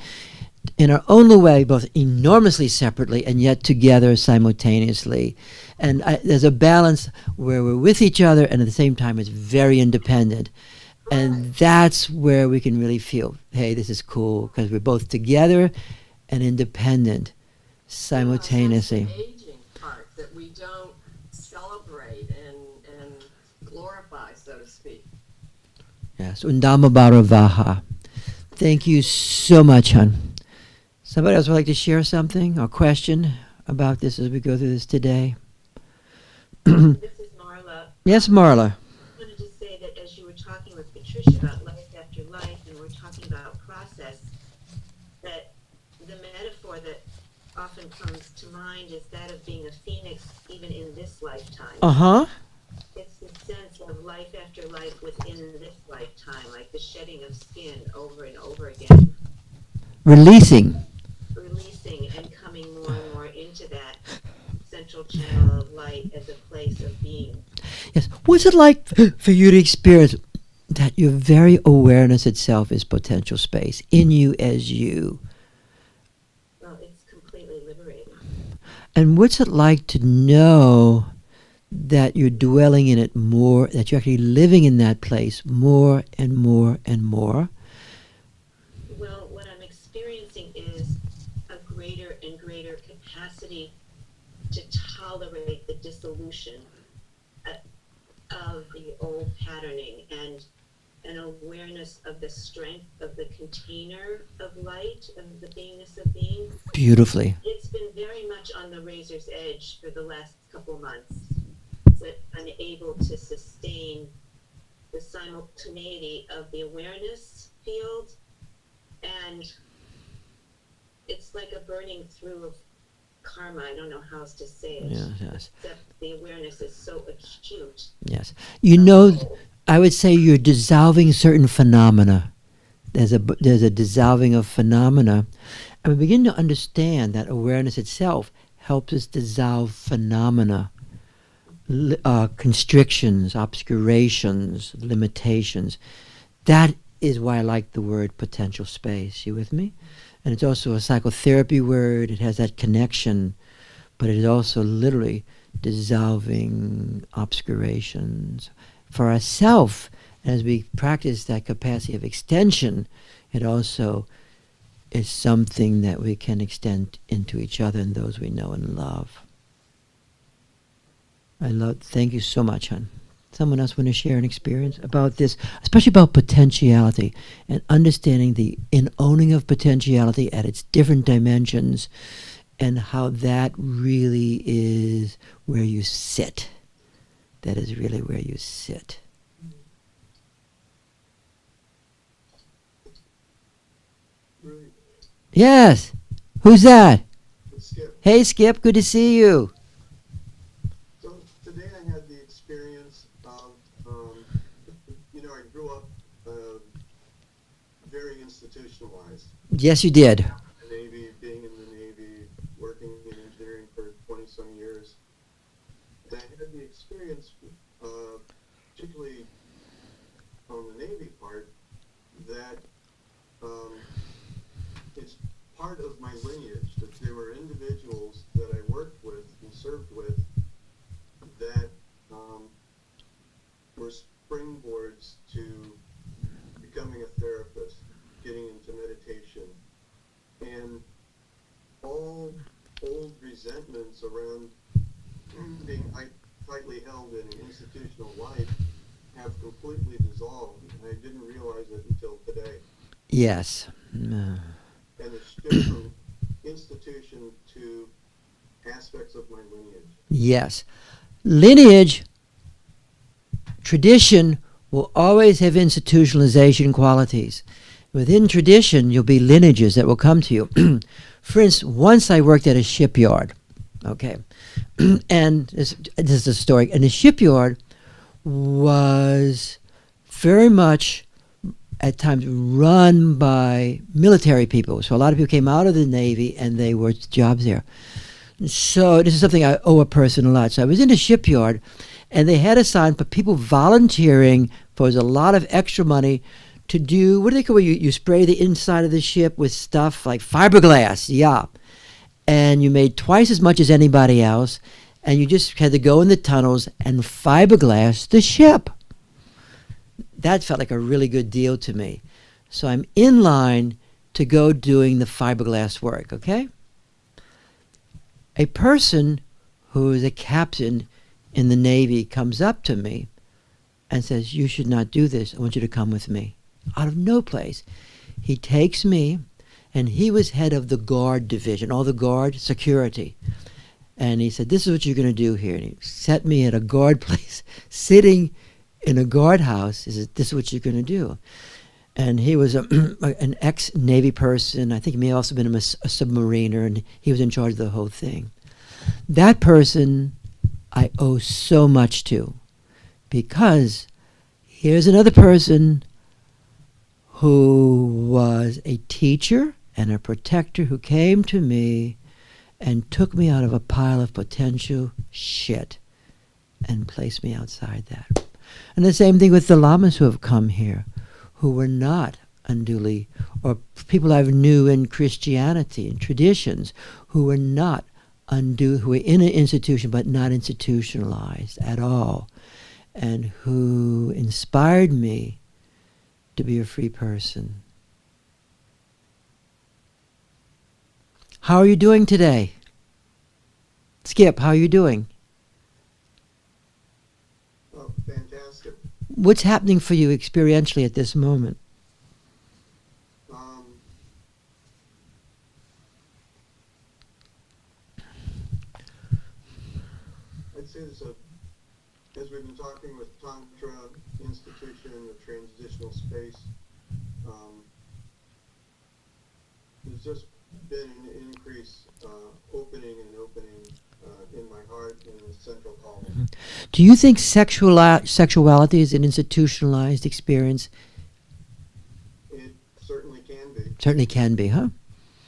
in our own little way, both enormously separately and yet together simultaneously. And there's a balance where we're with each other and at the same time it's very independent. And that's where we can really feel, hey, this is cool, because we're both together and independent simultaneously. That's the aging part that we don't celebrate and glorify, so to speak. Yes, Undama Bharavaha. Thank you so much, hon. Somebody else would like to share something or question about this as we go through this today? This is Marla. Yes, Marla. I wanted to say that as you were talking with Patricia about life after life, and we're talking about process, that the metaphor that often comes to mind is that of being a phoenix even in this lifetime. Uh-huh. It's the sense of life after life within this lifetime, like the shedding of skin over and over again. Releasing And coming more and more into that central channel of light as a place of being. Yes. What's it like for you to experience that your very awareness itself is potential space in you as you? Well, it's completely liberating. And what's it like to know that you're dwelling in it more, that you're actually living in that place more and more and more? Well, what I'm experiencing is a greater and greater capacity to tolerate the dissolution of the old patterning and an awareness of the strength of the container of light, of the beingness of being. Beautifully. It's been very much on the razor's edge for the last couple months, but unable to sustain the simultaneity of the awareness field, and it's like a burning through of karma. I don't know how else to say it. Yes. Except the awareness is so acute. Yes. You know, I would say you're dissolving certain phenomena. There's a dissolving of phenomena. And we begin to understand that awareness itself helps us dissolve phenomena, constrictions, obscurations, limitations. That is why I like the word potential space. You with me? And it's also a psychotherapy word. It has that connection, but it also literally dissolving obscurations. For ourselves, as we practice that capacity of extension, it also is something that we can extend into each other and those we know and love. Thank you so much, hon. Someone else want to share an experience about this, especially about potentiality and understanding the owning of potentiality at its different dimensions and how that really is where you sit. That is really where you sit. Right. Yes. Who's that? It's Skip. Hey, Skip. Good to see you. So today I had the experience of, I grew up very institutionalized. Yes, you did. The Navy, being in the Navy, working in engineering for 20-some years. And I had the experience, particularly on the Navy part, that it's part of my lineage, that there were individuals that I worked with and served with that were springboards to becoming a therapist, getting into meditation, and all old resentments around being tightly held in an institutional life have completely dissolved, and I didn't realize it until today. Yes. And the shift from institution to aspects of my lineage. Yes. Lineage, tradition will always have institutionalization qualities. Within tradition, you'll be lineages that will come to you. For instance, once I worked at a shipyard, okay, and this is a story, and the shipyard was very much at times run by military people. So a lot of people came out of the Navy and they worked jobs there. So this is something I owe a person a lot. So I was in a shipyard and they had a sign for people volunteering for a lot of extra money to do, what do they call it? You spray the inside of the ship with stuff like fiberglass, yeah. And you made twice as much as anybody else and you just had to go in the tunnels and fiberglass the ship. That felt like a really good deal to me. So I'm in line to go doing the fiberglass work, okay? A person who is a captain in the Navy comes up to me and says, "You should not do this. I want you to come with me." Out of no place. He takes me, and he was head of the guard division, all the guard security. And he said, "This is what you're going to do here." And he set me at a guard place, sitting in a guardhouse. He said, "This is what you're going to do." And he was an ex-Navy person. I think he may have also been a submariner, and he was in charge of the whole thing. That person I owe so much to, because here's another person who was a teacher and a protector who came to me and took me out of a pile of potential shit and placed me outside that. And the same thing with the lamas who have come here, who were not unduly, or people I knew in Christianity and traditions, who were not undue, who were in an institution but not institutionalized at all, and who inspired me to be a free person. How are you doing today? Skip, how are you doing? Oh, fantastic. What's happening for you experientially at this moment? I'd say there's as we've been talking with Tantra Institution, the transitional space, there's just been an increase, opening in my heart in the central column. Do you think sexuality is an institutionalized experience? It certainly can be. Certainly can be, huh?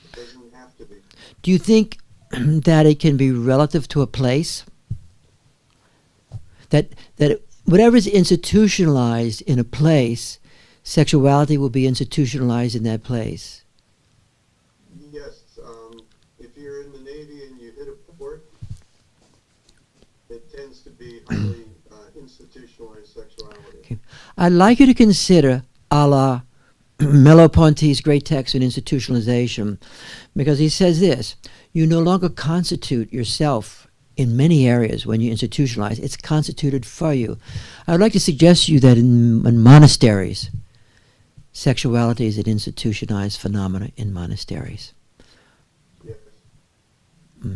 It doesn't have to be. Do you think that it can be relative to a place? That whatever is institutionalized in a place, sexuality will be institutionalized in that place? Yes. If you're in the Navy and you hit a port, institutionalized sexuality. Okay. I'd like you to consider a la Merleau-Ponty's great text on institutionalization, because he says this: you no longer constitute yourself in many areas when you institutionalize. It's constituted for you. I would like to suggest to you that in monasteries, sexuality is an institutionalized phenomena in monasteries. Yes.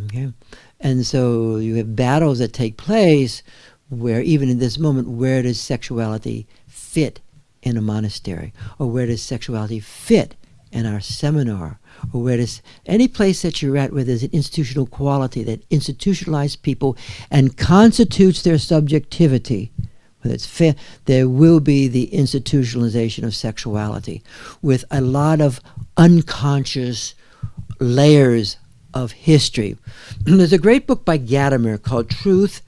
Okay. And so you have battles that take place where, even in this moment, where does sexuality fit in a monastery? Or where does sexuality fit in our seminar? Or where does any place that you're at where there's an institutional quality that institutionalizes people and constitutes their subjectivity, whether it's fair, there will be the institutionalization of sexuality with a lot of unconscious layers of history. There's a great book by Gadamer called Truth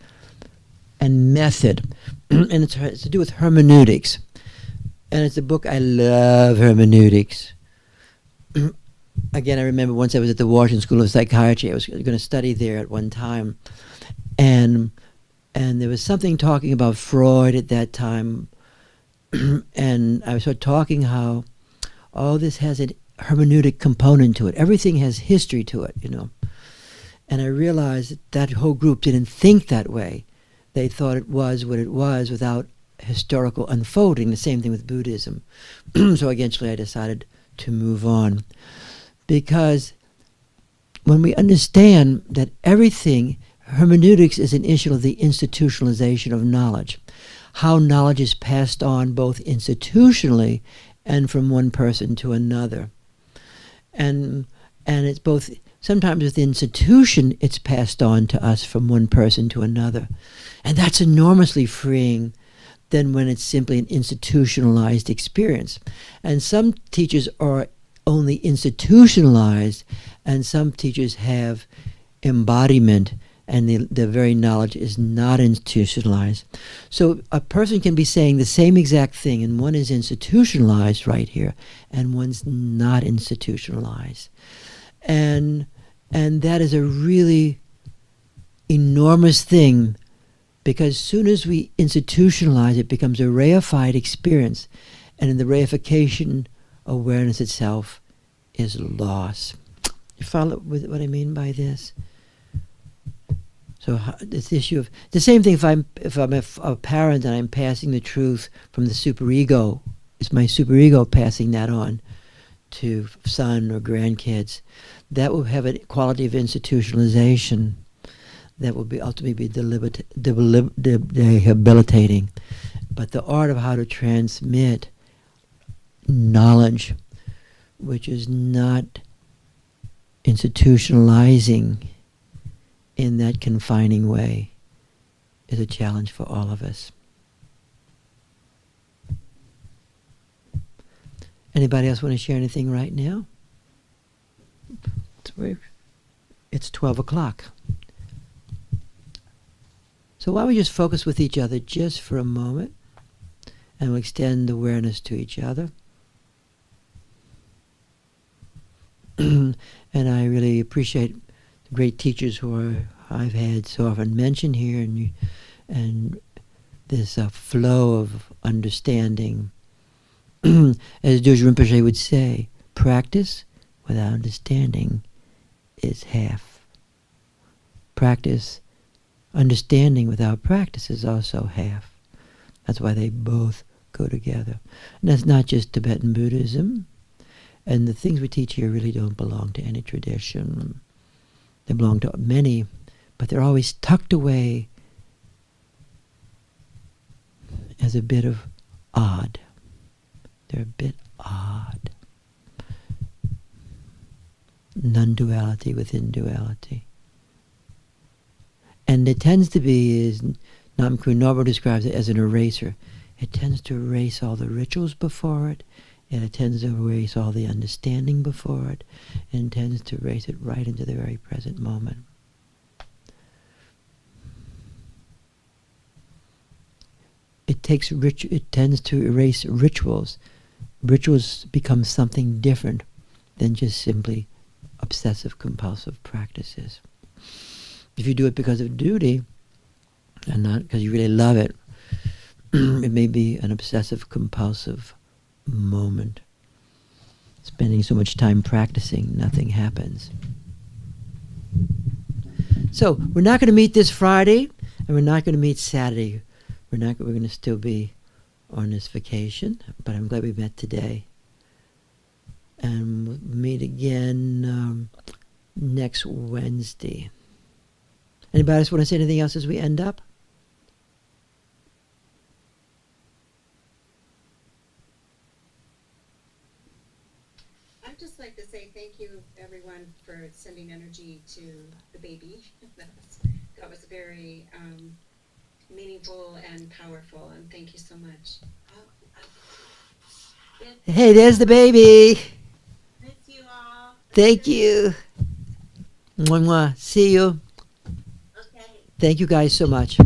and Method, and it's to do with hermeneutics. And it's a book, I love hermeneutics. Again, I remember once I was at the Washington School of Psychiatry. I was going to study there at one time. And there was something talking about Freud at that time. And I was sort of talking how all this has a hermeneutic component to it. Everything has history to it, you know. And I realized that whole group didn't think that way. They thought it was what it was without historical unfolding. The same thing with Buddhism. So eventually I decided to move on. Because when we understand that everything, hermeneutics is an issue of the institutionalization of knowledge. How knowledge is passed on both institutionally and from one person to another. And it's both, sometimes with the institution, it's passed on to us from one person to another. And that's enormously freeing than when it's simply an institutionalized experience. And some teachers are only institutionalized, and some teachers have embodiment, and the very knowledge is not institutionalized. So a person can be saying the same exact thing, and one is institutionalized right here, and one's not institutionalized. And that is a really enormous thing, because as soon as we institutionalize, it becomes a reified experience, and in the reification, awareness itself is lost. You follow what I mean by this? So this issue of the same thing. If I'm a parent and I'm passing the truth from the superego, it's my superego passing that on to son or grandkids. That will have a quality of institutionalization that will be ultimately debilitating. But the art of how to transmit knowledge, which is not institutionalizing in that confining way, is a challenge for all of us. Anybody else want to share anything right now? It's 12 o'clock. So why don't we just focus with each other just for a moment, and we'll extend awareness to each other. And I really appreciate the great teachers who I've had so often mentioned here, and this flow of understanding. As Dzogchen Rinpoche would say, practice without understanding is half. Understanding without practice is also half. That's why they both go together. And that's not just Tibetan Buddhism. And the things we teach here really don't belong to any tradition. They belong to many, but they're always tucked away as a bit of odd. They're a bit odd. Non-duality within duality. And it tends to be, as Namkyu Norbo describes it, as an eraser. It tends to erase all the rituals before it, and it tends to erase all the understanding before it, and tends to erase it right into the very present moment. It tends to erase rituals. Rituals become something different than just simply obsessive compulsive practices. If you do it because of duty, and not because you really love it, It may be an obsessive compulsive moment. Spending so much time practicing, nothing happens. So we're not going to meet this Friday, and we're not going to meet Saturday. We're going to still be on this vacation, but I'm glad we met today. And we'll meet again next Wednesday. Anybody else want to say anything else as we end up? I'd just like to say thank you, everyone, for sending energy to the baby. That was very meaningful and powerful, and thank you so much. Hey, there's the baby. Miss you all. Thank you. Mwah, mwah. See you. Okay. Thank you guys so much.